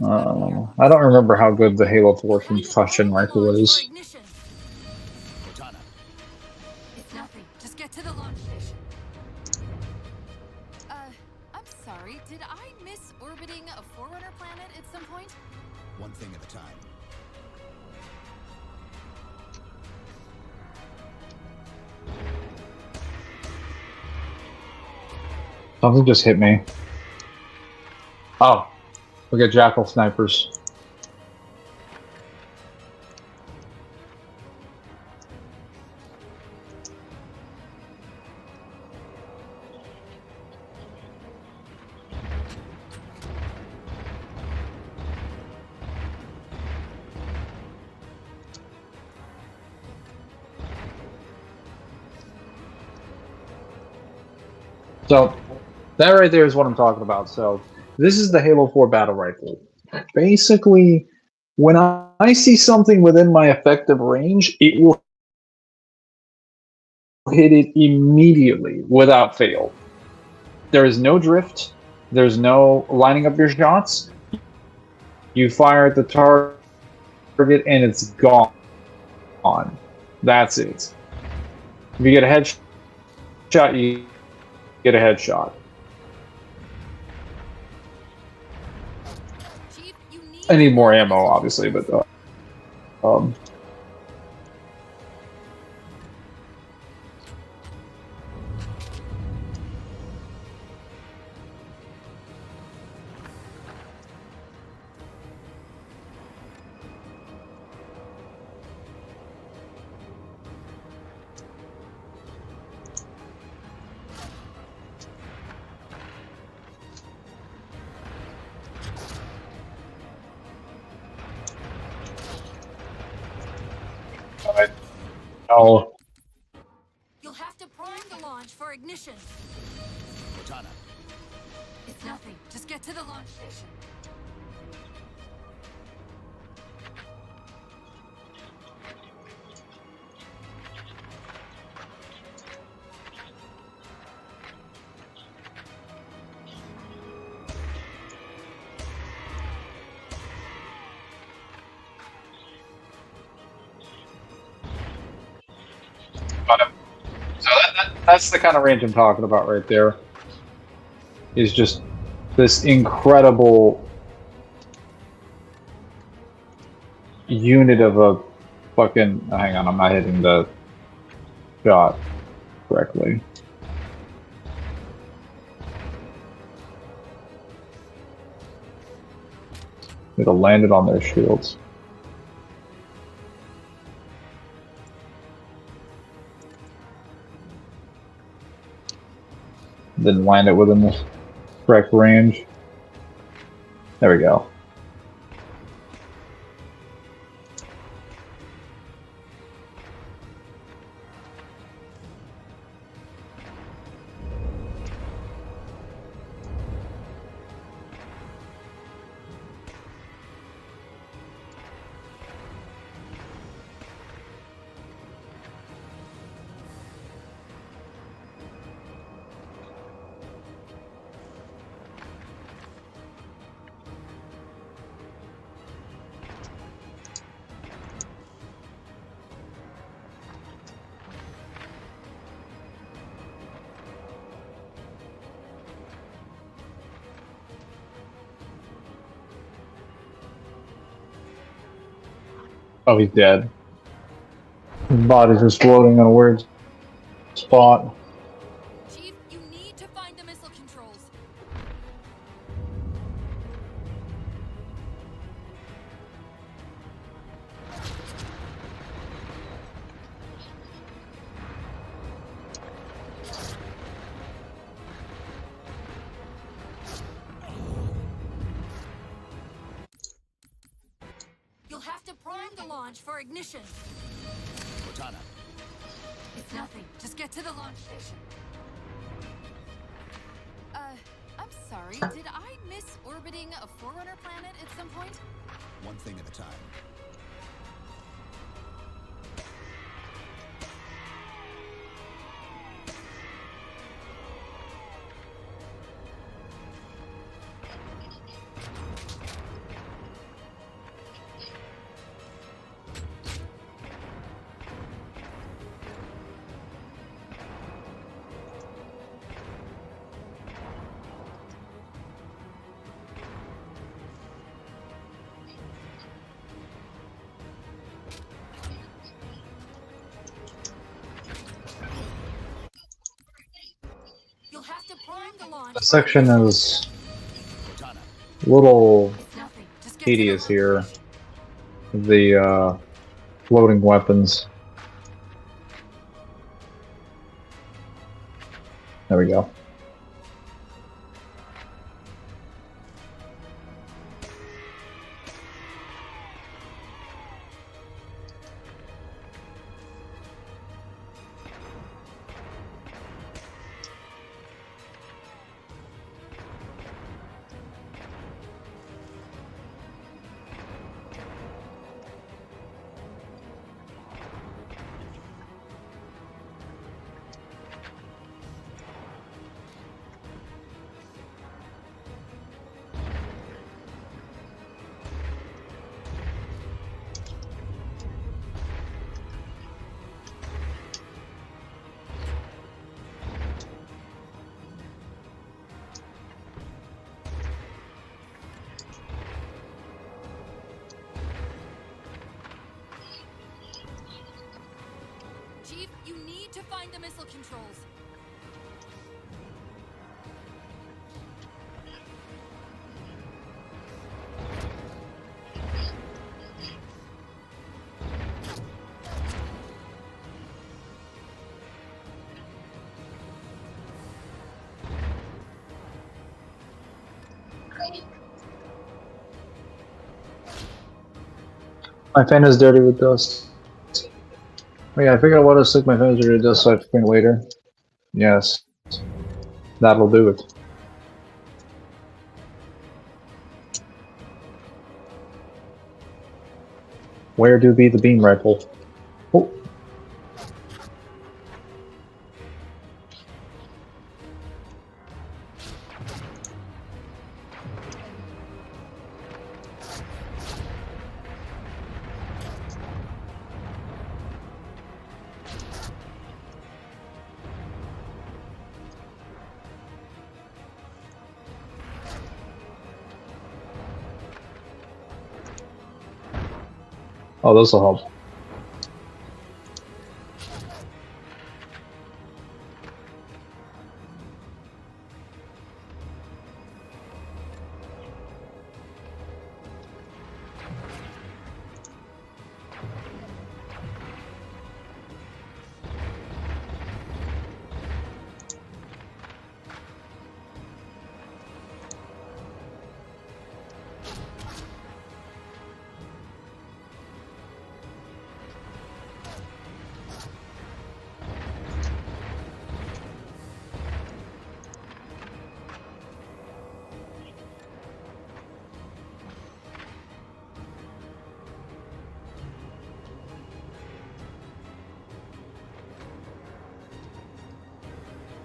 I don't remember how good the Halo 4 concussion rifle is. Cortana, It's nothing. Just get to the launch station. I'm sorry. Did I miss orbiting a Forerunner planet at some point? one thing at a time. Something just hit me. Oh, we got Jackal snipers. So, that right there is what I'm talking about. So, this is the Halo 4 battle rifle. Basically, when I see something within my effective range, it will hit it immediately without fail. There is no drift. There's no lining up your shots. You fire at the target and it's gone. That's it. If you get a headshot, you get a headshot. Chief, you need I need more ammo, obviously, but oh, You'll have to prime the launch for ignition. Cortana, It's nothing. Just get to the launch station. so that's the kind of range I'm talking about right there. Is just this incredible unit of a fucking. Hang on, I'm not hitting the shot correctly. It'll land it on their shields. Then land it within the correct range. There we go. Oh, he's dead. His body's just floating in a weird spot. Chief, you need to find the missile controls. You'll have to prime the launch for ignition. Cortana, It's nothing. Just get to the launch station. I'm sorry. Did I miss orbiting a Forerunner planet at some point? one thing at a time. You'll have to prime the launch. This section is Cortana, a little It's nothing. Just get to the tedious launch here. station. The floating weapons. There we go. Chief, you need to find the missile controls. My pen is dirty with dust. Oh yeah, I figured out what to stick my pen is dirty with dust so I have to clean it later. Yes. That'll do it. Where do be the beam rifle? Oh. Oh, this will help.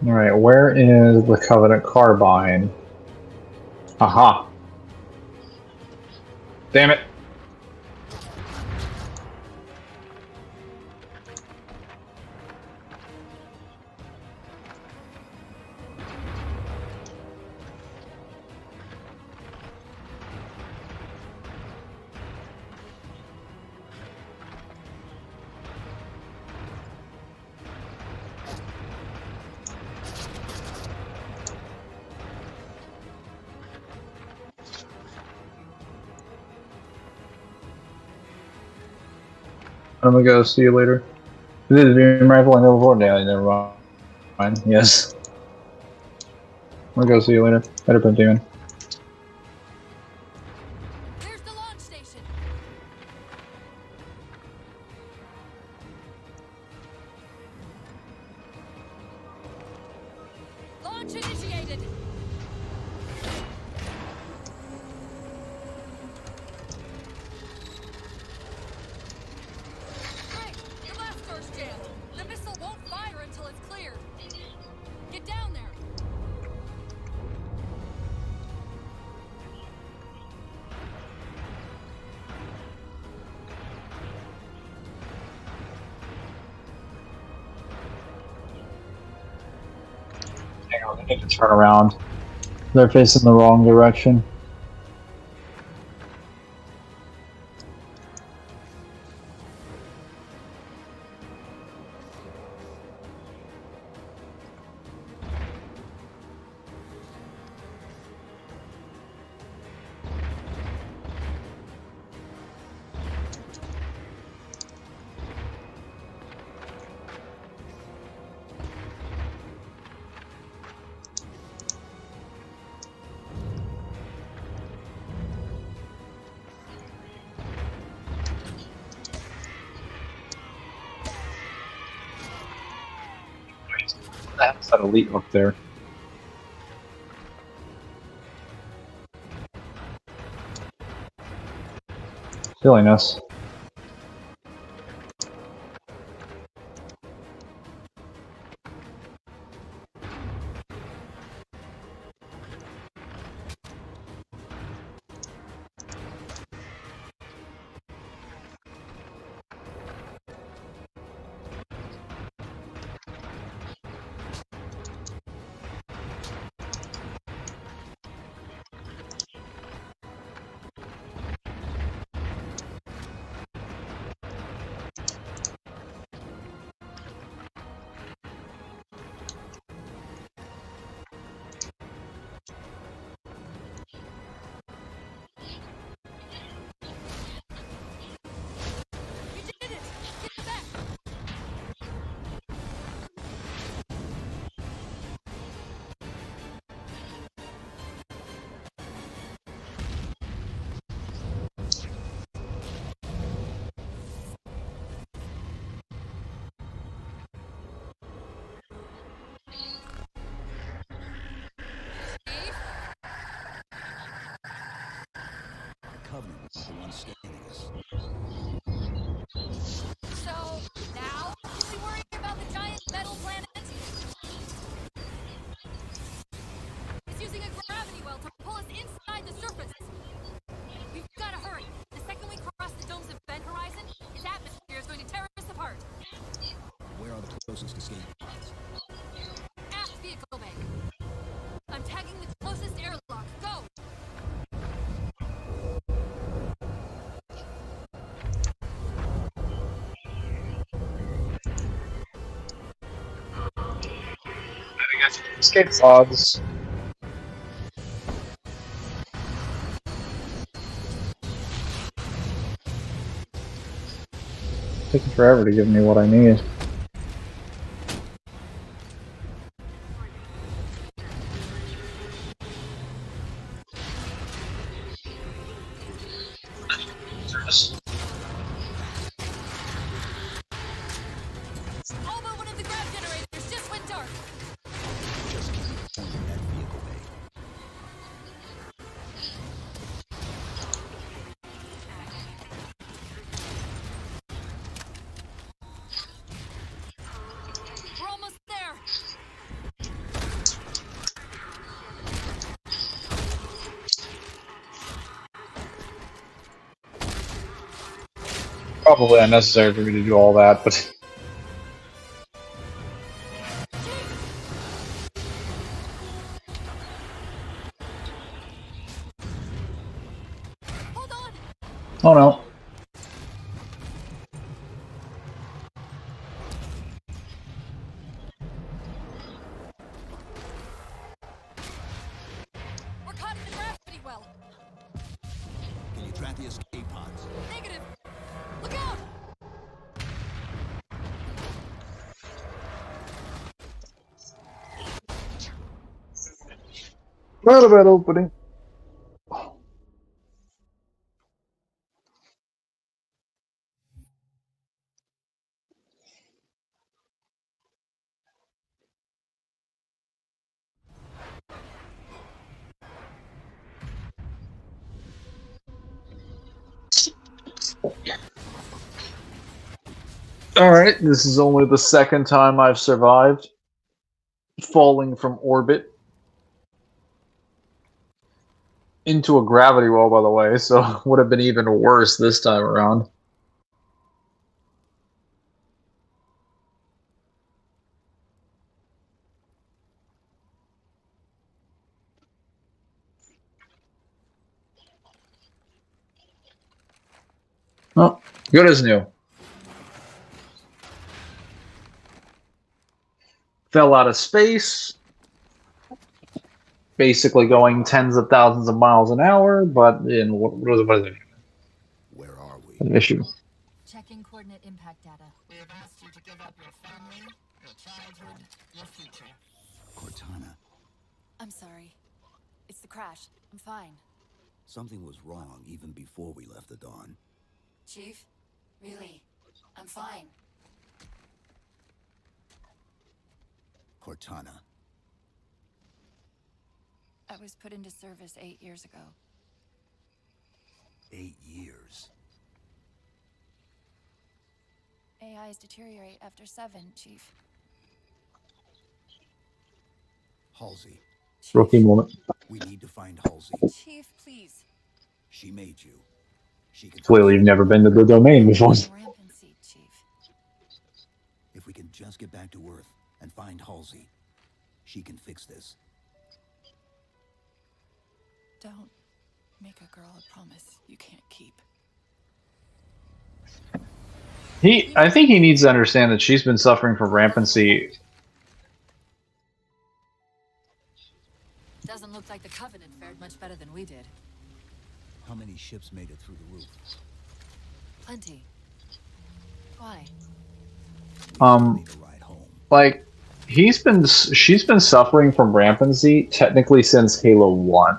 Alright, where is the Covenant Carbine? Aha! Damn it! I'm gonna go see you later. This is beam rifle and level 4 daily, never mind. Yes. I'm gonna go see you later. Better put demon. There's the launch station. Launch initiated. Great, the blast door's jammed. The missile won't fire until it's cleared. Get down there. Hang on, I need to turn around. They're facing the wrong direction. That's that elite up there. Silliness. You did it! Get back! Covenant is the one scanning us. So, now, can we worry about the giant metal planet? It's using a gravity well to pull us inside the surface. We've gotta hurry. The second we cross the dome's event horizon, its atmosphere is going to tear us apart. Where are the closest escape pods? Aft vehicle bay. I'm tagging the closest airlock. Go! Escape pods. Taking forever to give me what I need. All but one of the grav generators just went dark. Just keep your point at vehicle bay. We're almost there. Probably unnecessary for me to do all that, but Hold on. oh no. We're caught in the gravity well. Can you track the escape pods? Negative. Look out! Not a bad opening. Alright, this is only the second time I've survived falling from orbit into a gravity well, by the way, so would have been even worse this time around. Oh, good as new. Fell out of space, basically going tens of thousands of miles an hour, but in what is it? Where are we? An issue. Checking coordinate impact data. We have asked you to give up your family, your childhood, your future. Cortana, I'm sorry. It's the crash. I'm fine. something was wrong even before we left the Dawn. Chief? Really? I'm fine. Cortana, I was put into service 8 years ago. 8 years. AIs deteriorate after 7, Chief. Halsey, Rookie moment. we need to find Halsey. Chief, please. She made you. She can Clearly, you've never been to the domain before. Rampancy, Chief. If we can just get back to Earth and find Halsey, she can fix this. Don't make a girl a promise you can't keep. I think he needs to understand that she's been suffering from rampancy. Doesn't look like the Covenant fared much better than we did. How many ships made it through the roof? Plenty. Why? Need a ride home. Like, she's been suffering from rampancy technically since Halo 1.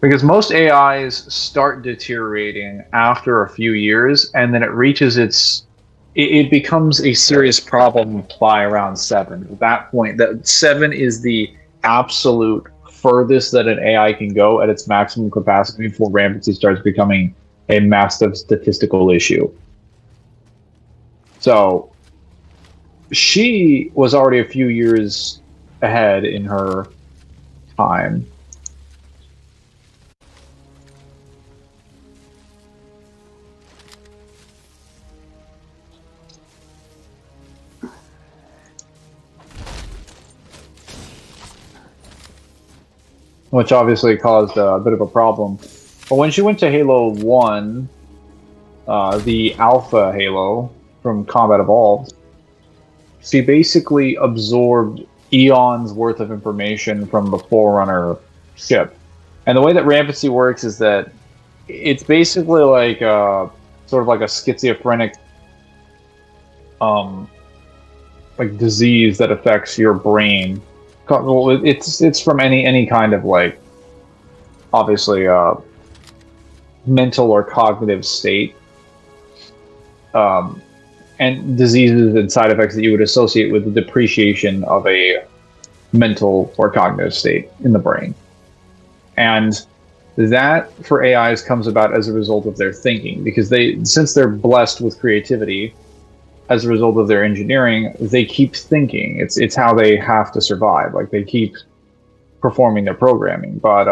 Because most AIs start deteriorating after a few years, and then it reaches it becomes a serious problem by around 7. At that point, that 7 is the absolute furthest that an AI can go at its maximum capacity before rampancy starts becoming a massive statistical issue. So, she was already a few years ahead in her time. Which obviously caused a bit of a problem. But when she went to Halo 1, the Alpha Halo from Combat Evolved, she basically absorbed eons worth of information from the Forerunner ship. And the way that rampancy works is that it's basically like sort of like a schizophrenic like disease that affects your brain. Well, it's from any kind of, like, obviously mental or cognitive state, and diseases and side effects that you would associate with the depreciation of a mental or cognitive state in the brain. And that for AIs comes about as a result of their thinking, because since they're blessed with creativity as a result of their engineering, they keep thinking. It's how they have to survive. Like, they keep performing their programming, but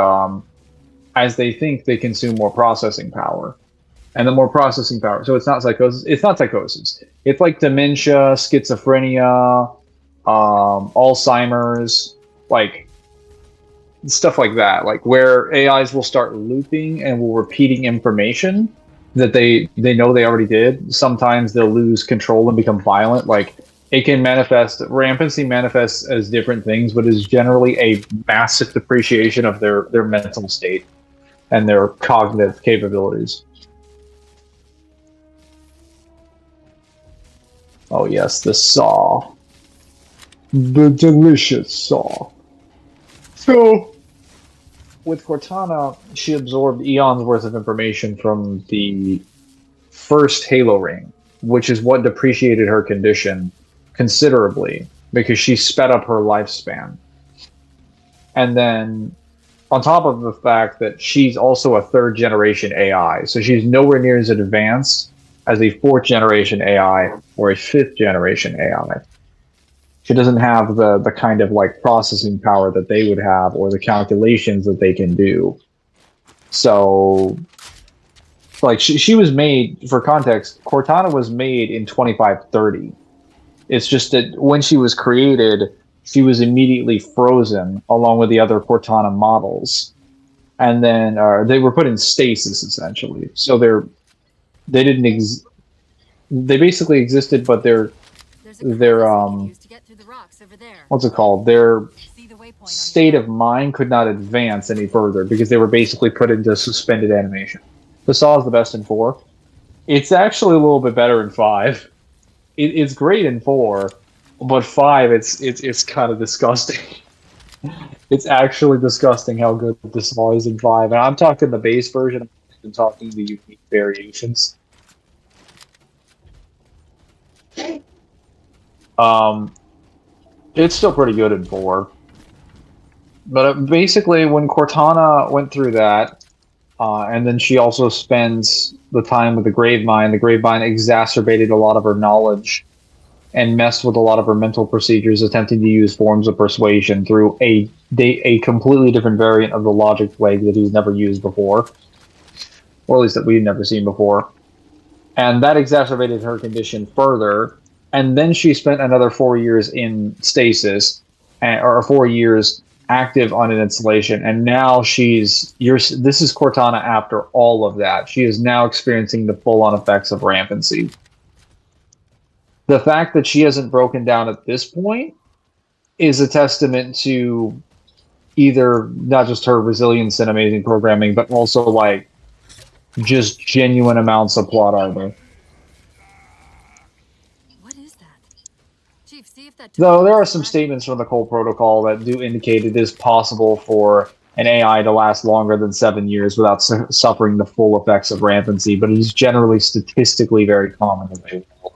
as they think, they consume more processing power, and the more processing power. So it's not psychosis. It's not psychosis. It's like dementia, schizophrenia, Alzheimer's, like stuff like that. Like, where AIs will start looping and will repeating information that they know they already did. Sometimes they'll lose control and become violent. Like, it can manifest, rampancy manifests as different things, but is generally a massive depreciation of their mental state and their cognitive capabilities. Oh yes, the saw. The delicious saw. So, with Cortana, she absorbed eons worth of information from the first Halo ring, which is what depreciated her condition considerably because she sped up her lifespan. And then, on top of the fact that she's also a third generation AI, so she's nowhere near as advanced as a fourth generation AI or a fifth generation AI. She doesn't have the kind of like processing power that they would have or the calculations that they can do. So, like, she was made, for context, Cortana was made in 2530. It's just that when she was created, she was immediately frozen along with the other Cortana models. And then they were put in stasis, essentially. So they didn't they basically existed, but their what's it called? Their state of mind could not advance any further because they were basically put into suspended animation. The Saw is the best in 4. It's actually a little bit better in 5. It's great in 4, but 5 it's kind of disgusting. It's actually disgusting how good the Saw is in 5, and I'm talking the base version. I'm talking the unique variations. It's still pretty good in 4. But basically, when Cortana went through that, and then she also spends the time with the Gravemind exacerbated a lot of her knowledge and messed with a lot of her mental procedures, attempting to use forms of persuasion through a completely different variant of the logic plague that he's never used before, or at least that we've never seen before. And that exacerbated her condition further. And then she spent another 4 years in stasis, or 4 years active on an installation. And now this is Cortana after all of that. She is now experiencing the full-on effects of rampancy. The fact that she hasn't broken down at this point is a testament to either not just her resilience and amazing programming, but also like just genuine amounts of plot armor. Though there are some statements from the Cole Protocol that do indicate it is possible for an AI to last longer than 7 years without suffering the full effects of rampancy, but it is generally statistically very common that they will.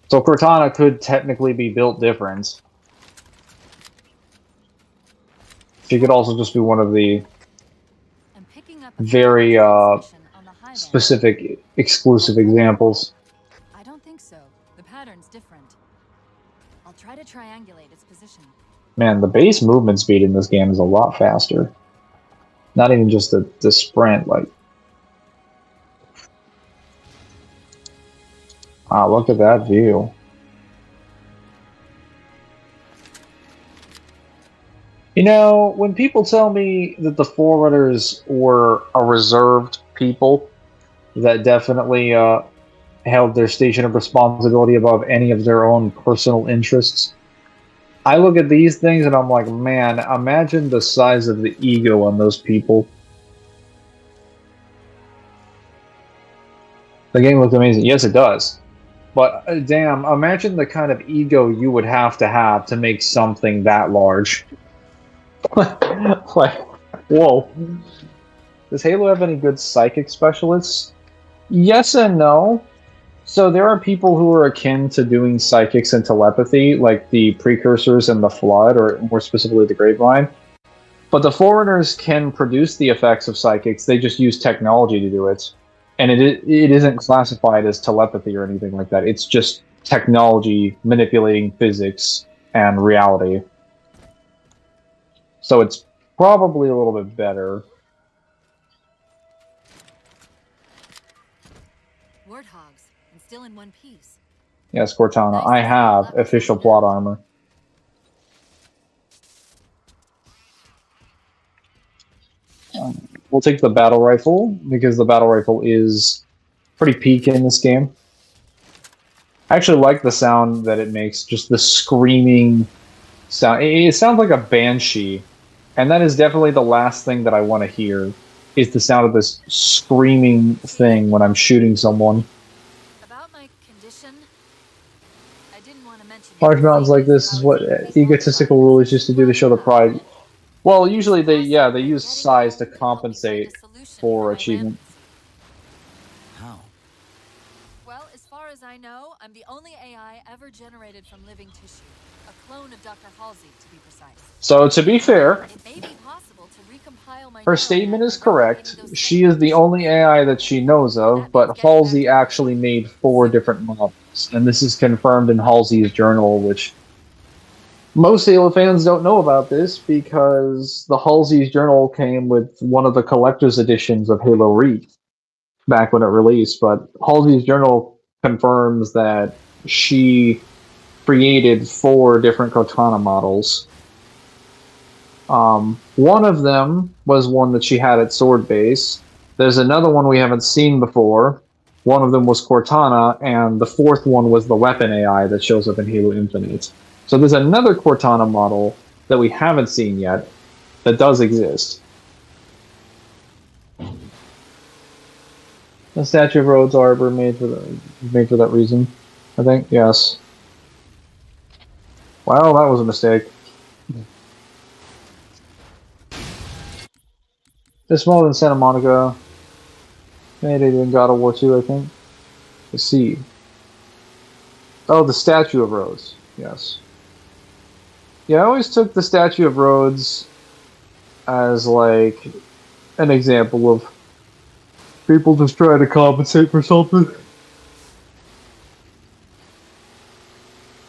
So Cortana could technically be built different. She could also just be one of the very specific, exclusive examples. I don't think so. The pattern's different. I'll try to triangulate its position. Man, the base movement speed in this game is a lot faster. Not even just the sprint, like... Wow, look at that view. You know, when people tell me that the Forerunners were a reserved people that definitely held their station of responsibility above any of their own personal interests, I look at these things and I'm like, man, imagine the size of the ego on those people. The game looks amazing. Yes, it does. But damn, imagine the kind of ego you would have to make something that large. Like, whoa. Does Halo have any good psychic specialists? Yes and no. So there are people who are akin to doing psychics and telepathy, like the Precursors and the Flood, or more specifically the Gravemind. But the Forerunners can produce the effects of psychics, they just use technology to do it. And it isn't classified as telepathy or anything like that. It's just technology manipulating physics and reality. So it's probably a little bit better. Warthogs, and still in one piece. Yes, Cortana, I have official plot armor. We'll take the battle rifle, because the battle rifle is pretty peak in this game. I actually like the sound that it makes, just the screaming sound. It sounds like a banshee, and that is definitely the last thing that I want to hear, is the sound of this screaming thing when I'm shooting someone. About my condition, I didn't want to mention Large mountains like this is what egotistical rulers used to do to show the pride. Well, usually they use size to compensate for achievement. How? Well, as far as I know, I'm the only AI ever generated from living tissue. A clone of Dr. Halsey, to be precise. So to be fair, It may be possible to recompile my her neural statement net is by correct. replicating those She is the only AI that she knows of, but Halsey actually made 4 different models. And this is confirmed in Halsey's journal, which most Halo fans don't know about this because the Halsey's journal came with one of the collector's editions of Halo Reach back when it released. But Halsey's journal confirms that she created 4 different Cortana models. One of them was one that she had at Sword Base. There's another one we haven't seen before. One of them was Cortana, and the 4th one was the weapon AI that shows up in Halo Infinite. So there's another Cortana model that we haven't seen yet that does exist. The Statue of Rhodes Arbor made for that reason, I think. Yes. Well, that was a mistake. It's smaller than Santa Monica. Made it in God of War 2, I think. Let's see. Oh, the Statue of Rhodes. Yes. Yeah, I always took the Statue of Rhodes as like an example of people just trying to compensate for something.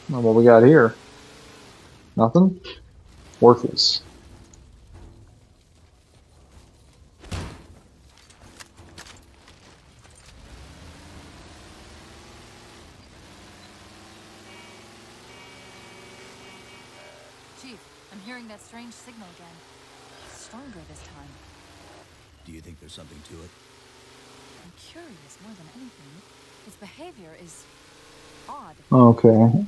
What we got here? Nothing? Worthless. Chief, I'm hearing that strange signal again. Stronger this time. Do you think there's something to it? I'm curious more than anything. Its behavior is odd. Okay.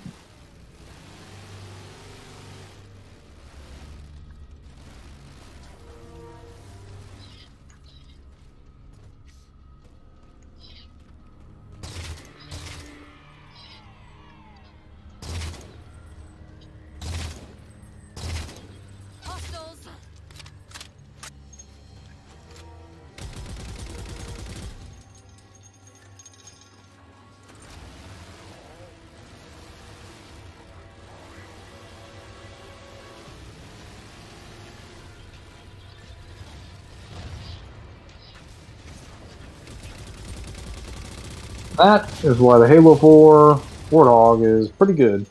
Hostiles! That is why the Halo 4 Warthog is pretty good.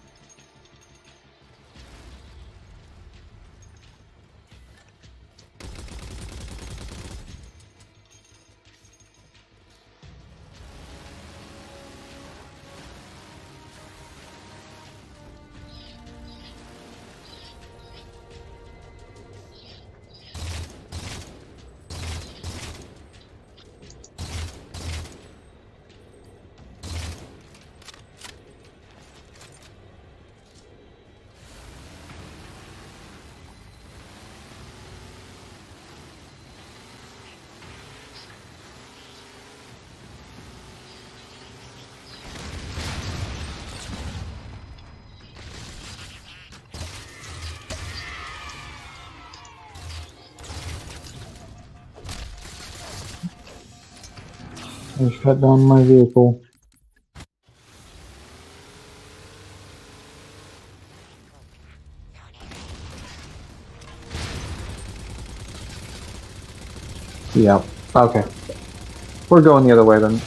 I shut down my vehicle. Yeah, okay. We're going the other way then.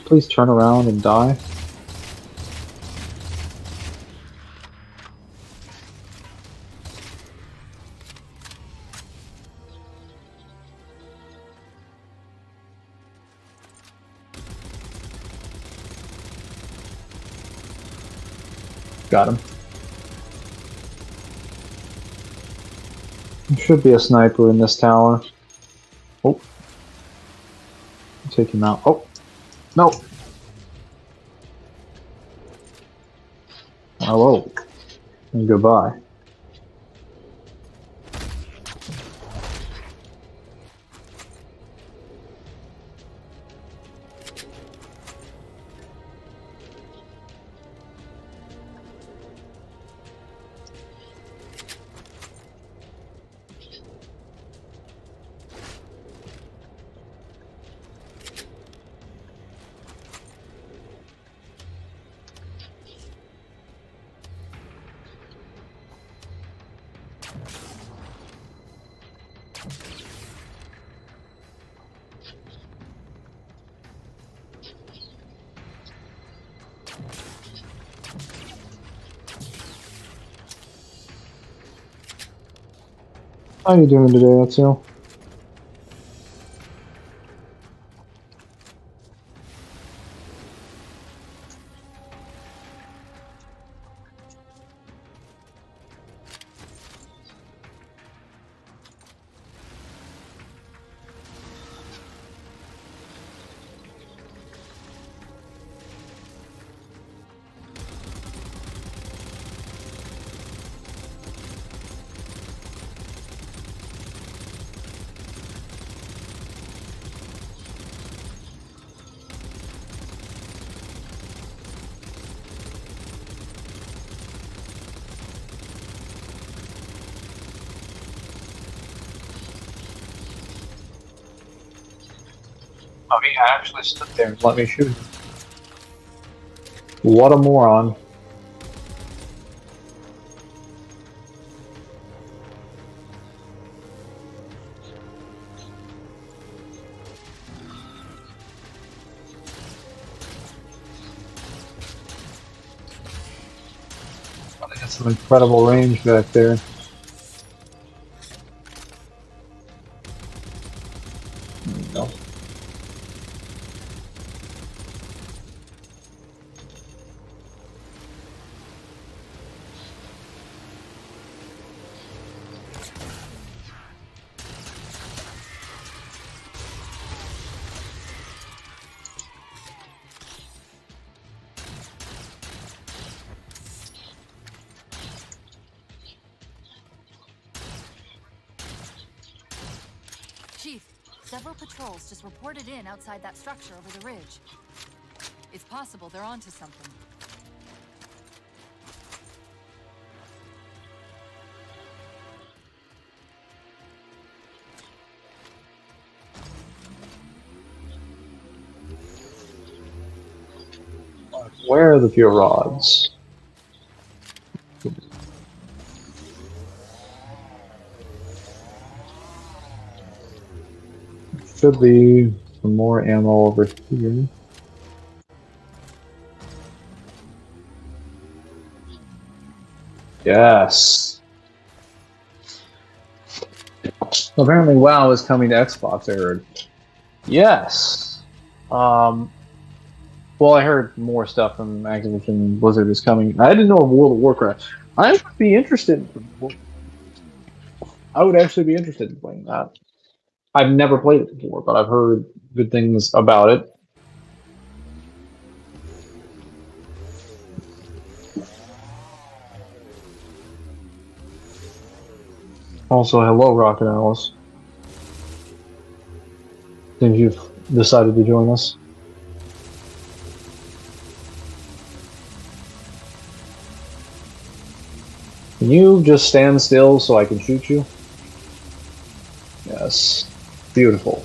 Please turn around and die. Got him. There should be a sniper in this tower. Oh. Take him out. Oh. No. Hello and goodbye. How you doing today, Ezio? Oh, he actually stood there and let me shoot him. What a moron. I got some incredible range back there. There we go. Chief, several patrols just reported in outside that structure over the ridge. It's possible they're onto something. Where are the pure rods? Should be some more ammo over here. Yes. Apparently WoW is coming to Xbox, I heard. Yes. Well, I heard more stuff from Activision Blizzard is coming. I didn't know of World of Warcraft. I would be interested. I would actually be interested in playing that. I've never played it before, but I've heard good things about it. Also, hello, Rocket Alice. Since you've decided to join us. Can you just stand still so I can shoot you? Yes. Beautiful.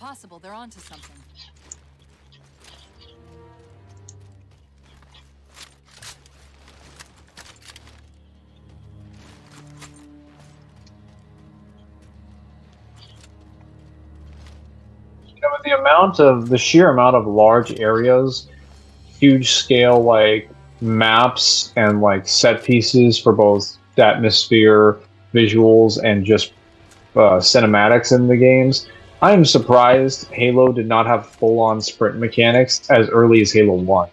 possible they're onto something. With the sheer amount of large areas, huge scale like maps and like set pieces for both atmosphere, visuals, and just cinematics in the games, I am surprised Halo did not have full-on sprint mechanics as early as Halo 1.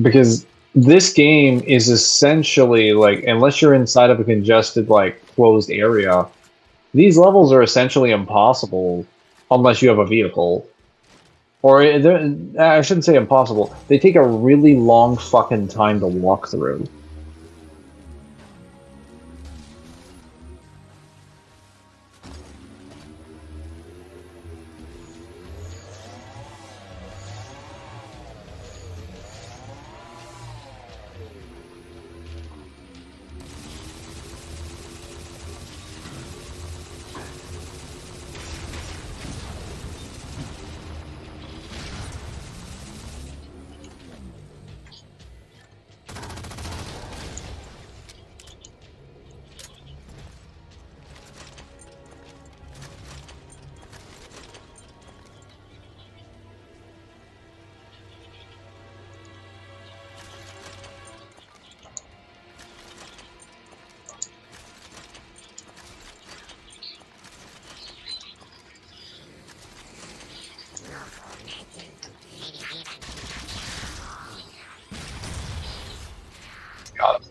Because this game is essentially like, unless you're inside of a congested, like, closed area, these levels are essentially impossible unless you have a vehicle. Or, I shouldn't say impossible. They take a really long fucking time to walk through. Got it.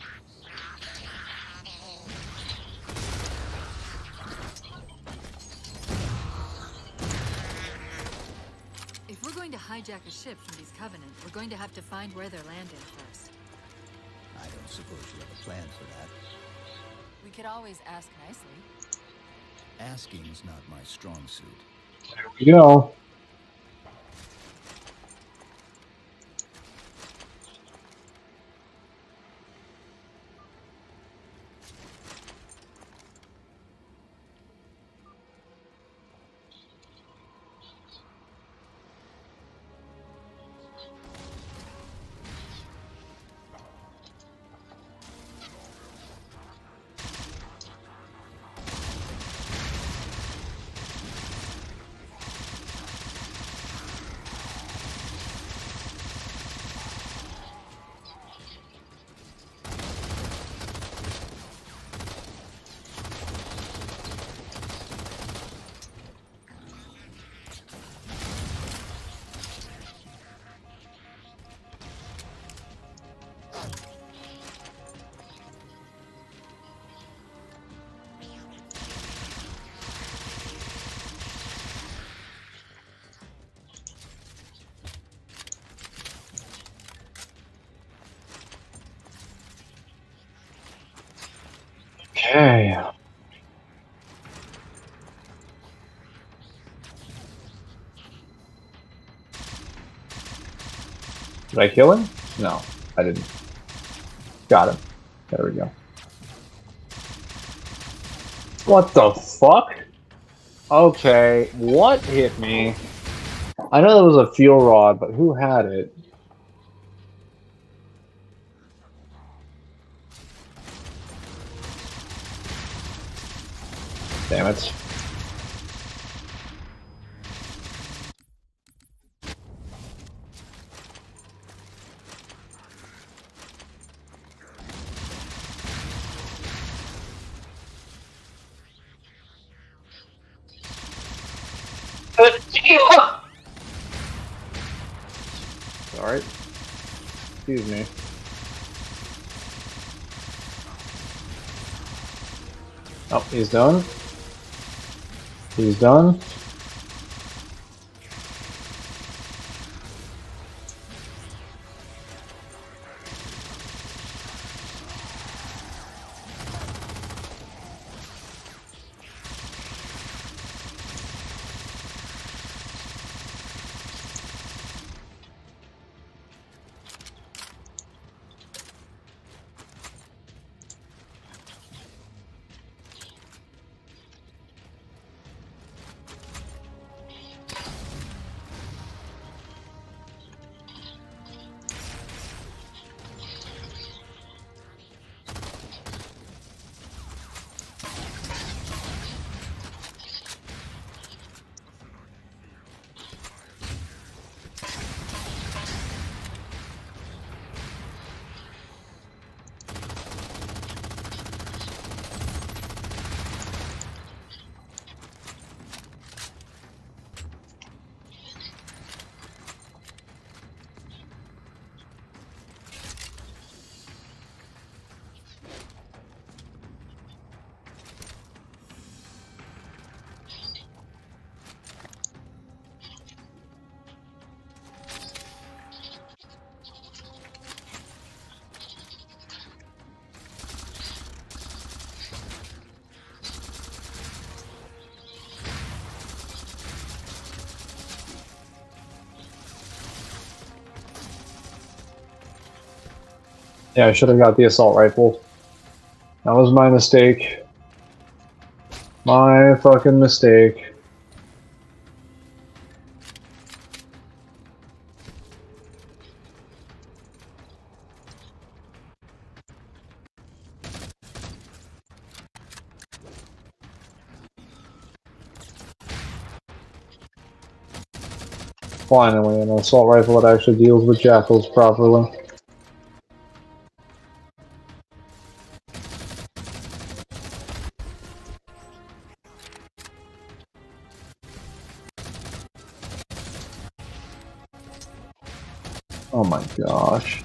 If we're going to hijack a ship from these Covenant, we're going to have to find where they're landing first. I don't suppose you have a plan for that. We could always ask nicely. Asking's not my strong suit. There we go. Okay. Did I kill him? No, I didn't. Got him. There we go. What the fuck? Okay, what hit me? I know there was a fuel rod, but who had it? Damn it. Sorry. Excuse me. Oh, he's done. He's done. Yeah, I should have got the assault rifle. That was my mistake. My fucking mistake. Finally, an assault rifle that actually deals with jackals properly. Oh my gosh.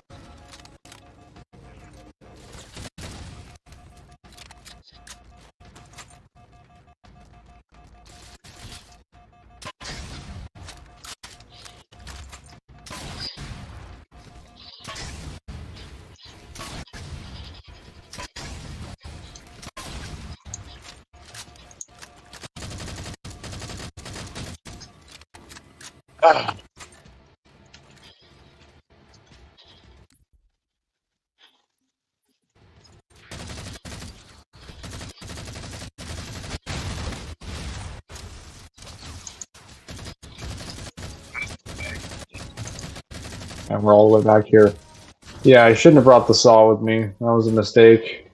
And we're all the way back here. Yeah, I shouldn't have brought the saw with me. That was a mistake.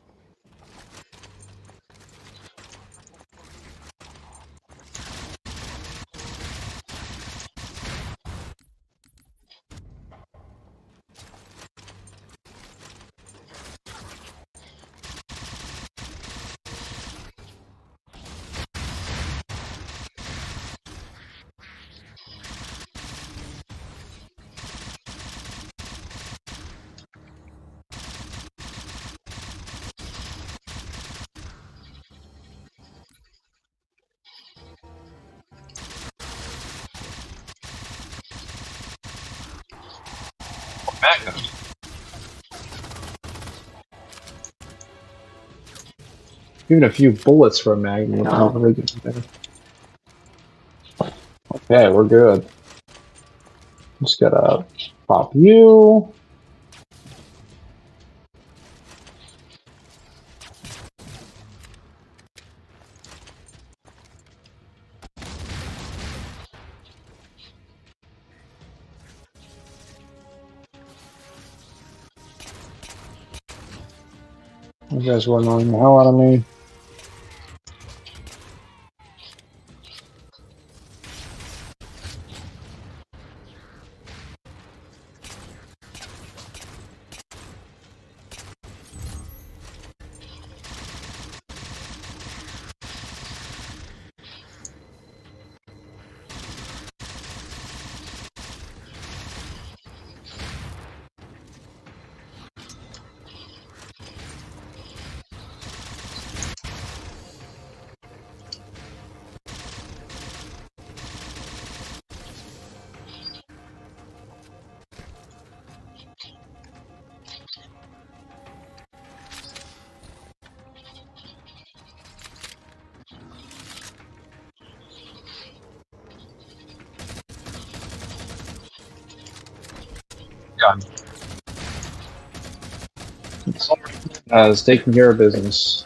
Magnum. Even a few bullets for a magnum would probably get better. Okay, we're good. Just gotta pop you. You guys were annoying the hell out of me. Done. As taking care of business.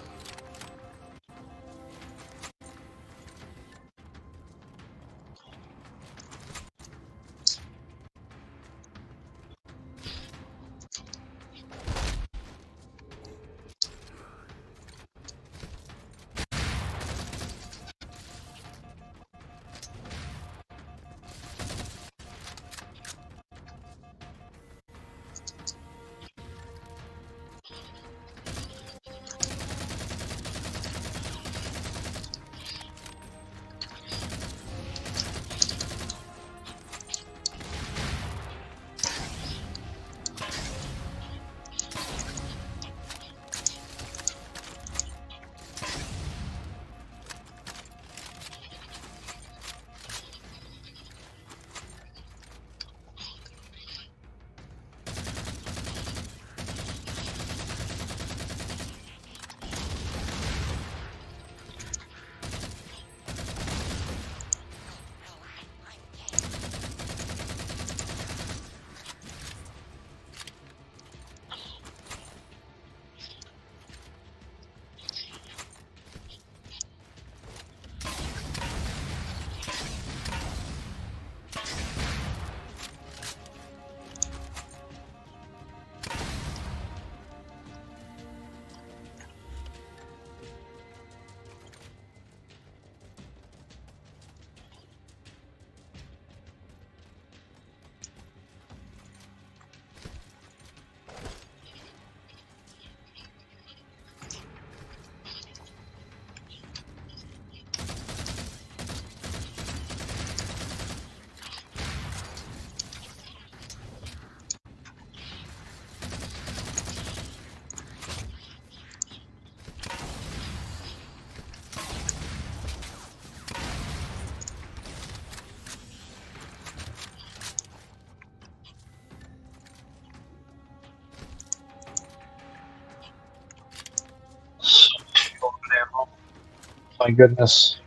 My goodness.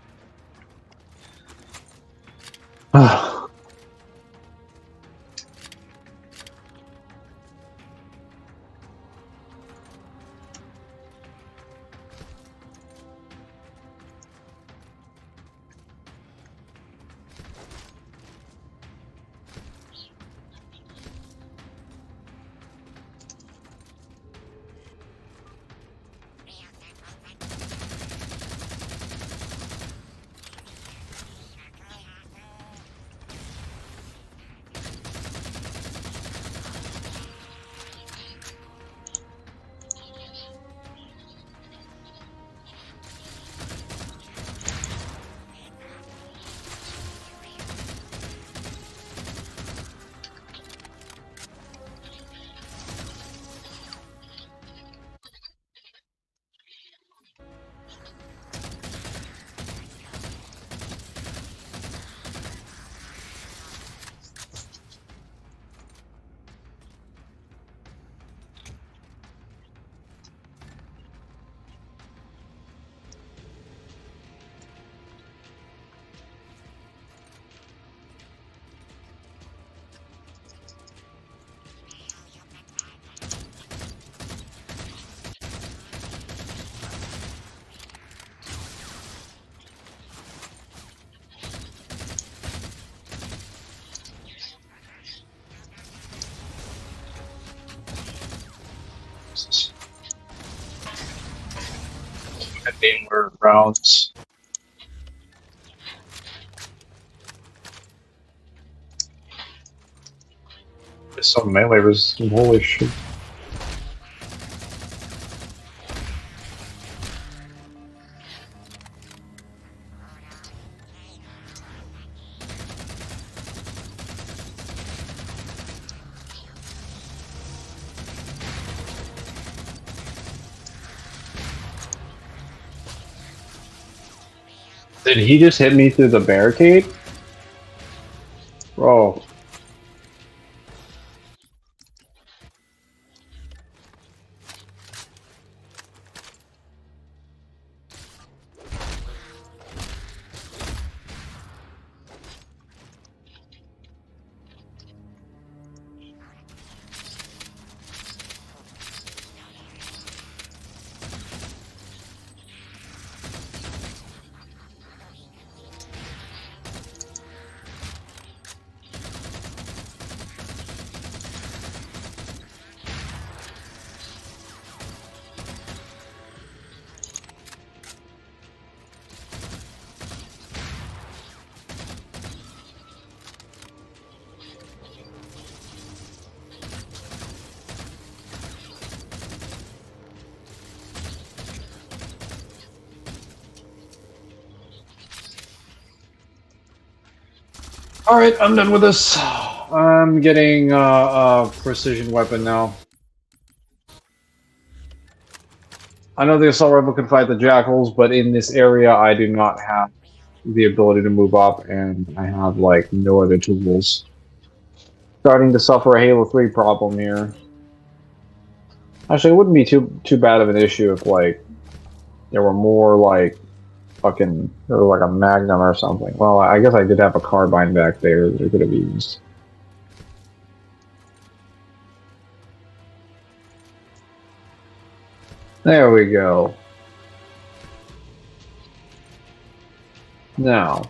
Mangler rounds. There's some melee resistance. Holy shit. Did he just hit me through the barricade? Bro. Alright, I'm done with this. I'm getting a precision weapon now. I know the assault rifle can fight the jackals, but in this area I do not have the ability to move up, and I have, like, no other tools. Starting to suffer a Halo 3 problem here. Actually, it wouldn't be too bad of an issue if, like, there were more, like, fucking, or like a Magnum or something. Well, I guess I did have a carbine back there that I could have used. There we go. Now.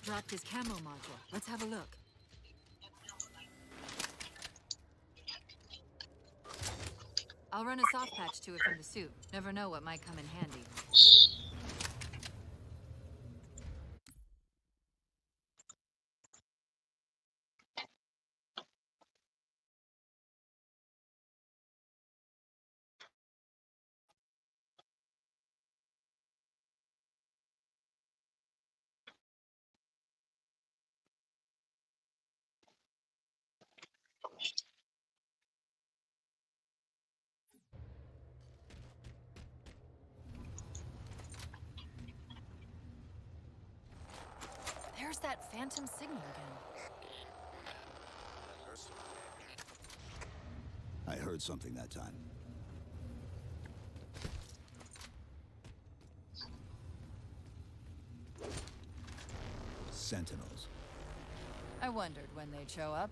dropped his camo module. Let's have a look. I'll run a soft patch to it from the suit. Never know what might come in handy. There's that phantom signal again. I heard something that time. Sentinels. I wondered when they'd show up.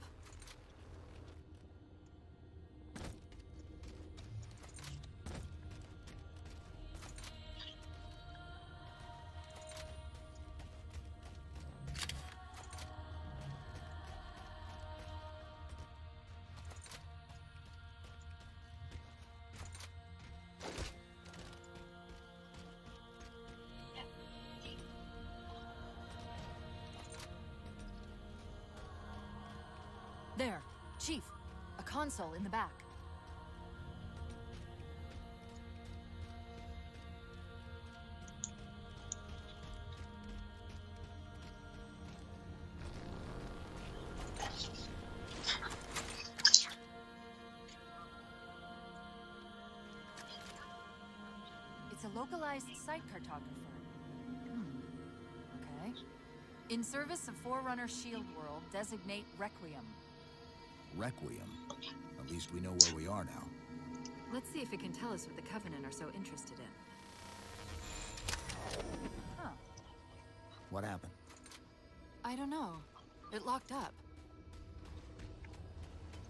There, Chief. A console in the back. It's a localized site cartographer. Okay. In service of Forerunner Shield World, designate Requiem. Requiem. At least we know where we are now. Let's see if it can tell us what the Covenant are so interested in. Huh. What happened? I don't know. It locked up.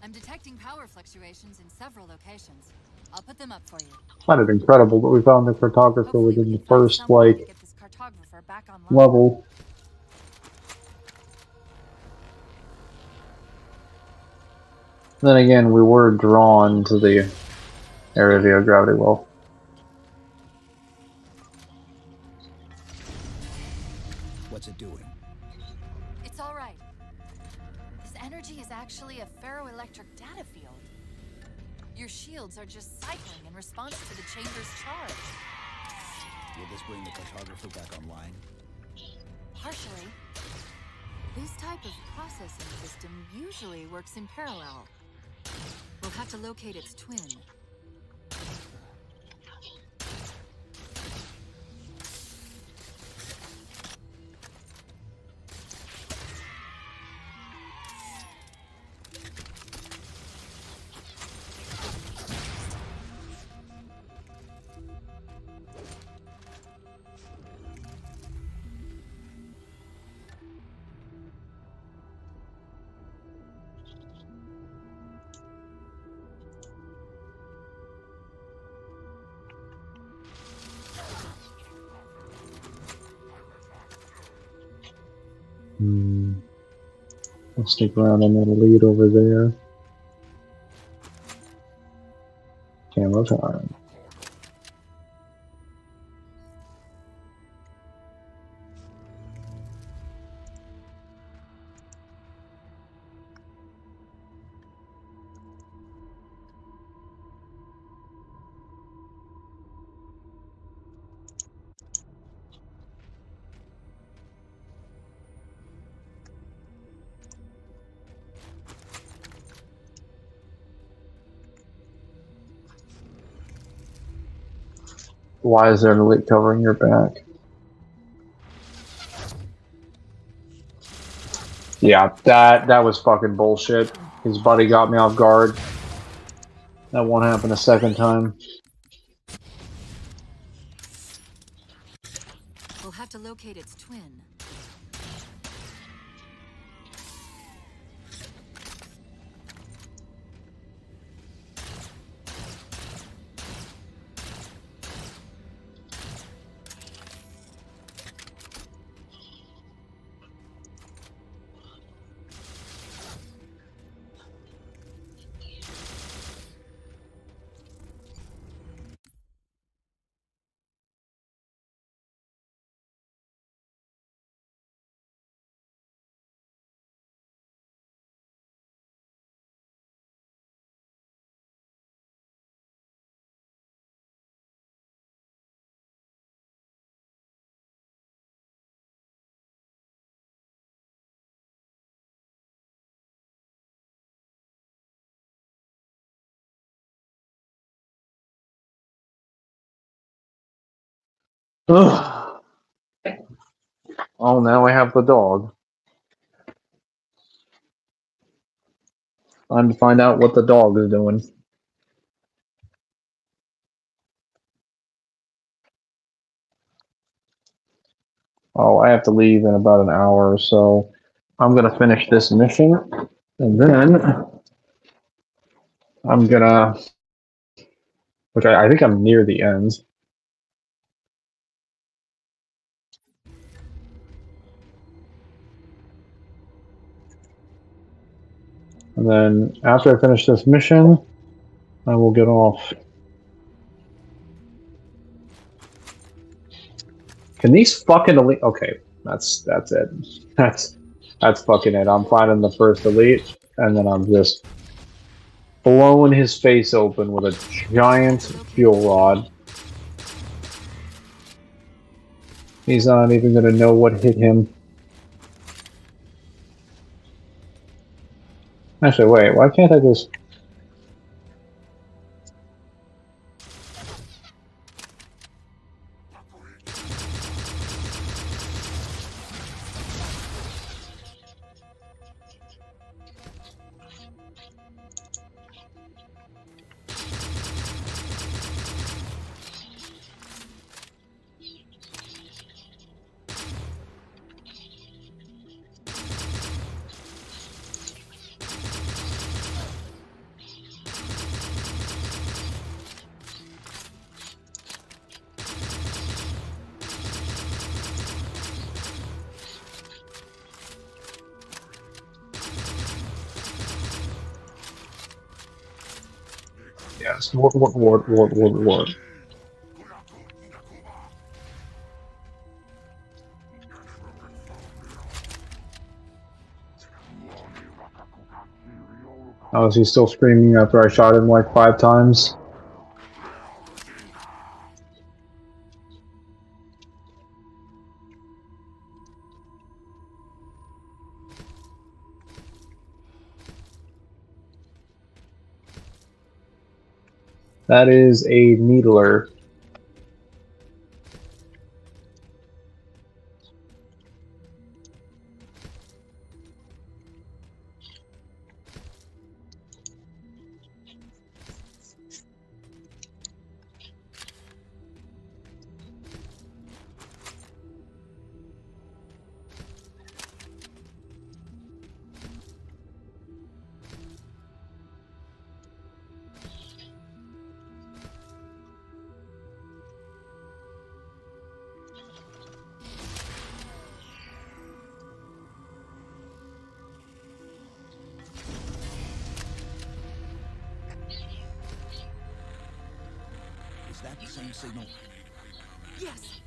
I'm detecting power fluctuations in several locations. I'll put them up for you. Kind of incredible that we found the cartographer Hopefully within we the can find first, some way to like, get this cartographer back online. level. Then again, we were drawn to the area via gravity well. What's it doing? It's all right. This energy is actually a ferroelectric data field. Your shields are just cycling in response to the chamber's charge. Will this bring the cartographer back online? Partially. This type of processing system usually works in parallel. We'll have to locate its twin. I'll stick around on the lead over there. Camera time. Why is there a leak covering your back? Yeah, that was fucking bullshit. His buddy got me off guard. That won't happen a second time. We'll have to locate its twin. Ugh. Oh, now I have the dog. Time to find out what the dog is doing. Oh, I have to leave in about an hour, so I'm gonna finish this mission, and then I'm gonna, which I think I'm near the end. And then after I finish this mission, I will get off. Can these fucking elite? Okay, that's it. That's fucking it. I'm finding the first elite, and then I'm just blowing his face open with a giant fuel rod. He's not even gonna know what hit him. Actually, wait. Why can't I just? Yes. What? Oh, is he still screaming after I shot him like 5 times? That is a needler. Is that the same signal? Yes.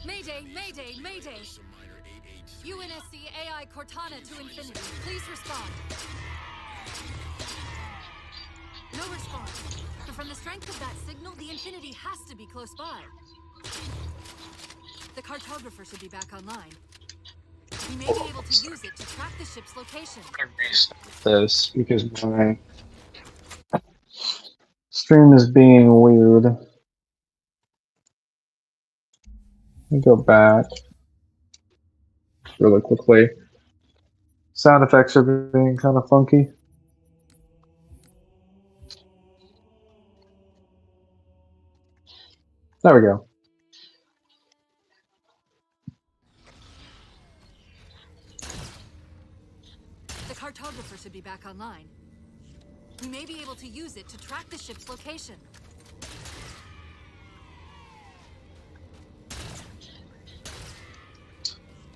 Mayday, mayday, mayday. UNSC AI Cortana to infinity. Please respond. No response. But from the strength of that signal, the infinity has to be close by. The cartographer should be back online. We may be able to use it to track the ship's location. This because my stream is being weird. Let me go back really quickly. Sound effects are being kind of funky. There we go. The cartographer should be back online. We may be able to use it to track the ship's location.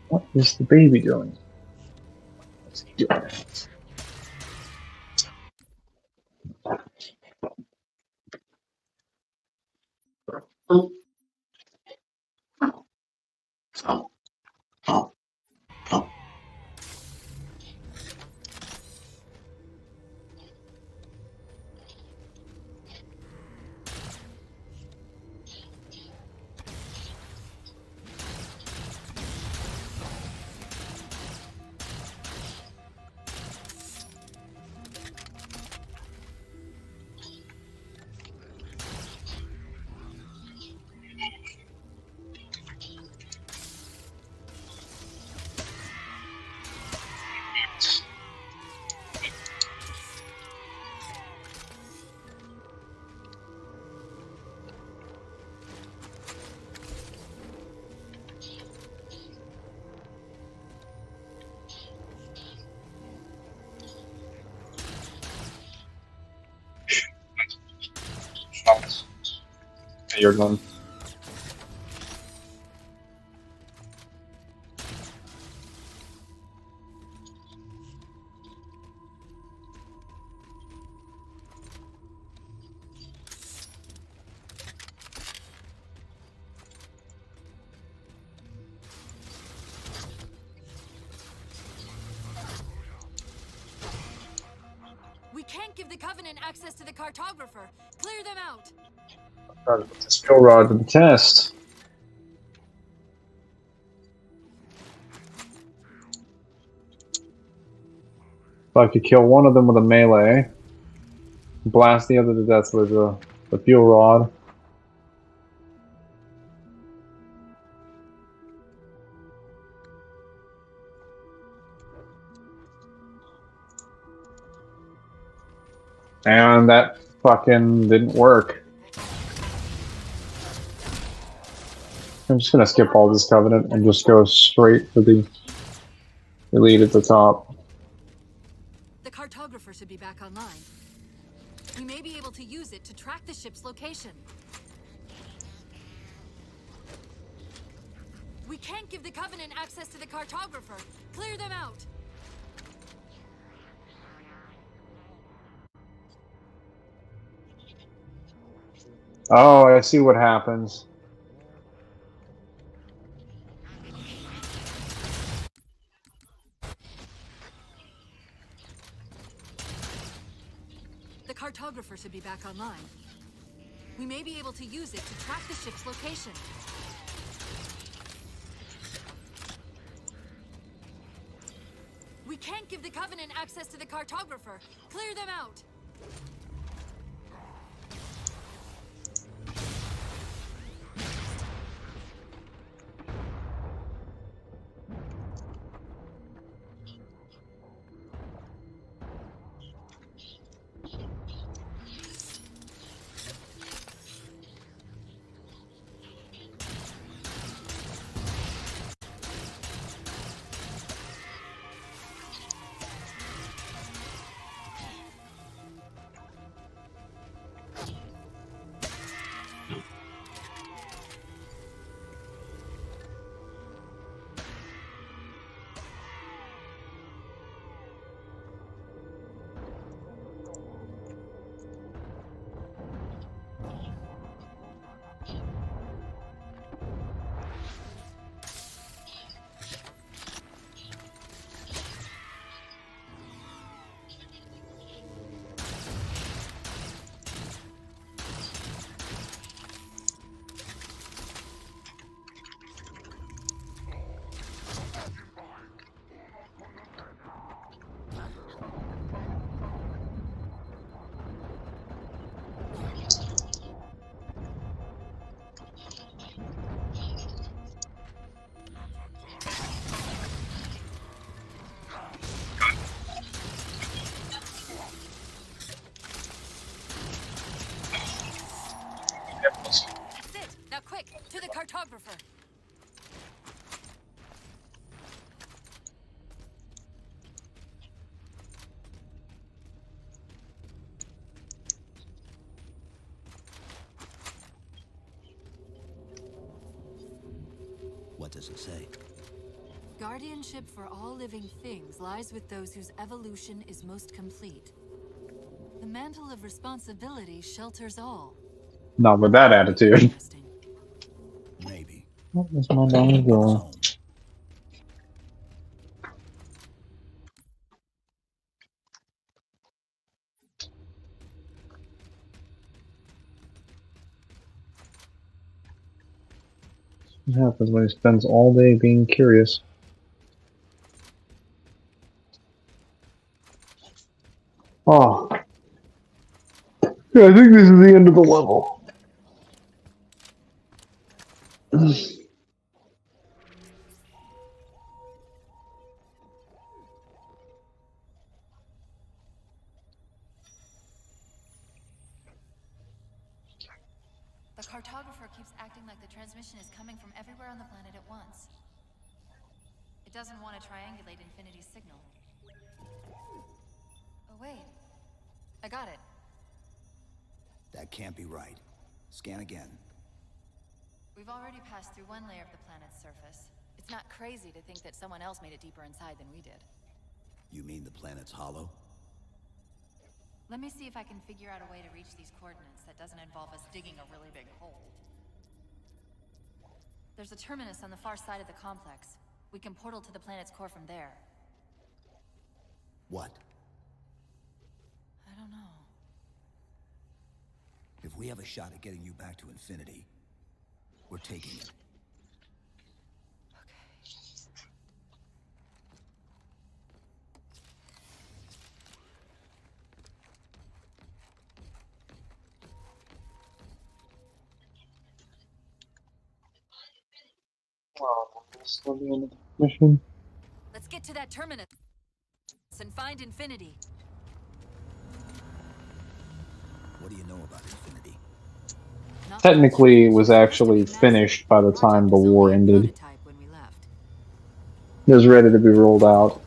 What is the baby doing? What's he doing? weird one. We can't give the Covenant access to the cartographer. Clear them out. Try to put the skill rod to the test. If I could kill one of them with a melee, blast the other to death with the fuel rod. And that fucking didn't work. I'm just gonna skip all this Covenant and just go straight for the elite at the top. The cartographer should be back online. We may be able to use it to track the ship's location. We can't give the Covenant access to the cartographer. Clear them out. Oh, I see what happens. The cartographer should be back online. We may be able to use it to track the ship's location. We can't give the Covenant access to the cartographer. Clear them out. That's it. Now quick, to the cartographer. What does it say? Guardianship for all living things lies with those whose evolution is most complete. The mantle of responsibility shelters all. Not with that attitude. Interesting. Maybe. What was my dog going? Home. What happens when he spends all day being curious? Oh. Yeah, I think this is the end of the level. The cartographer keeps acting like the transmission is coming from everywhere on the planet at once. It doesn't want to triangulate Infinity's signal. Oh wait, I got it. That can't be right. Scan again. We've already passed through one layer of the planet's surface. It's not crazy to think that someone else made it deeper inside than we did. You mean the planet's hollow? Let me see if I can figure out a way to reach these coordinates that doesn't involve us digging a really big hole. There's a terminus on the far side of the complex. We can portal to the planet's core from there. What? I don't know. If we have a shot at getting you back to infinity, we're taking it. Mission. Let's get to that terminus and find infinity. What do you know about infinity? Technically, it was actually finished by the time the war ended. It was ready to be rolled out.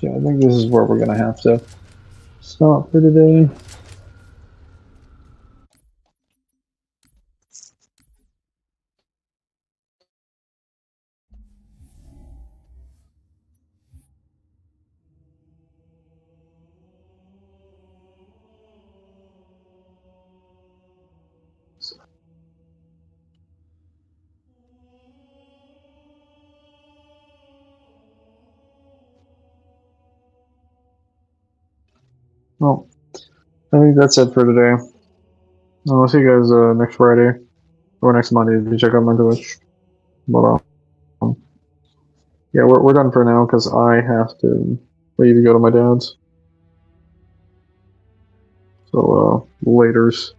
Yeah, I think this is where we're gonna have to stop for today. Well, I think that's it for today. I'll see you guys next Friday or next Monday if you check out my Twitch. But yeah, we're done for now because I have to leave to go to my dad's. So laters.